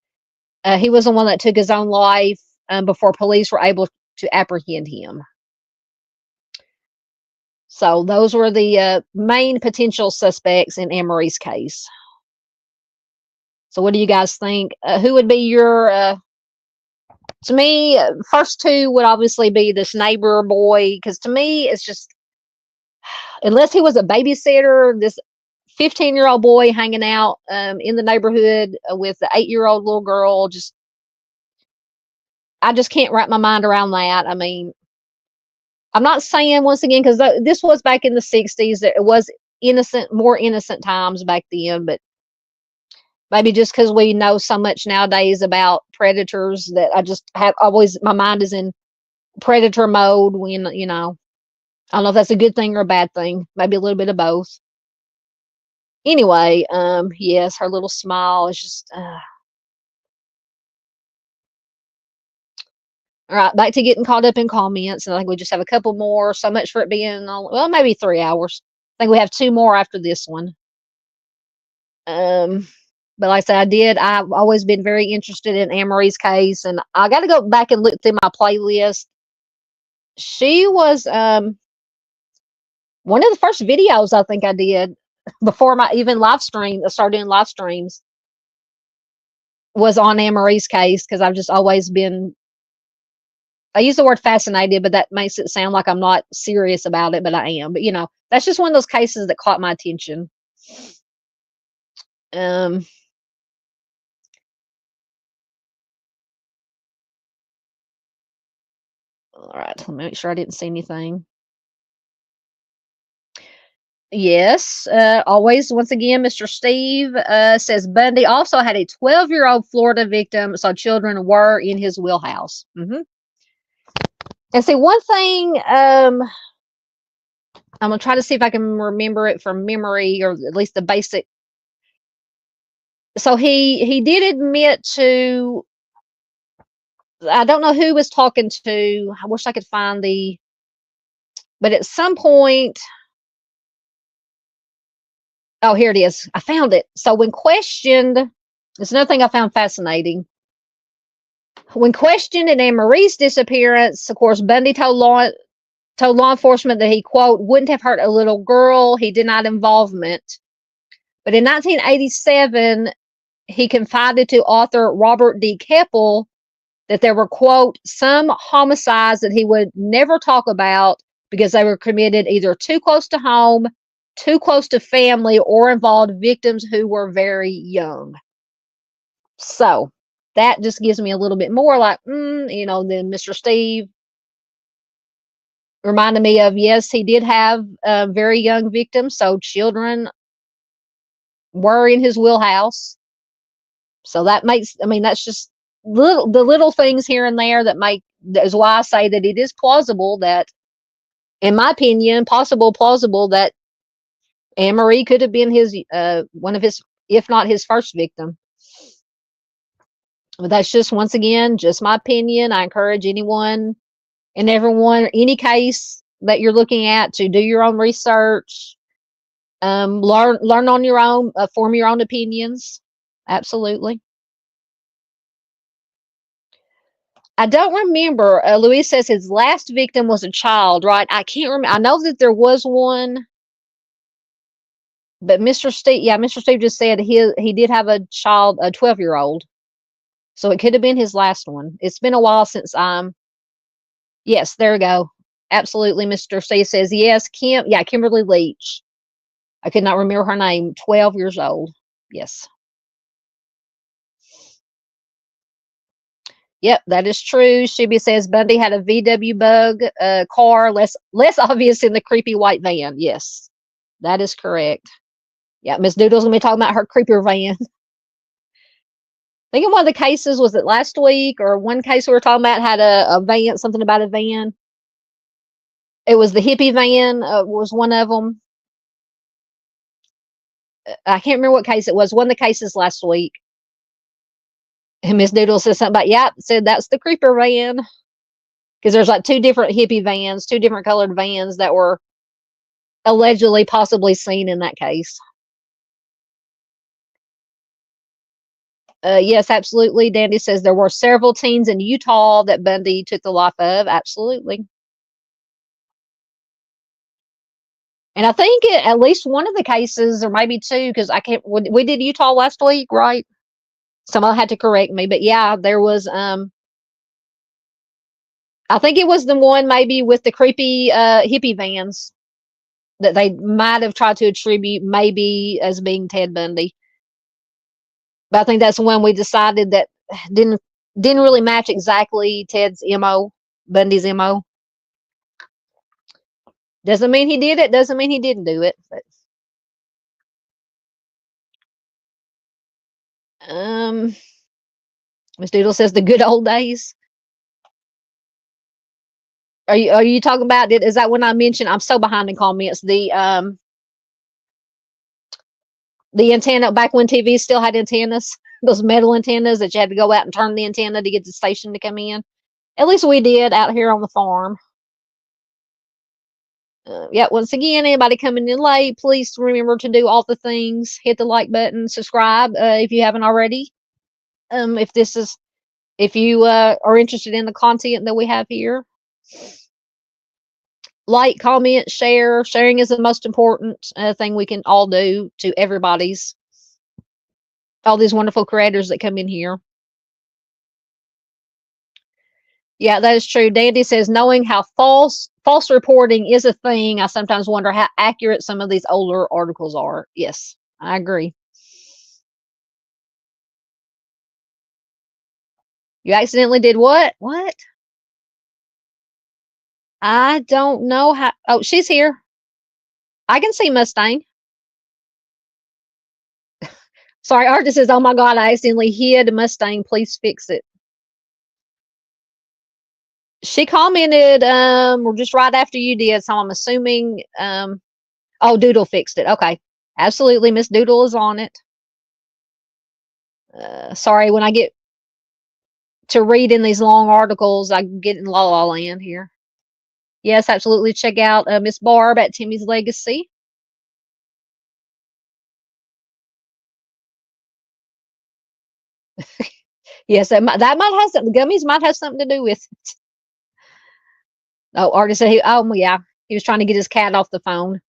He was the one that took his own life before police were able to apprehend him. So those were the main potential suspects in Amarie's case. So what do you guys think? Who would be your, to me, first 2 would obviously be this neighbor boy, because to me, it's just, unless he was a babysitter, this 15-year-old boy hanging out in the neighborhood with the 8-year-old little girl, I just can't wrap my mind around that. I'm not saying, once again, because this was back in the 60s, that it was more innocent times back then, but maybe just because we know so much nowadays about predators that I just have always, my mind is in predator mode when, I don't know if that's a good thing or a bad thing, maybe a little bit of both. Anyway, yes, her little smile is just, all right, back to getting caught up in comments. And I think we just have a couple more. So much for it being, maybe 3 hours. I think we have 2 more after this one. But like I said, I've always been very interested in Amarie's case, and I got to go back and look through my playlist. She was one of the first videos I think I did before my even live stream. I started doing live streams was on Amarie's case, because I've just always been I use the word fascinated, but that makes it sound like I'm not serious about it, but I am. But that's just one of those cases that caught my attention. Um, all right, let me make sure I didn't see anything. Yes, always, once again, Mr. Steve says Bundy also had a 12-year-old Florida victim, so children were in his wheelhouse. And see, one thing, I'm going to try to see if I can remember it from memory, or at least the basic. So he did admit to, I don't know who was talking to. I wish I could find but at some point, oh, here it is. I found it. So when questioned, there's another thing I found fascinating. When questioned in Amarie's disappearance, of course, Bundy told law enforcement that he, quote, wouldn't have hurt a little girl. He denied involvement. But in 1987, he confided to author Robert D. Keppel that there were, quote, some homicides that he would never talk about because they were committed either too close to home, too close to family, or involved victims who were very young. So that just gives me a little bit more like, than Mr. Steve reminded me of, yes, he did have very young victims, so children were in his wheelhouse. So that makes, that's just the little things here and there that is why I say that it is plausible that, in my opinion, plausible that Amarie could have been his one of his, if not his first victim. But that's just, once again, just my opinion. I encourage anyone and everyone, any case that you're looking at, to do your own research, learn on your own, form your own opinions. Absolutely. I don't remember. Luis says his last victim was a child, right? I can't remember. I know that there was one, but Mr. Steve just said he did have a child, a 12-year-old. So it could have been his last one. It's been a while since yes, there we go. Absolutely, Mr. Steve says yes. Kimberly Leach. I could not remember her name. 12 years old. Yes. Yep, that is true. Shibi says Bundy had a VW Bug car, less obvious in the creepy white van. Yes, that is correct. Yeah, Miss Doodle's gonna be talking about her creepier van. I think in one of the cases, was it last week, or one case we were talking about had a van, something about a van. It was the hippie van, was one of them. I can't remember what case it was. One of the cases last week. And Miss Doodle said something about, said that's the creeper van. Because there's like two different hippie vans, two different colored vans that were allegedly possibly seen in that case. Yes, absolutely. Dandy says there were several teens in Utah that Bundy took the life of. Absolutely. And I think at least one of the cases, or maybe two, because we did Utah last week, right? Someone had to correct me, but yeah, there was, I think it was the one maybe with the creepy hippie vans that they might have tried to attribute maybe as being Ted Bundy. But I think that's when we decided that didn't really match exactly Ted's MO, Bundy's MO. Doesn't mean he did it, doesn't mean he didn't do it. But, Miss Doodle says the good old days. Are you talking about it? Is that when I mentioned, I'm so behind in comments, the antenna back when TV still had antennas, those metal antennas that you had to go out and turn the antenna to get the station to come in. At least we did out here on the farm. Once again, anybody coming in late, please remember to do all the things. Hit the like button, subscribe if you haven't already. If you are interested in the content that we have here. Like, comment, share. Sharing is the most important thing we can all do to all these wonderful creators that come in here. Yeah, that is true. Dandy says, knowing how false reporting is a thing, I sometimes wonder how accurate some of these older articles are. Yes, I agree. You accidentally did what? What? I don't know how. Oh, she's here. I can see Mustang. Sorry, Artist says, oh my God, I accidentally hid Mustang. Please fix it. She commented just right after you did, so I'm assuming oh, Doodle fixed it. Okay. Absolutely, Miss Doodle is on it. Sorry, when I get to read in these long articles, I get in la la land here. Yes, absolutely. Check out Miss Barb at Timmy's Legacy. Yes, that might have something. Gummies might have something to do with it. Oh, Artist said oh yeah, he was trying to get his cat off the phone.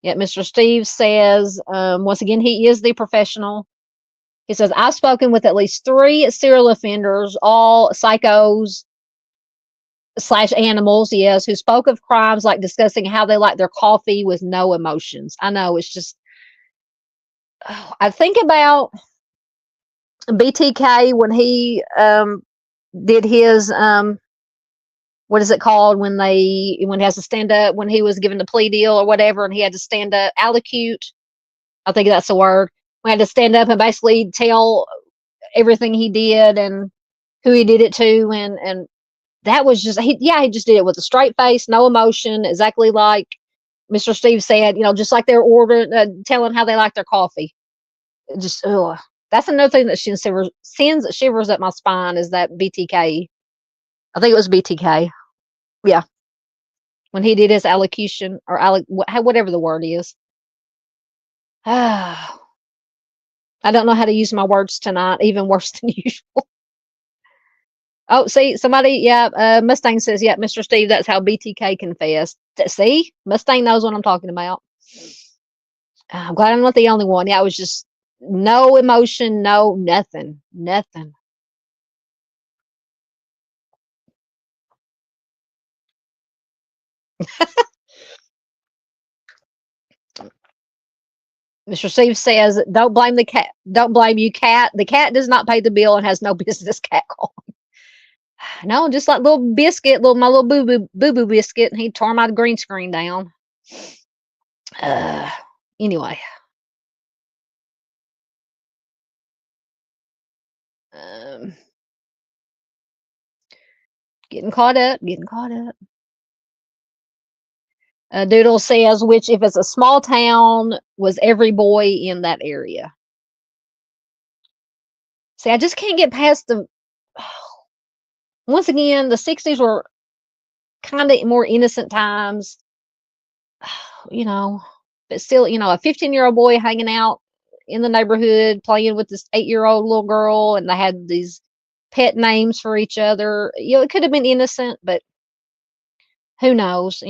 Yeah, Mr. Steve says once again he is the professional. He says I've spoken with at least 3 serial offenders, all psychos / animals, yes, who spoke of crimes like discussing how they like their coffee with no emotions. I know it's just I think about BTK when he did his what is it called when he has to stand up when he was given the plea deal or whatever and he had to stand up allocute. I think that's the word. We had to stand up and basically tell everything he did and who he did it to and that was just he just did it with a straight face, no emotion, exactly like Mr. Steve said, just like they're ordering telling how they like their coffee. Just that's another thing that sends shivers up my spine is that BTK. I think it was BTK. Yeah, when he did his allocution or whatever the word is. I don't know how to use my words tonight, even worse than usual. Oh, see, somebody, yeah, Mustang says, yeah, Mr. Steve, that's how BTK confessed. See, Mustang knows what I'm talking about. I'm glad I'm not the only one. Yeah, it was just no emotion, no nothing, nothing. Mr. Steve says, don't blame the cat. Don't blame you, cat. The cat does not pay the bill and has no business cat calling. No, just like little biscuit, my little boo boo biscuit, and he tore my green screen down. Uh, anyway, um, getting caught up, getting caught up. Doodle says, which if it's a small town, was every boy in that area. See, I just can't get past the. Once again, the 60s were kind of more innocent times, you know, but still, a 15-year-old boy hanging out in the neighborhood playing with this 8-year-old little girl, and they had these pet names for each other. It could have been innocent, but who knows.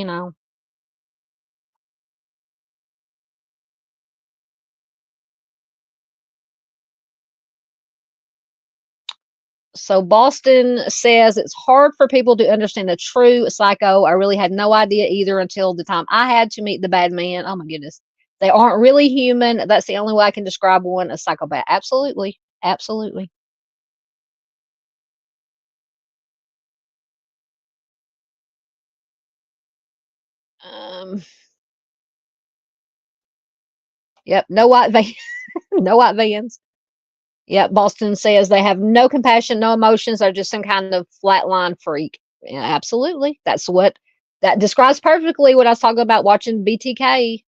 So Boston says it's hard for people to understand a true psycho. I really had no idea either until the time I had to meet the bad man. Oh my goodness. They aren't really human. That's the only way I can describe one, a psychopath. Absolutely. Absolutely. Um, yep. No white van, no white vans. Yep. Boston says they have no compassion, no emotions. They're just some kind of flatline freak. Yeah, absolutely. That describes perfectly what I was talking about watching BTK.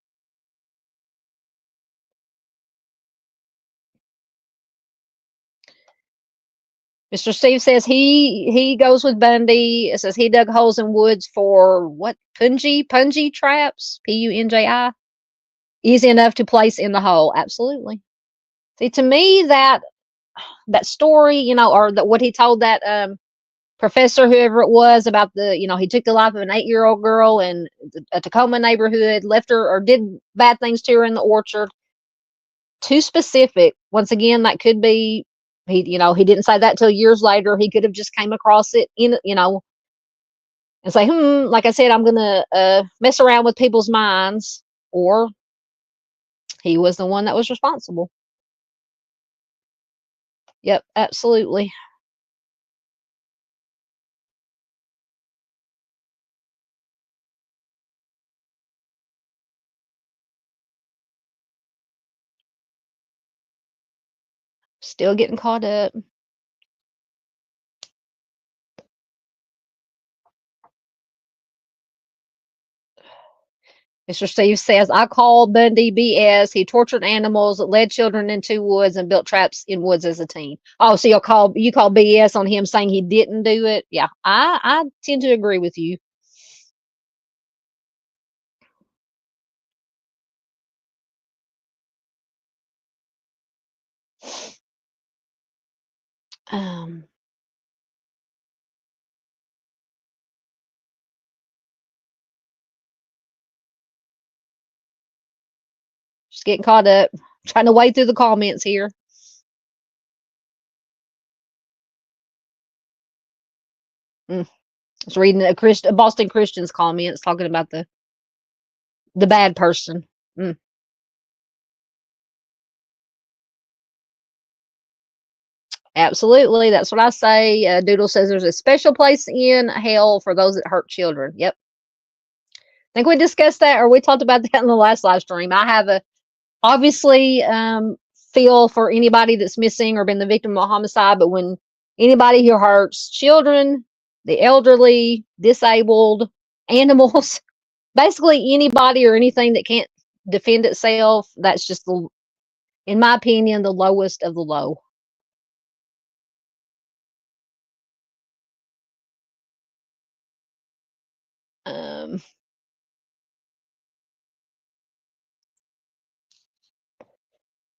Mr. Steve says he goes with Bundy. It says he dug holes in woods for what punji traps, PUNJI, easy enough to place in the hole. Absolutely. See, to me that story, or what he told that professor, whoever it was, about he took the life of an 8-year-old girl in a Tacoma neighborhood, left her or did bad things to her in the orchard. too specific. Once again, that could be he didn't say that till years later. He could have just came across it and say, like I said, I'm gonna mess around with people's minds, or he was the one that was responsible. Yep, absolutely. Still getting caught up. Mr. Steve says, I call Bundy BS. He tortured animals, led children into woods, and built traps in woods as a teen. Oh, so you call BS on him saying he didn't do it? Yeah, I tend to agree with you. Um, just getting caught up, trying to wade through the comments here. Mm. I was reading a Boston Christian's comments talking about the bad person. Mm. Absolutely, that's what I say. Doodle says there's a special place in hell for those that hurt children. Yep, I think we discussed that, or we talked about that in the last live stream. I have a obviously feel for anybody that's missing or been the victim of a homicide, but when anybody who hurts children, the elderly, disabled, animals, basically anybody or anything that can't defend itself, that's just in my opinion, the lowest of the low. Um,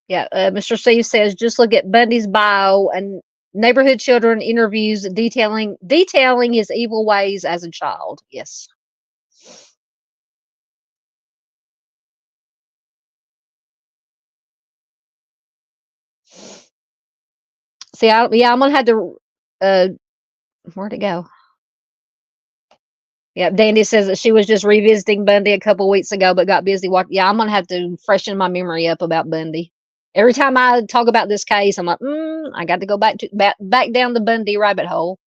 yeah, Mr. Steve says just look at Bundy's bio and neighborhood children interviews detailing his evil ways as a child. Yes. See, I'm gonna have to. Where'd it go? Yeah, Dandy says that she was just revisiting Bundy a couple weeks ago, but got busy watching. Yeah, I'm gonna have to freshen my memory up about Bundy. Every time I talk about this case, I'm like, I got to go back down the Bundy rabbit hole.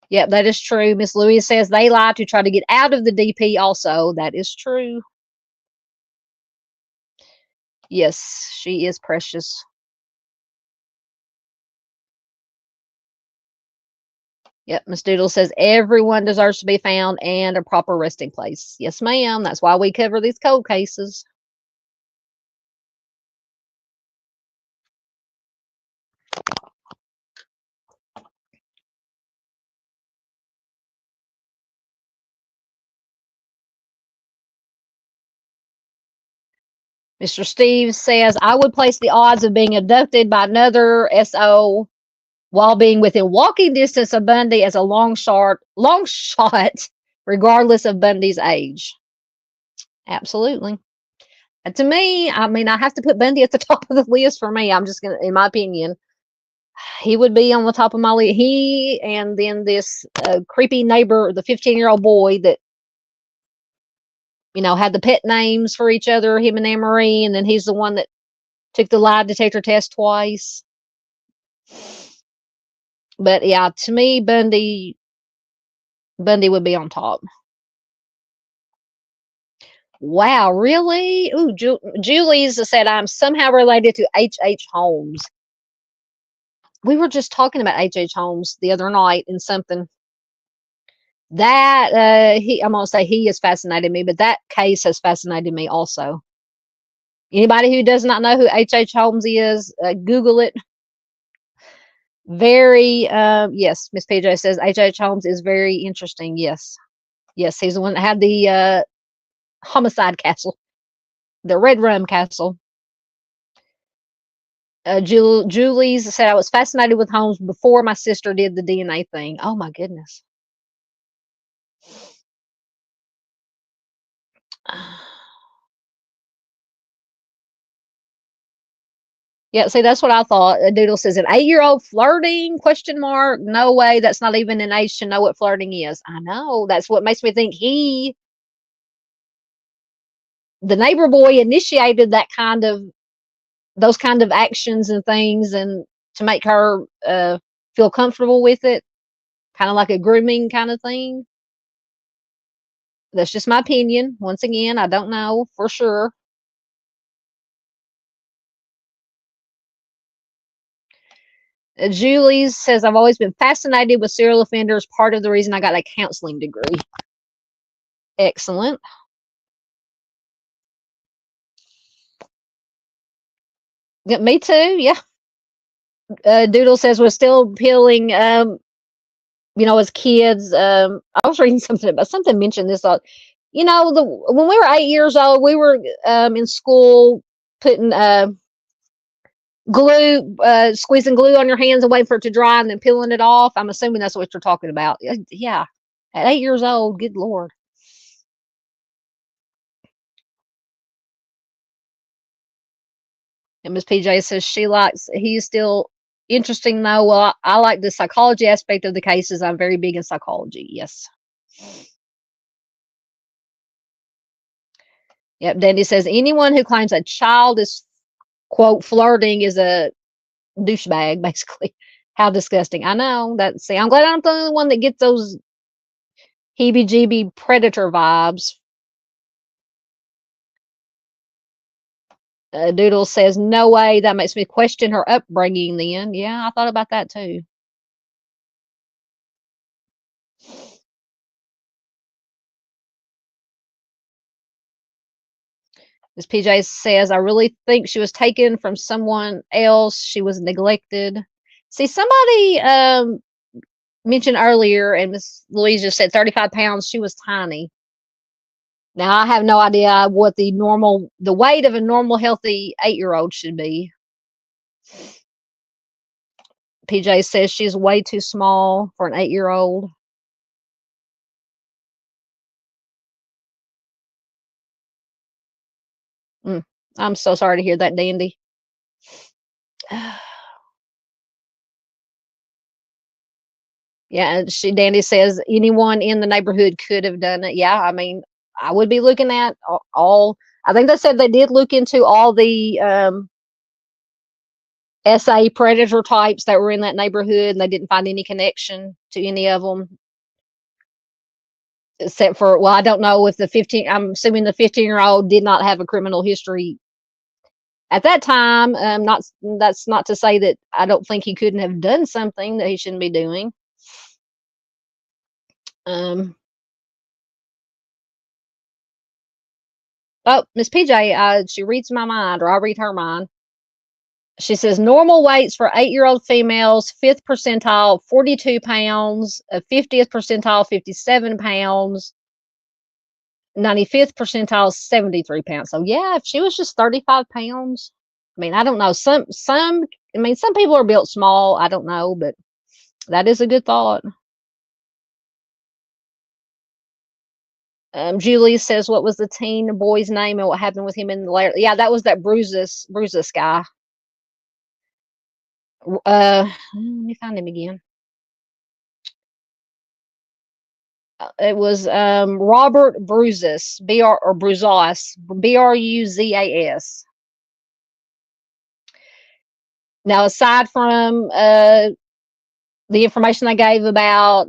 Yep, that is true. Miss Louise says they lie to try to get out of the DP. Also, that is true. Yes, she is precious. Yep, Miss Doodle says everyone deserves to be found and a proper resting place. Yes, ma'am. That's why we cover these cold cases. Mr. Steve says, I would place the odds of being abducted by another SO while being within walking distance of Bundy as a long shot, regardless of Bundy's age. Absolutely. And to me, I mean, I have to put Bundy at the top of the list for me. I'm just going to, in my opinion, he would be on the top of my list. He and then this creepy neighbor, the 15-year-old boy that, had the pet names for each other, him and Amarie, and then he's the one that took the lie detector test twice. But yeah, to me, Bundy would be on top. Wow, really? Ooh, Julie's said I'm somehow related to H.H. Holmes. We were just talking about H.H. Holmes the other night in something. That I'm gonna say he has fascinated me, but that case has fascinated me also. Anybody who does not know who H.H. Holmes is, Google it. Very yes, Miss PJ says H.H. Holmes is very interesting. Yes. Yes, he's the one that had the homicide castle, the Red Rum Castle. Julie's said I was fascinated with Holmes before my sister did the DNA thing. Oh my goodness. Yeah, see, that's what I thought. Doodle says an 8-year-old flirting? Question mark. No way. That's not even an age to know what flirting is. I know. That's what makes me think the neighbor boy, initiated those kind of actions and things, and to make her feel comfortable with it, kind of like a grooming kind of thing. That's just my opinion. Once again, I don't know for sure. Julie says, I've always been fascinated with serial offenders. Part of the reason I got a counseling degree. Excellent. Yeah, me too. Yeah. Doodle says we're still peeling, as kids. I was reading something about something mentioned this. When we were 8 years old, we were in school putting glue, squeezing glue on your hands and waiting for it to dry and then peeling it off. I'm assuming that's what you're talking about. Yeah. At 8 years old, good Lord. And Miss PJ says he's still interesting though. Well, I like the psychology aspect of the cases. I'm very big in psychology. Yes. Yep. Dandy says anyone who claims a child is, quote, flirting is a douchebag, basically. How disgusting. I know that. See, I'm glad I'm the only one that gets those heebie jeebie predator vibes. Doodle says, no way. That makes me question her upbringing then. Yeah, I thought about that too. As PJ says, I really think she was taken from someone else. She was neglected. See, somebody mentioned earlier, and Miss Louise just said 35 pounds. She was tiny. Now, I have no idea what the weight of a normal, healthy 8-year-old should be. PJ says she's way too small for an 8-year-old. I'm so sorry to hear that, Dandy. Yeah, Dandy says anyone in the neighborhood could have done it. Yeah, I mean, I would be looking at all. I think they said they did look into all the SA predator types that were in that neighborhood, and they didn't find any connection to any of them, except for, well, I don't know if I'm assuming the 15-year-old did not have a criminal history at that time. That's not to say that I don't think he couldn't have done something that he shouldn't be doing. Oh, Miss PJ, she reads my mind, or I read her mind. She says normal weights for 8-year-old females, 5th percentile, 42 pounds, 50th percentile, 57 pounds, 95th percentile, 73 pounds. So yeah, if she was just 35 pounds, I mean, I don't know. Some people are built small. I don't know, but that is a good thought. Julie says, what was the teen boy's name and what happened with him in the later? Yeah, that was that Bruises guy. Let me find him again. It was Robert Bruzas, Bruzas, Bruzas. Now, aside from the information I gave about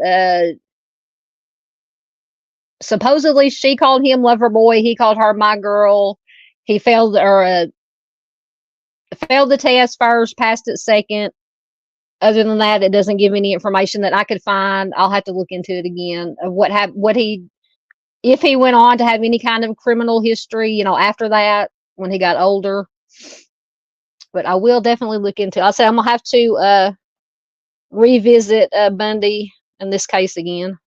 supposedly she called him lover boy, he called her my girl. He failed the test first, passed it second. Other than that, it doesn't give any information that I could find. I'll have to look into it again of if he went on to have any kind of criminal history, after that when he got older. But I will definitely look into it. I'll say I'm gonna have to revisit Bundy in this case again.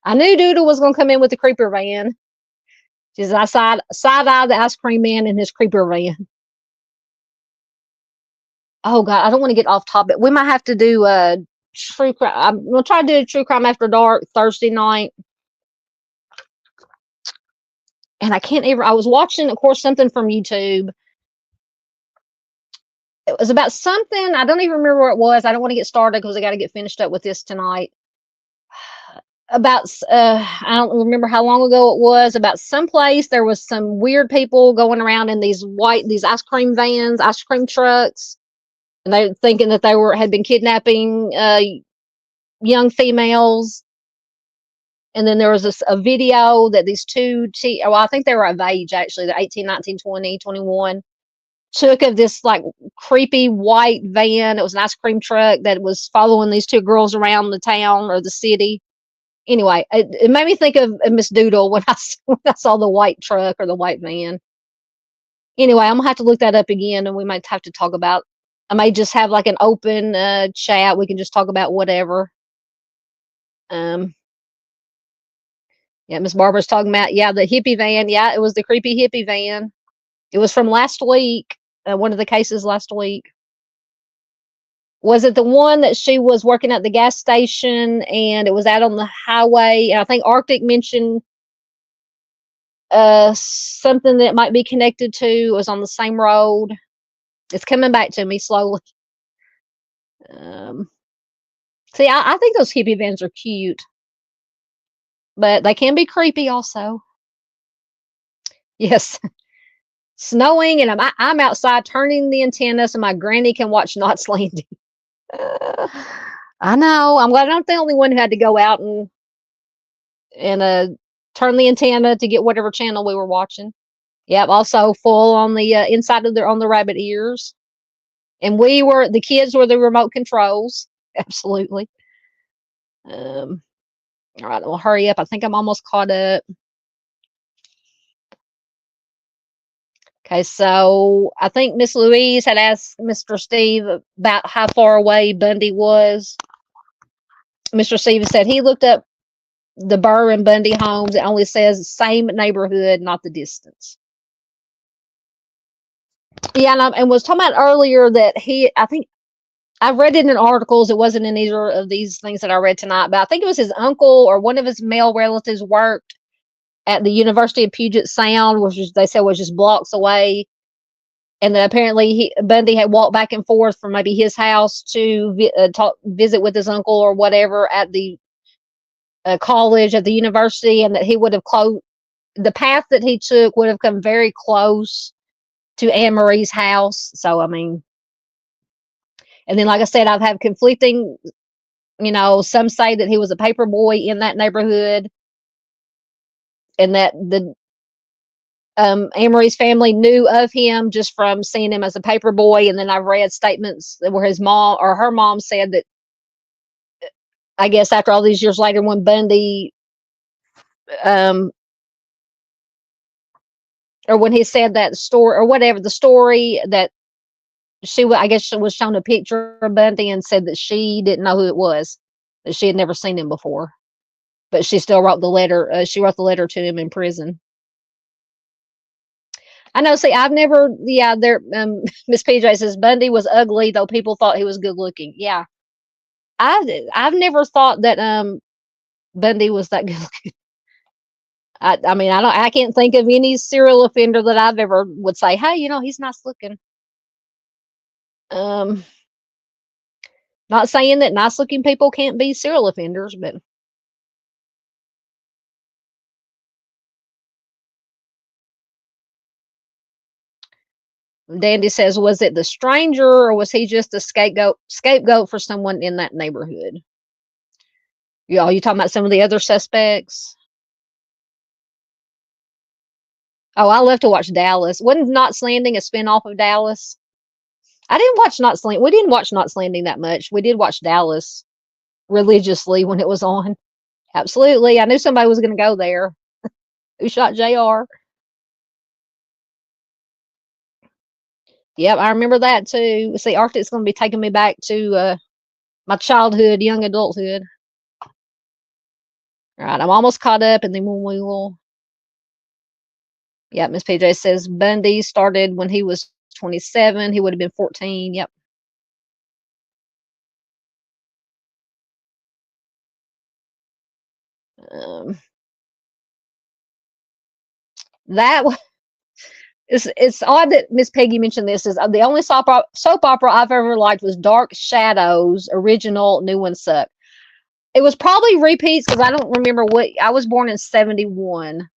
I knew Doodle was gonna come in with the creeper van. Just I side-eye the ice cream man in his creeper van. Oh God, I don't want to get off topic. We might have to do true crime. I'm gonna try to do a true crime after dark Thursday night. and I was watching, of course, something from YouTube. It was about something, I don't even remember what it was. I don't want to get started because I got to get finished up with this tonight. About, I don't remember how long ago it was, about someplace there was some weird people going around in these ice cream vans, ice cream trucks, and they thinking that had been kidnapping young females. And then there was a video that these well, I think they were of age, actually, the 18, 19, 20, 21, took of this like creepy white van. It was an ice cream truck that was following these two girls around the town or the city. Anyway, it made me think of Miss Doodle when when I saw the white truck or the white van. Anyway, I'm gonna have to look that up again, and we might have to talk about. I may just have like an open chat. We can just talk about whatever. Yeah, Miss Barbara's talking about, yeah, the hippie van. Yeah, it was the creepy hippie van. It was from last week. One of the cases last week. Was it the one that she was working at the gas station and it was out on the highway? And I think Arctic mentioned something that might be connected to. It was on the same road. It's coming back to me slowly. See, I think those hippie vans are cute, but they can be creepy also. Yes. Snowing, and I'm outside turning the antenna so my granny can watch Knots Landing. I know. I'm glad I'm not the only one who had to go out and turn the antenna to get whatever channel we were watching. Yep. Also full on the inside of on the rabbit ears, and the kids were the remote controls. Absolutely. All right, well, hurry up. I think I'm almost caught up. Okay, so I think Miss Louise had asked Mr. Steve about how far away Bundy was. Mr. Steve said he looked up the Burr and Bundy homes. It only says same neighborhood, not the distance. Yeah, and was talking about earlier that I think I read it in articles. It wasn't in either of these things that I read tonight, but I think it was his uncle or one of his male relatives worked at the University of Puget Sound, which they said was just blocks away. And then apparently Bundy had walked back and forth from maybe his house to visit with his uncle or whatever at the college, at the university, and that he would have the path that he took would have come very close to Amarie's house. So, I mean, and then, like I said, I've had conflicting, some say that he was a paper boy in that neighborhood and that the Amarie's family knew of him just from seeing him as a paper boy. And then I've read statements where his mom or her mom said that, I guess after all these years later, when Bundy, or when he said that story or whatever, the story that I guess she was shown a picture of Bundy and said that she didn't know who it was, that she had never seen him before, but she still wrote the letter. She wrote the letter to him in prison. I know. See, I've never. Yeah, there. Miss PJ says Bundy was ugly, though people thought he was good looking. Yeah, I've never thought that Bundy was that good looking. I mean, I can't think of any serial offender that I've ever would say, hey, he's nice looking. Um, Not saying that nice looking people can't be serial offenders, but Dandy says, was it the stranger or was he just a scapegoat for someone in that neighborhood? Y'all, you talking about some of the other suspects? Oh, I love to watch Dallas. Wasn't Knots Landing a spinoff of Dallas? I didn't watch Knots Landing. We didn't watch Knots Landing that much. We did watch Dallas religiously when it was on. Absolutely. I knew somebody was going to go there. Who shot JR? Yep, I remember that too. See, Arctic's going to be taking me back to my childhood, young adulthood. All right, I'm almost caught up, and then we will. Yeah, Miss PJ says Bundy started when he was 27. He would have been 14. Yep. Um, That it's odd that Miss Peggy mentioned this. Is the only soap opera I've ever liked was Dark Shadows. Original, new one sucked. It was probably repeats because I don't remember what. I was born in 71.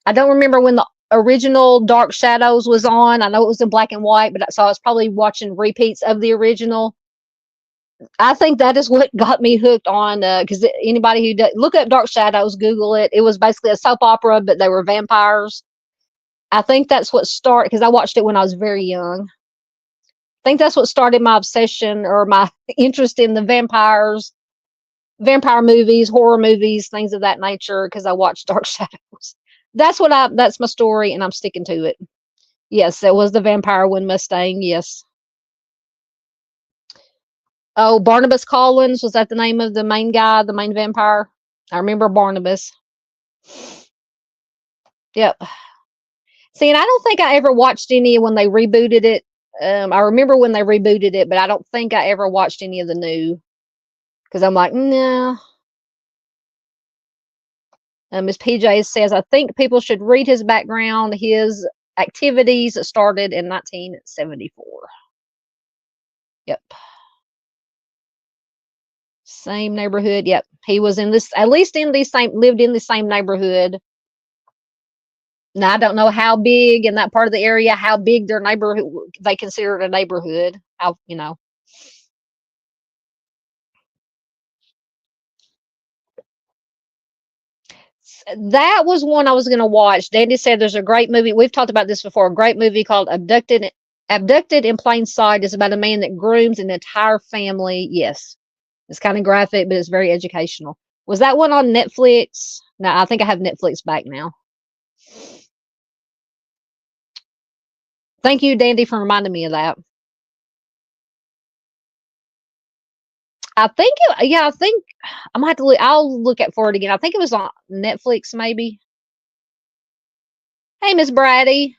I don't remember when the original Dark Shadows was on. I know it was in black and white, but so I was probably watching repeats of the original. I think that is what got me hooked on, because anybody who look up Dark Shadows, Google it. It was basically a soap opera, but they were vampires. I think that's what started, because I watched it when I was very young. I think that's what started my obsession or my interest in the vampire movies, horror movies, things of that nature, because I watched Dark Shadows. That's my story, and I'm sticking to it. Yes, it was the vampire one, Mustang. Yes. Oh, Barnabas Collins, was that the name of the main guy, the main vampire? I remember Barnabas. Yep. See, and I don't think I ever watched any when they rebooted it. I remember when they rebooted it, but I don't think I ever watched any of the new, because I'm like, nah. Miss PJ says, I think people should read his background, his activities started in 1974. Yep. Same neighborhood. Yep. He was in this, at least in the same, lived in the same neighborhood. Now, I don't know how big in that part of the area, how big their neighborhood, they consider it a neighborhood. How, that was one I was going to watch. Dandy said there's a great movie. We've talked about this before. A great movie called Abducted. Abducted in Plain Sight is about a man that grooms an entire family. Yes, it's kind of graphic, but it's very educational. Was that one on Netflix? No, I think I have Netflix back now. Thank you, Dandy, for reminding me of that. I think I might have to look. I'll look at for it again. I think it was on Netflix, maybe. Hey, Miss Brady.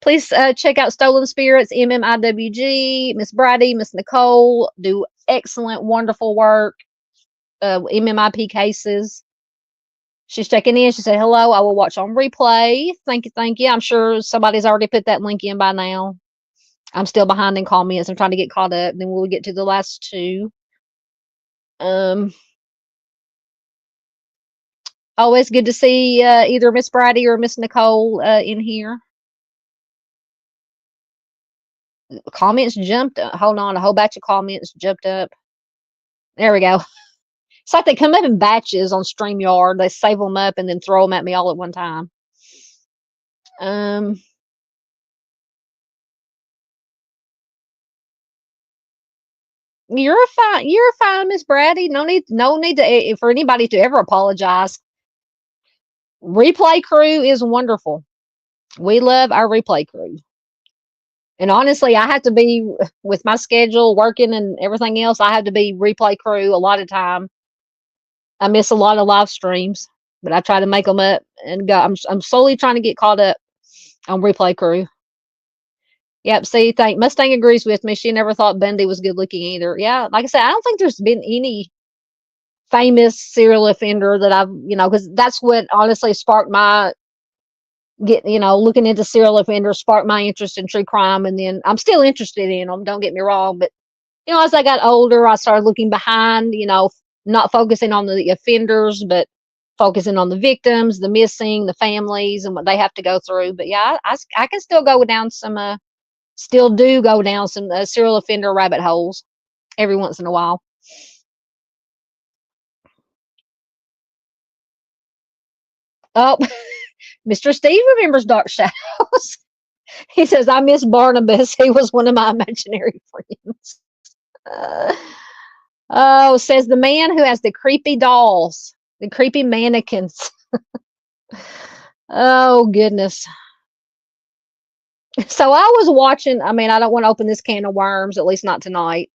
Please check out Stolen Spirits, MMIWG. Miss Brady, Miss Nicole do excellent, wonderful work. MMIP cases. She's checking in. She said, hello, I will watch on replay. Thank you, thank you. I'm sure somebody's already put that link in by now. I'm still behind in comments. I'm trying to get caught up. Then we'll get to the last two. Always good to see either Miss Brady or Miss Nicole in here. Comments jumped. Hold on, a whole batch of comments jumped up. There we go. It's like they come up in batches on StreamYard. They save them up and then throw them at me all at one time. You're fine, Miss Brady. No need to for anybody to ever apologize. Replay crew is wonderful. We love our replay crew. And honestly, I have to be, with my schedule, working and everything else, I have to be replay crew a lot of time. I miss a lot of live streams, but I try to make them up and go. I'm slowly trying to get caught up on replay crew. Yep. See, Mustang agrees with me. She never thought Bundy was good looking either. Yeah. Like I said, I don't think there's been any famous serial offender that I've, because that's what honestly sparked my looking into serial offenders, sparked my interest in true crime. And then I'm still interested in them. Don't get me wrong. But, as I got older, I started looking behind, not focusing on the offenders, but focusing on the victims, the missing, the families, and what they have to go through. But yeah, I can still go down some, still do go down some serial offender rabbit holes every once in a while. Oh, Mr. Steve remembers Dark Shadows. He says, I miss Barnabas. He was one of my imaginary friends. Says the man who has the creepy dolls, the creepy mannequins. Oh, goodness. So I was watching, I don't want to open this can of worms, at least not tonight.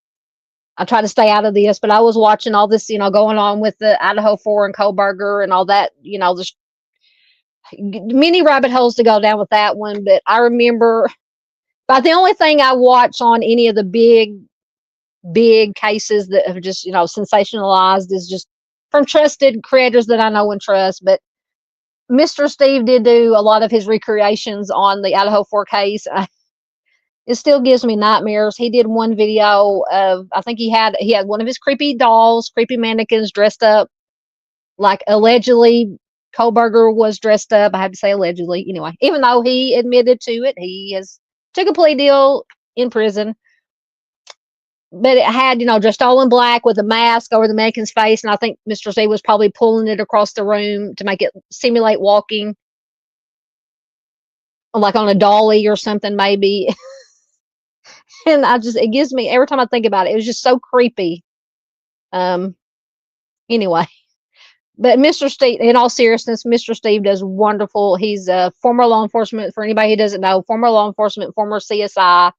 I try to stay out of this, but I was watching all this, going on with the Idaho 4 and Kohlberger and all that, there's many rabbit holes to go down with that one. But I remember, but the only thing I watch on any of the big cases that have just, sensationalized is just from trusted creators that I know and trust. But Mr. Steve did do a lot of his recreations on the Idaho 4 case. It still gives me nightmares. He did one video of, I think he had one of his creepy dolls, creepy mannequins dressed up like allegedly Kohlberger was dressed up. I have to say allegedly. Anyway, even though he admitted to it, he has took a plea deal in prison. But it had, just all in black with a mask over the mannequin's face. And I think Mr. Z was probably pulling it across the room to make it simulate walking, like on a dolly or something, maybe. And it gives me, every time I think about it, it was just so creepy. Anyway, but Mr. Steve, in all seriousness, Mr. Steve does wonderful. He's a former law enforcement, for anybody who doesn't know, former law enforcement, former CSI.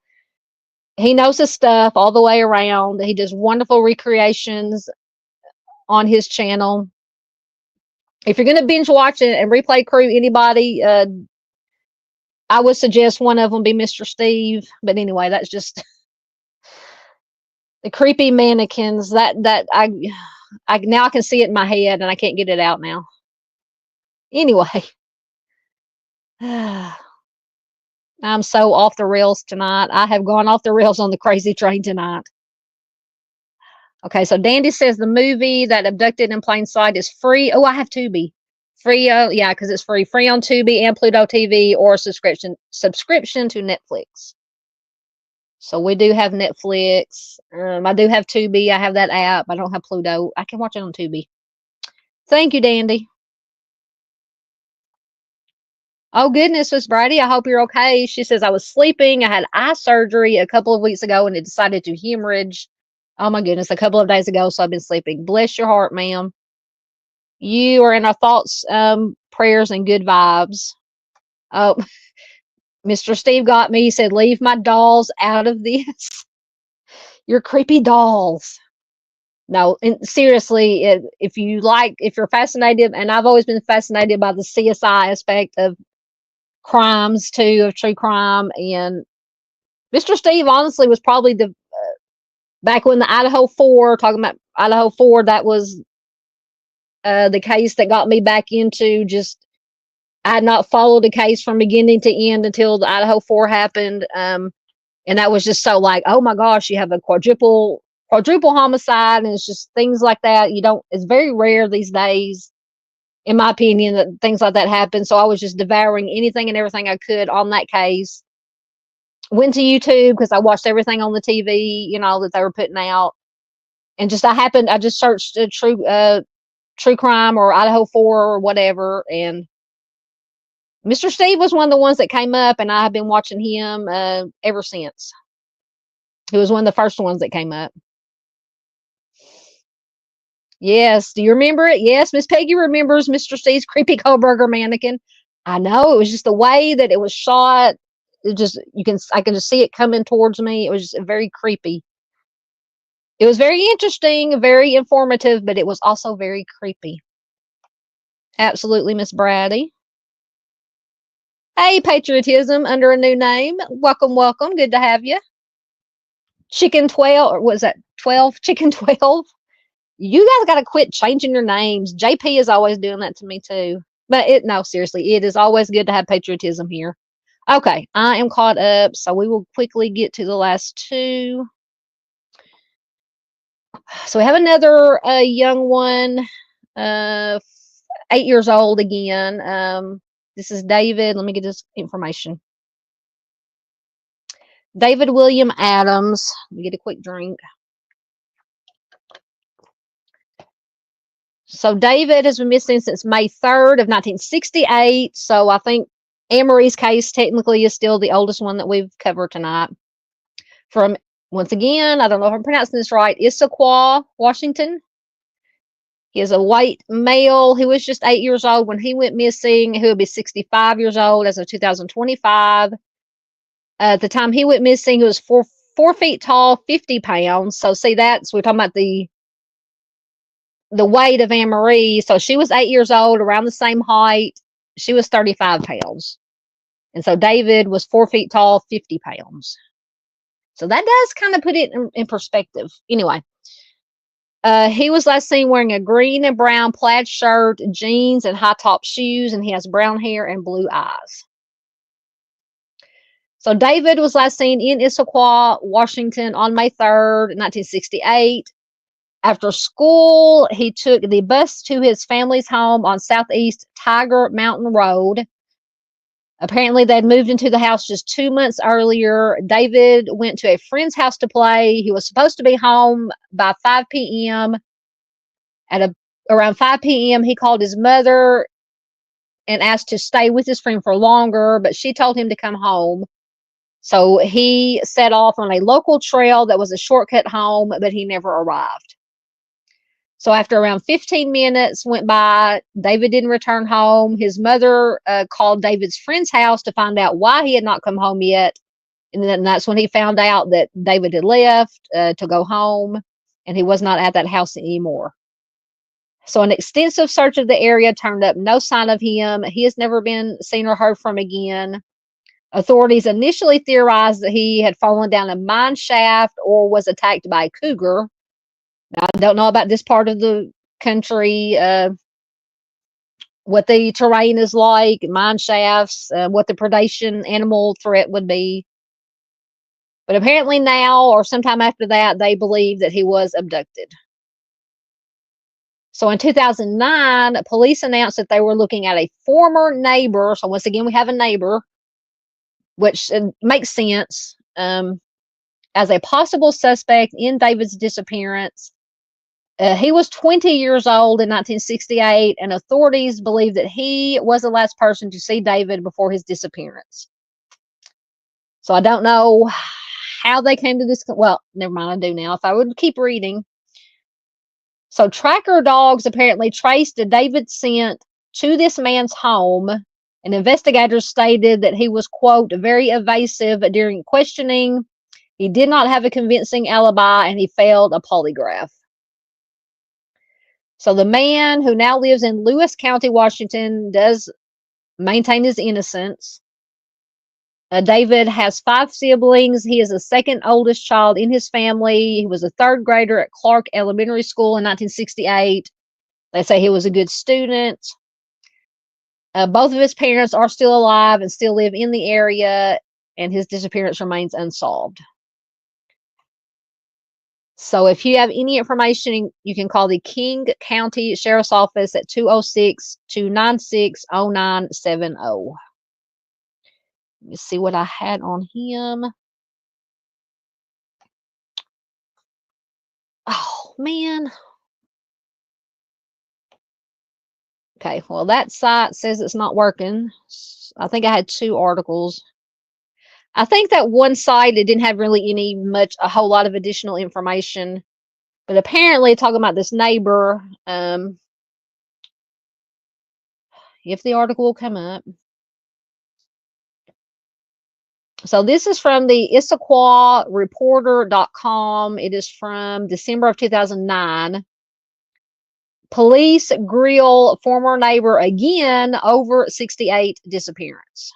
He knows his stuff all the way around. He does wonderful recreations on his channel. If you're going to binge watch it and replay crew, anybody, I would suggest one of them be Mr. Steve. But anyway, that's just the creepy mannequins that I now I can see it in my head and I can't get it out now. Anyway, I'm so off the rails tonight. I have gone off the rails on the crazy train tonight. Okay, so Dandy says the movie that Abducted in Plain Sight is free. Oh, I have Tubi. Free, yeah, because it's free. Free on Tubi and Pluto TV, or subscription to Netflix. So we do have Netflix. I do have Tubi. I have that app. I don't have Pluto. I can watch it on Tubi. Thank you, Dandy. Oh, goodness, Miss Brady. I hope you're okay. She says, I was sleeping. I had eye surgery a couple of weeks ago and it decided to hemorrhage. Oh, my goodness, a couple of days ago. So I've been sleeping. Bless your heart, ma'am. You are in our thoughts, prayers, and good vibes. Oh, Mr. Steve got me. He said, leave my dolls out of this. Your creepy dolls. No, and seriously, if you're fascinated, and I've always been fascinated by the CSI aspect of crimes too, of true crime, and Mr. Steve honestly was probably the back when the Idaho 4, talking about Idaho 4, that was the case that got me back into just, I had not followed the case from beginning to end until the Idaho 4 happened. And that was just so like, oh my gosh, you have a quadruple homicide, and it's just things like that. It's very rare these days, in my opinion, that things like that happen. So I was just devouring anything and everything I could on that case. Went to YouTube because I watched everything on the TV, that they were putting out. And I just searched true crime or Idaho 4 or whatever. And Mr. Steve was one of the ones that came up, and I have been watching him ever since. He was one of the first ones that came up. Yes. Do you remember it? Yes. Miss Peggy remembers Mr. Steve's creepy Kohlberger mannequin. I know. It was just the way that it was shot. I can just see it coming towards me. It was just very creepy. It was very interesting, very informative, but it was also very creepy. Absolutely, Miss Brady. Hey, Patriotism under a new name. Welcome, welcome. Good to have you. Chicken 12, or was that 12? Chicken 12. You guys got to quit changing your names. JP is always doing that to me too. But no, seriously, it is always good to have patriotism here. Okay, I am caught up, so we will quickly get to the last two. So we have another young one, 8 years old again. This is David. Let me get this information. David William Adams. Let me get a quick drink. So David has been missing since May 3rd of 1968. So I think Amarie's case technically is still the oldest one that we've covered tonight. From, once again, I don't know if I'm pronouncing this right, Issaquah, Washington. He is a white male who was just 8 years old when he went missing, who would be 65 years old as of 2025. At the time he went missing, he was 4 feet tall, 50 pounds. So see, we're talking about the weight of Amarie. So she was 8 years old, around the same height. She was 35 pounds. And so David was 4 feet tall, 50 pounds. So that does kind of put it in perspective. Anyway, He was last seen wearing a green and brown plaid shirt, jeans, and high top shoes, and he has brown hair and blue eyes. So David was last seen in Issaquah, Washington on May 3rd, 1968. After school, he took the bus to his family's home on Southeast Tiger Mountain Road. Apparently, they'd moved into the house just 2 months earlier. David went to a friend's house to play. He was supposed to be home by 5 p.m. Around 5 p.m., he called his mother and asked to stay with his friend for longer, but she told him to come home. So he set off on a local trail that was a shortcut home, but he never arrived. So after around 15 minutes went by, David didn't return home. His mother called David's friend's house to find out why he had not come home yet. And then that's when he found out that David had left to go home, and he was not at that house anymore. So an extensive search of the area turned up no sign of him. He has never been seen or heard from again. Authorities initially theorized that he had fallen down a mine shaft or was attacked by a cougar. Now, I don't know about this part of the country, what the terrain is like, mine shafts, what the predation animal threat would be. But apparently now, or sometime after that, they believe that he was abducted. So in 2009, police announced that they were looking at a former neighbor. So once again, we have a neighbor, which makes sense, as a possible suspect in David's disappearance. He was 20 years old in 1968, and authorities believe that he was the last person to see David before his disappearance. So I don't know how they came to this. Well, never mind, I do now. If I would keep reading. So tracker dogs apparently traced David's scent to this man's home, and investigators stated that he was, quote, very evasive during questioning. He did not have a convincing alibi, and he failed a polygraph. So the man, who now lives in Lewis County, Washington, does maintain his innocence. David has 5 siblings. He is the second oldest child in his family. He was a 3rd grader at Clark Elementary School in 1968. They say he was a good student. Both of his parents are still alive and still live in the area, and his disappearance remains unsolved. So if you have any information, you can call the King County Sheriff's Office at 206-296-0970. Let me see what I had on him. Oh, man. Okay, well, that site says it's not working. I think I had 2 articles. I think that one site, it didn't have really a whole lot of additional information. But apparently, talking about this neighbor, if the article will come up. So this is from the IssaquahReporter.com. It is from December of 2009. Police grill former neighbor again over 68 disappearance.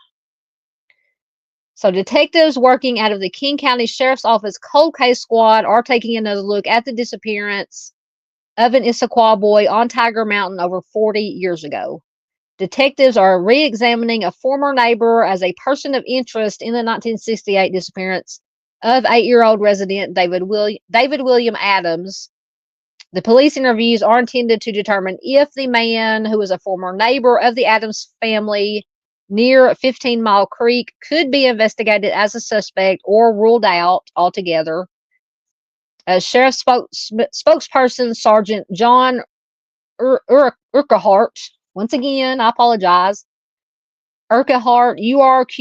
So detectives working out of the King County Sheriff's Office Cold Case Squad are taking another look at the disappearance of an Issaquah boy on Tiger Mountain over 40 years ago. Detectives are re-examining a former neighbor as a person of interest in the 1968 disappearance of 8-year-old resident David William Adams. The police interviews are intended to determine if the man, who is a former neighbor of the Adams family near 15 Mile Creek, could be investigated as a suspect or ruled out altogether. Sheriff spokesperson Sergeant John Urquhart, once again, I apologize, Urquhart, Urquhart,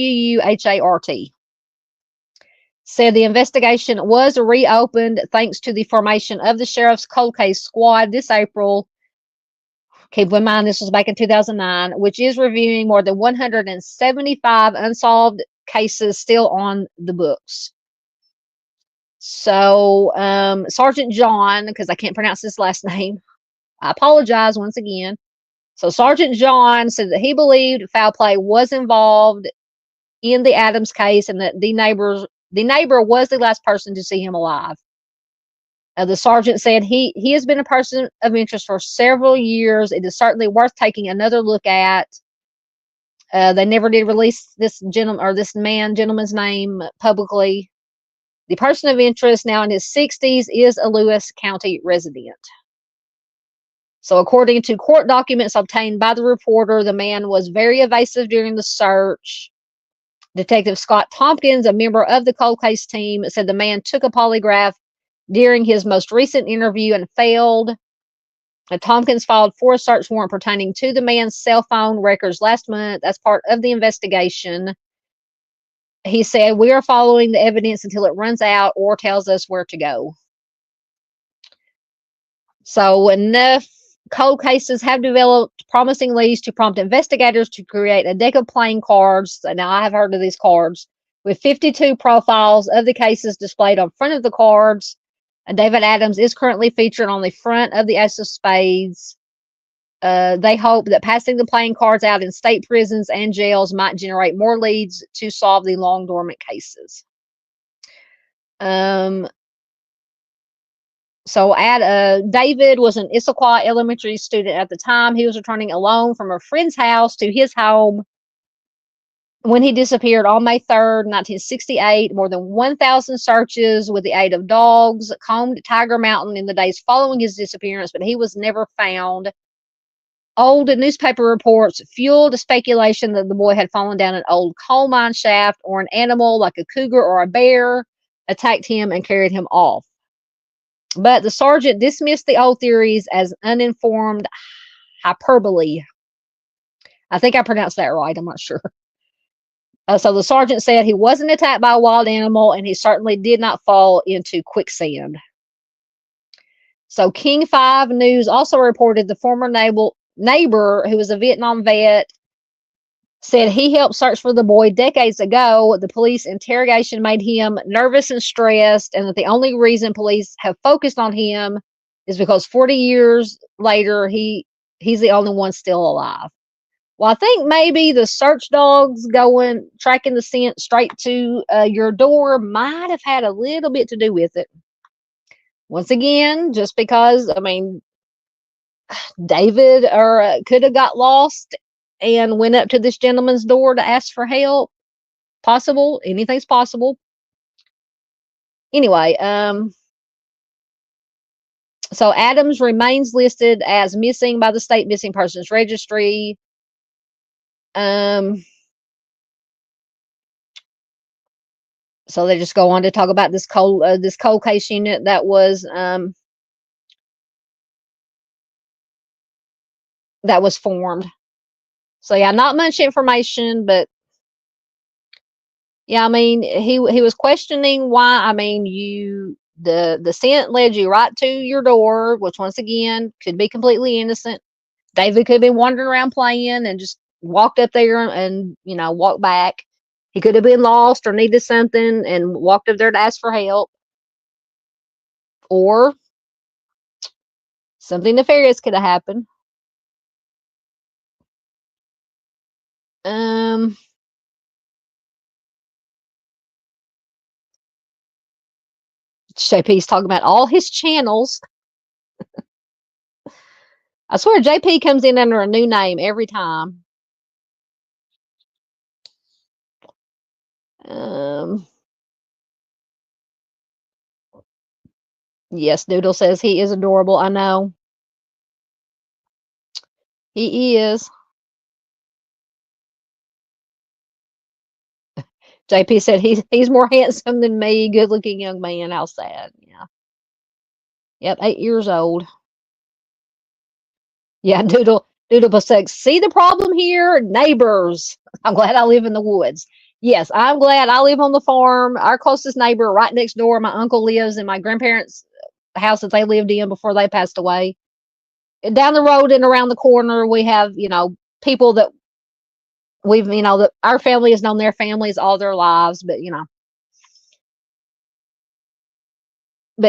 said the investigation was reopened thanks to the formation of the Sheriff's Cold Case Squad this April. Keep in mind, this was back in 2009, which is reviewing more than 175 unsolved cases still on the books. So, Sergeant John, because I can't pronounce his last name, I apologize once again. So, Sergeant John said that he believed foul play was involved in the Adams case, and that the neighbor was the last person to see him alive. The sergeant said he has been a person of interest for several years. It is certainly worth taking another look at. They never did release this gentleman's name publicly. The person of interest, now in his 60s, is a Lewis County resident. So according to court documents obtained by the reporter, the man was very evasive during the search. Detective Scott Tompkins, a member of the cold case team, said the man took a polygraph during his most recent interview and failed. Tompkins filed for a search warrant pertaining to the man's cell phone records last month as part of the investigation. He said, "We are following the evidence until it runs out or tells us where to go." So enough cold cases have developed promising leads to prompt investigators to create a deck of playing cards. Now, I have heard of these cards with 52 profiles of the cases displayed on front of the cards. David Adams is currently featured on the front of the Ace of Spades. They hope that passing the playing cards out in state prisons and jails might generate more leads to solve the long dormant cases. So David was an Issaquah elementary student at the time. He was returning alone from a friend's house to his home when he disappeared on May 3rd, 1968. More than 1,000 searches with the aid of dogs combed Tiger Mountain in the days following his disappearance, but he was never found. Old newspaper reports fueled speculation that the boy had fallen down an old coal mine shaft, or an animal like a cougar or a bear attacked him and carried him off. But the sergeant dismissed the old theories as uninformed hyperbole. I think I pronounced that right. I'm not sure. So the sergeant said he wasn't attacked by a wild animal, and he certainly did not fall into quicksand. So King 5 News also reported the former neighbor, who was a Vietnam vet, said he helped search for the boy decades ago. The police interrogation made him nervous and stressed, and that the only reason police have focused on him is because 40 years later, he's the only one still alive. Well, I think maybe the search dogs tracking the scent straight to your door might have had a little bit to do with it. Once again, just because, David could have got lost and went up to this gentleman's door to ask for help. Possible. Anything's possible. Anyway, so Adams remains listed as missing by the state missing persons registry. So they just go on to talk about this cold case unit that was formed. So yeah, not much information, but yeah, he was questioning why. The scent led you right to your door, which once again could be completely innocent. David could have been wandering around playing and just walked up there and walked back. He could have been lost or needed something and walked up there to ask for help, or something nefarious could have happened. JP's talking about all his channels. I swear JP comes in under a new name every time. Yes, Doodle says he is adorable. I know. He is. JP said he's more handsome than me. Good looking young man. How sad. Yeah. Yep, 8 years old. Yeah, Doodle says, see the problem here? Neighbors. I'm glad I live in the woods. Yes, I'm glad I live on the farm. Our closest neighbor right next door, my uncle lives in my grandparents' house that they lived in before they passed away. And down the road and around the corner, we have, people that that our family has known their families all their lives, but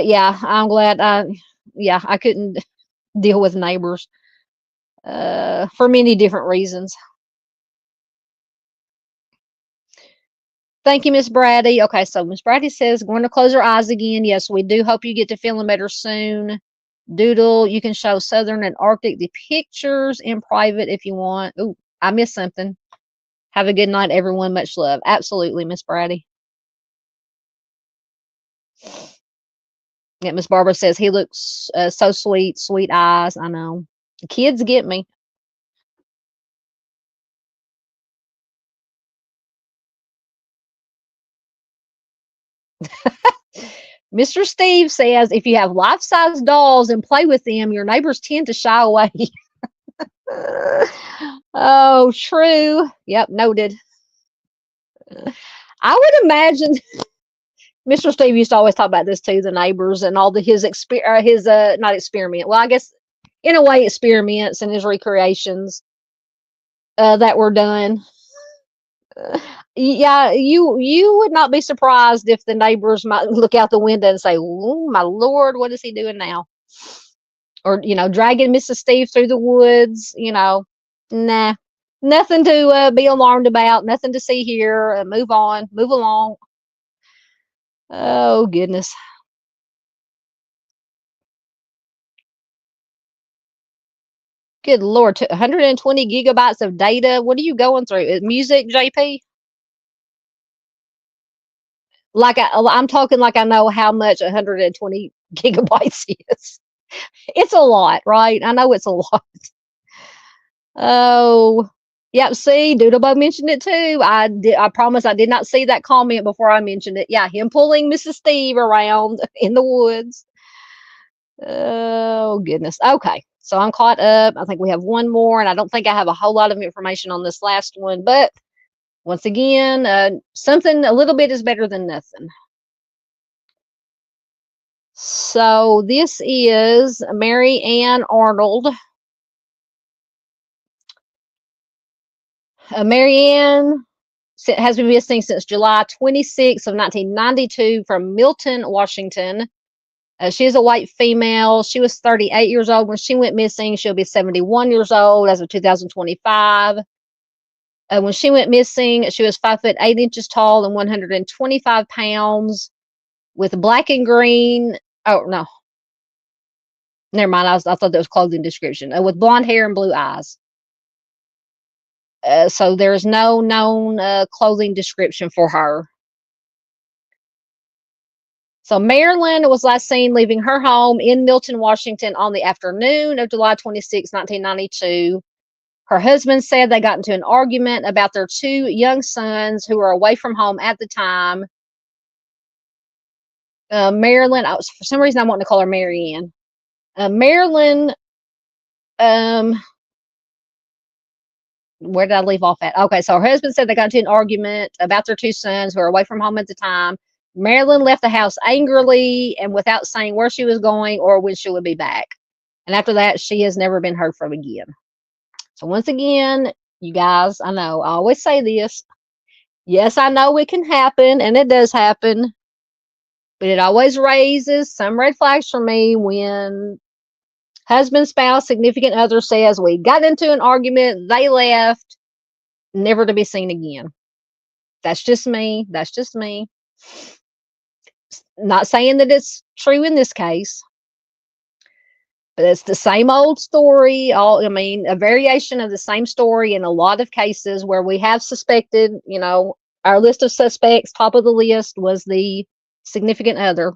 yeah, I'm glad I couldn't deal with neighbors for many different reasons. Thank you, Miss Brady. Okay, so Miss Brady says, going to close her eyes again. Yes, we do hope you get to feeling better soon. Doodle, you can show Southern and Arctic the pictures in private if you want. Ooh, I missed something. Have a good night, everyone. Much love. Absolutely, Miss Brady. Yeah, Miss Barbara says he looks so sweet, sweet eyes. I know. The kids get me. Mr. Steve says if you have life-size dolls and play with them, your neighbors tend to shy away. Oh, true. Yep, noted. I would imagine Mr. Steve used to always talk about this too, the neighbors and all his not experiment. Well, I guess in a way experiments and his recreations that were done. Yeah, you would not be surprised if the neighbors might look out the window and say, "Oh my Lord, what is he doing now?" Or dragging Mrs. Steve through the woods. Nah, nothing to be alarmed about. Nothing to see here. Move on, move along. Oh goodness. Good Lord, 120 gigabytes of data. What are you going through? Music, JP? I'm talking like I know how much 120 gigabytes is. It's a lot, right? I know it's a lot. Oh, yep. See, Doodlebug mentioned it too. I did. I promise I did not see that comment before I mentioned it. Yeah, him pulling Mrs. Steve around in the woods. Oh goodness. Okay, so I'm caught up. I think we have one more, and I don't think I have a whole lot of information on this last one, but once again, something a little bit is better than nothing. So this is Marie Arnhold. Marianne has been missing since July 26th of 1992 from Milton, Washington. She is a white female. She was 38 years old when she went missing. She'll be 71 years old as of 2025. When she went missing, she was 5'8" tall and 125 pounds, with black and green. Oh no, never mind. I thought that was clothing description. With blonde hair and blue eyes. So there's no known clothing description for her. So Marilyn was last seen leaving her home in Milton, Washington on the afternoon of July 26, 1992. Her husband said they got into an argument about their two young sons who were away from home at the time. Marilyn, for some reason, I want to call her Marianne. Marilyn, where did I leave off at? Okay, so her husband said they got into an argument about their two sons who were away from home at the time. Marilyn left the house angrily and without saying where she was going or when she would be back. And after that, she has never been heard from again. So once again, you guys, I know I always say this. Yes, I know it can happen, and it does happen, but it always raises some red flags for me when husband, spouse, significant other says we got into an argument, they left, never to be seen again. That's just me. That's just me. Not saying that it's true in this case, but it's the same old story. A variation of the same story in a lot of cases where we have suspected, our list of suspects, top of the list was the significant other.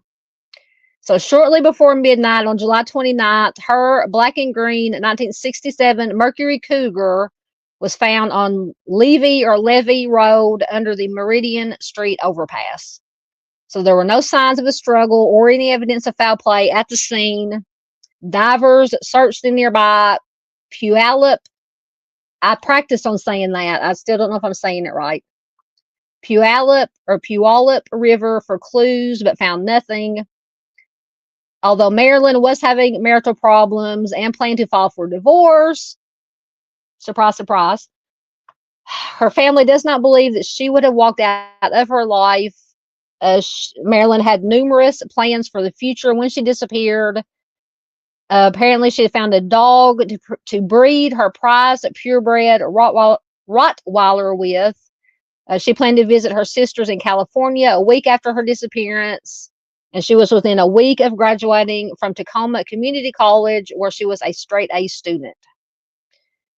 So shortly before midnight on July 29th, her black and green 1967 Mercury Cougar was found on Levy Road under the Meridian Street overpass. So there were no signs of a struggle or any evidence of foul play at the scene. Divers searched the nearby Puyallup. I practiced on saying that. I still don't know if I'm saying it right. Puyallup River for clues, but found nothing. Although Marilyn was having marital problems and planned to file for divorce, surprise, surprise, her family does not believe that she would have walked out of her life. Marilyn had numerous plans for the future when she disappeared. Apparently, she had found a dog to breed her prized purebred Rottweiler with. She planned to visit her sisters in California a week after her disappearance, and she was within a week of graduating from Tacoma Community College, where she was a straight A student.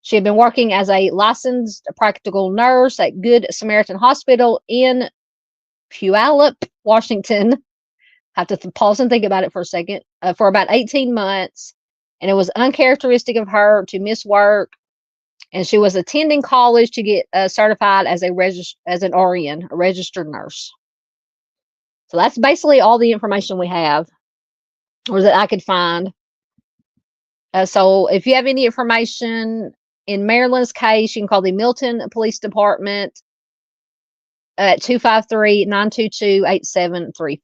She had been working as a licensed practical nurse at Good Samaritan Hospital in Puyallup, Washington. Have to pause and think about it for a second. For about 18 months, and it was uncharacteristic of her to miss work. And she was attending college to get certified as an RN, a registered nurse. So that's basically all the information we have, or that I could find. So if you have any information in Marilyn's case, you can call the Milton Police Department at 253-922-8735.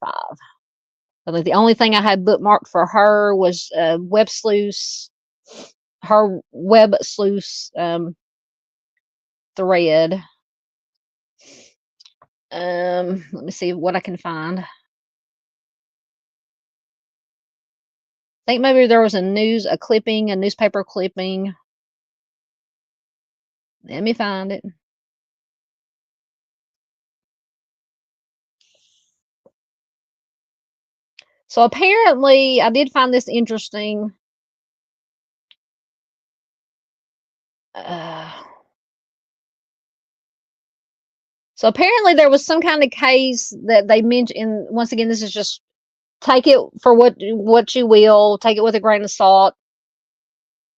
I think the only thing I had bookmarked for her was web sleuth, her web sleuth thread. Let me see what I can find. I think maybe there was a newspaper clipping. Let me find it. So apparently, I did find this interesting. So apparently, there was some kind of case that they mentioned. And once again, this is just take it for what you will. Take it with a grain of salt.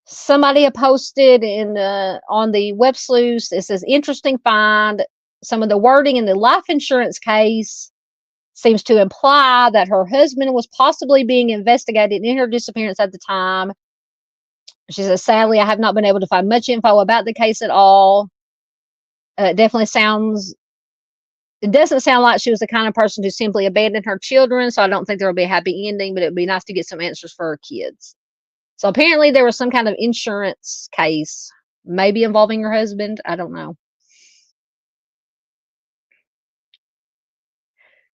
Somebody had posted on the web sleuth. It says interesting find. Some of the wording in the life insurance case seems to imply that her husband was possibly being investigated in her disappearance at the time. She says, sadly, I have not been able to find much info about the case at all. It doesn't sound like she was the kind of person who simply abandoned her children, so I don't think there will be a happy ending, but it would be nice to get some answers for her kids. So apparently there was some kind of insurance case, maybe involving her husband. I don't know.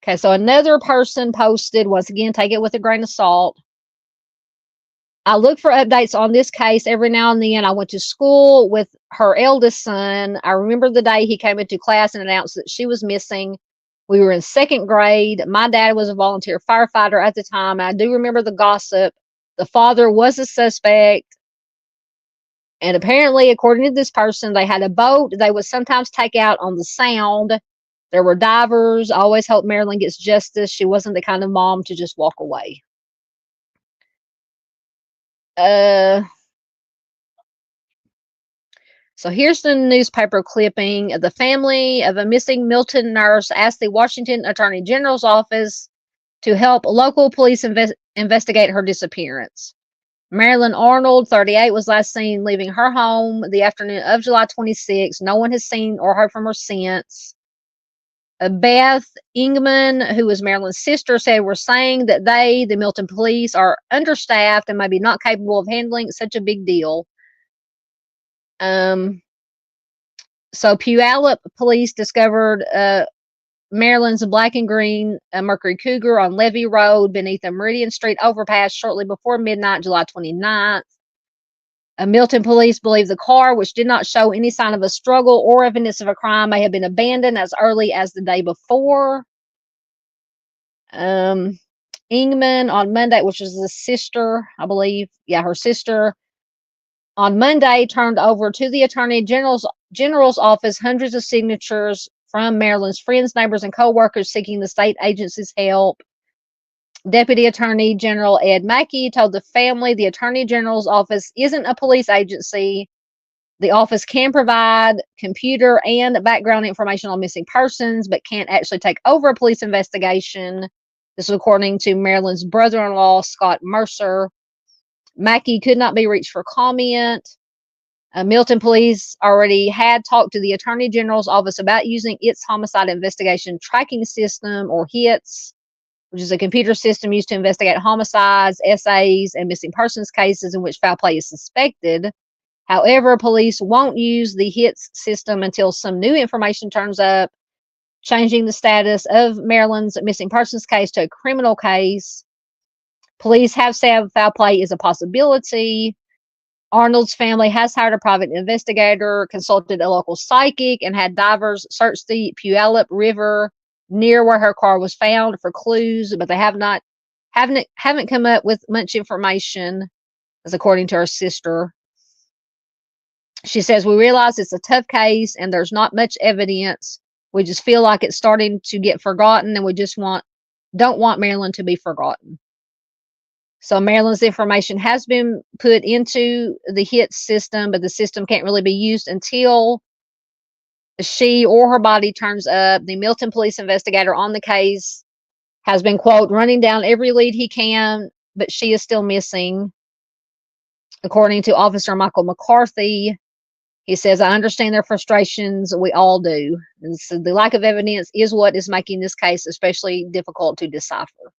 Okay, so another person posted, once again, take it with a grain of salt. I look for updates on this case every now and then. I went to school with her eldest son. I remember the day he came into class and announced that she was missing. We were in second grade. My dad was a volunteer firefighter at the time. I do remember the gossip. The father was a suspect. And apparently, according to this person, they had a boat they would sometimes take out on the Sound. There were divers. I always hope Marilyn gets justice. She wasn't the kind of mom to just walk away. So here's the newspaper clipping. The family of a missing Milton nurse asked the Washington Attorney General's office to help local police investigate her disappearance. Marilyn Arnhold, 38, was last seen leaving her home the afternoon of July 26. No one has seen or heard from her since. Beth Ingman, who was Marilyn's sister, said, we're saying that the Milton police, are understaffed and maybe not capable of handling such a big deal. So Puyallup police discovered Marilyn's black and green Mercury Cougar on Levy Road beneath a Meridian Street overpass shortly before midnight, July 29th. Milton police believe the car, which did not show any sign of a struggle or evidence of a crime, may have been abandoned as early as the day before. Ingman on Monday, which is the sister, I believe. Yeah, her sister. On Monday, turned over to the Attorney General's office hundreds of signatures from Marilyn's friends, neighbors, and co-workers seeking the state agency's help. Deputy Attorney General Ed Mackey told the family the Attorney General's office isn't a police agency. The office can provide computer and background information on missing persons, but can't actually take over a police investigation. This is according to Marilyn's brother-in-law, Scott Mercer. Mackey could not be reached for comment. Milton police already had talked to the Attorney General's office about using its homicide investigation tracking system, or HITS, which is a computer system used to investigate homicides, SAs, and missing persons cases in which foul play is suspected. However, police won't use the HITS system until some new information turns up, changing the status of Marilyn's missing persons case to a criminal case. Police have said foul play is a possibility. Arnold's family has hired a private investigator, consulted a local psychic, and had divers search the Puyallup River near where her car was found for clues, but they haven't come up with much information, as according to her sister. She says, we realize it's a tough case and there's not much evidence. We just feel like it's starting to get forgotten, and we just don't want Marilyn to be forgotten. So Marilyn's information has been put into the HIT system, but the system can't really be used until she or her body turns up. The Milton police investigator on the case has been, quote, running down every lead he can, but she is still missing. According to Officer Michael McCarthy, he says, I understand their frustrations. We all do. And so the lack of evidence is what is making this case especially difficult to decipher.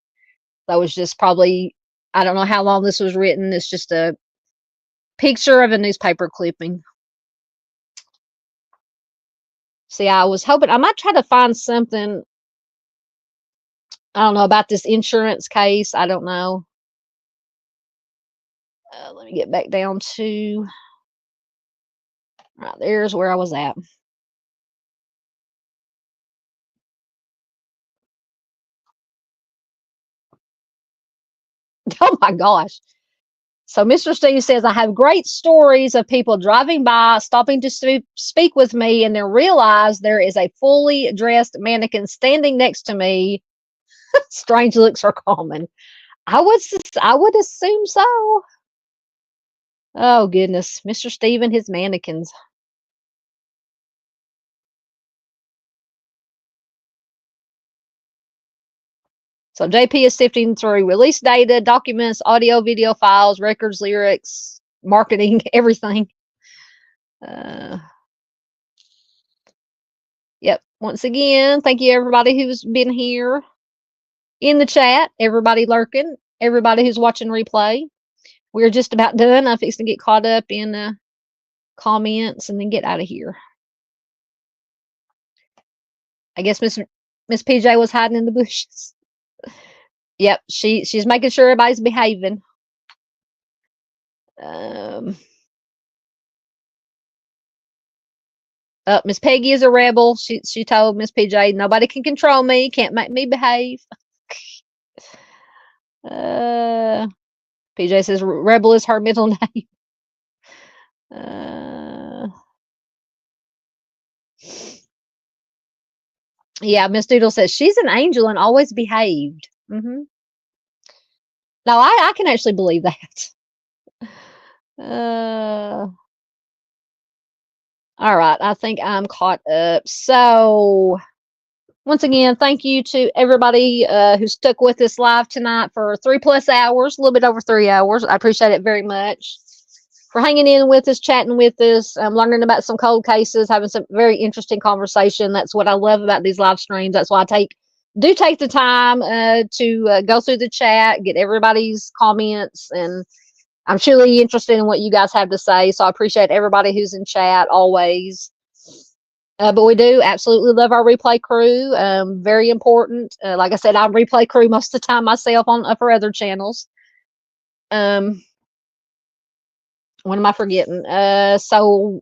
That was just probably, I don't know how long this was written. It's just a picture of a newspaper clipping. See, I was hoping I might try to find something, I don't know, about this insurance case. I don't know. Let me get back down to, right, there's where I was at. Oh my gosh. So Mr. Steve says, I have great stories of people driving by, stopping to speak with me, and then realize there is a fully dressed mannequin standing next to me. Strange looks are common. I would assume so. Oh goodness, Mr. Steve and his mannequins. So JP is sifting through release data, documents, audio, video files, records, lyrics, marketing, everything. Yep. Once again, thank you everybody who's been here in the chat, everybody lurking, everybody who's watching replay. We're just about done. I'm fixing to get caught up in comments and then get out of here. I guess Miss PJ was hiding in the bushes. Yep, she's making sure everybody's behaving. Miss Peggy is a rebel. She told Miss PJ, nobody can control me, can't make me behave. PJ says rebel is her middle name. Yeah, Miss Doodle says she's an angel and always behaved. No, I can actually believe that. All right, I think I'm caught up. So once again, thank you to everybody who stuck with us live tonight for 3+ hours, a little bit over 3 hours. I appreciate it very much for hanging in with us, chatting with us, learning about some cold cases, having some very interesting conversation. That's what I love about these live streams. That's why I do take the time to go through the chat, get everybody's comments, and I'm truly interested in what you guys have to say. So I appreciate everybody who's in chat always. But we do absolutely love our replay crew. Very important. Like I said, I'm replay crew most of the time myself for other channels. What am I forgetting? So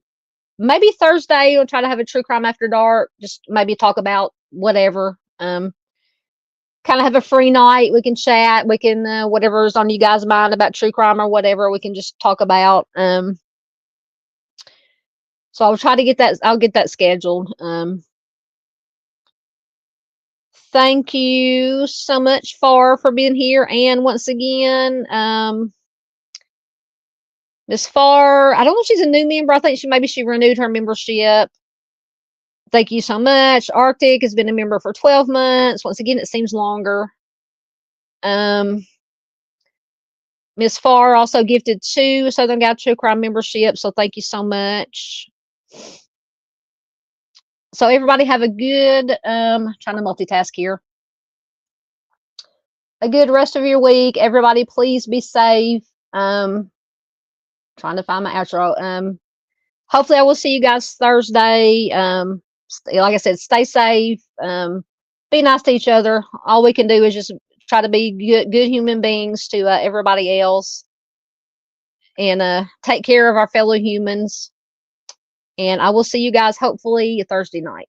maybe Thursday we'll try to have a true crime after dark. Just maybe talk about whatever. Kind of have a free night. We can chat. We can whatever's on you guys' mind about true crime or whatever. We can just talk about. So I'll try to get that. I'll get that scheduled. Thank you so much for being here. And once again, Miss Farr, I don't know if she's a new member. I think maybe she renewed her membership. Thank you so much. Arctic has been a member for 12 months. Once again, it seems longer. Miss Farr also gifted 2 Southern Guide True Crime memberships, so thank you so much. So everybody have a good, trying to multitask here. A good rest of your week. Everybody, please be safe. Trying to find my outro. Hopefully I will see you guys Thursday. Like I said, stay safe. Be nice to each other. All we can do is just try to be good human beings to everybody else. and take care of our fellow humans. And I will see you guys hopefully Thursday night.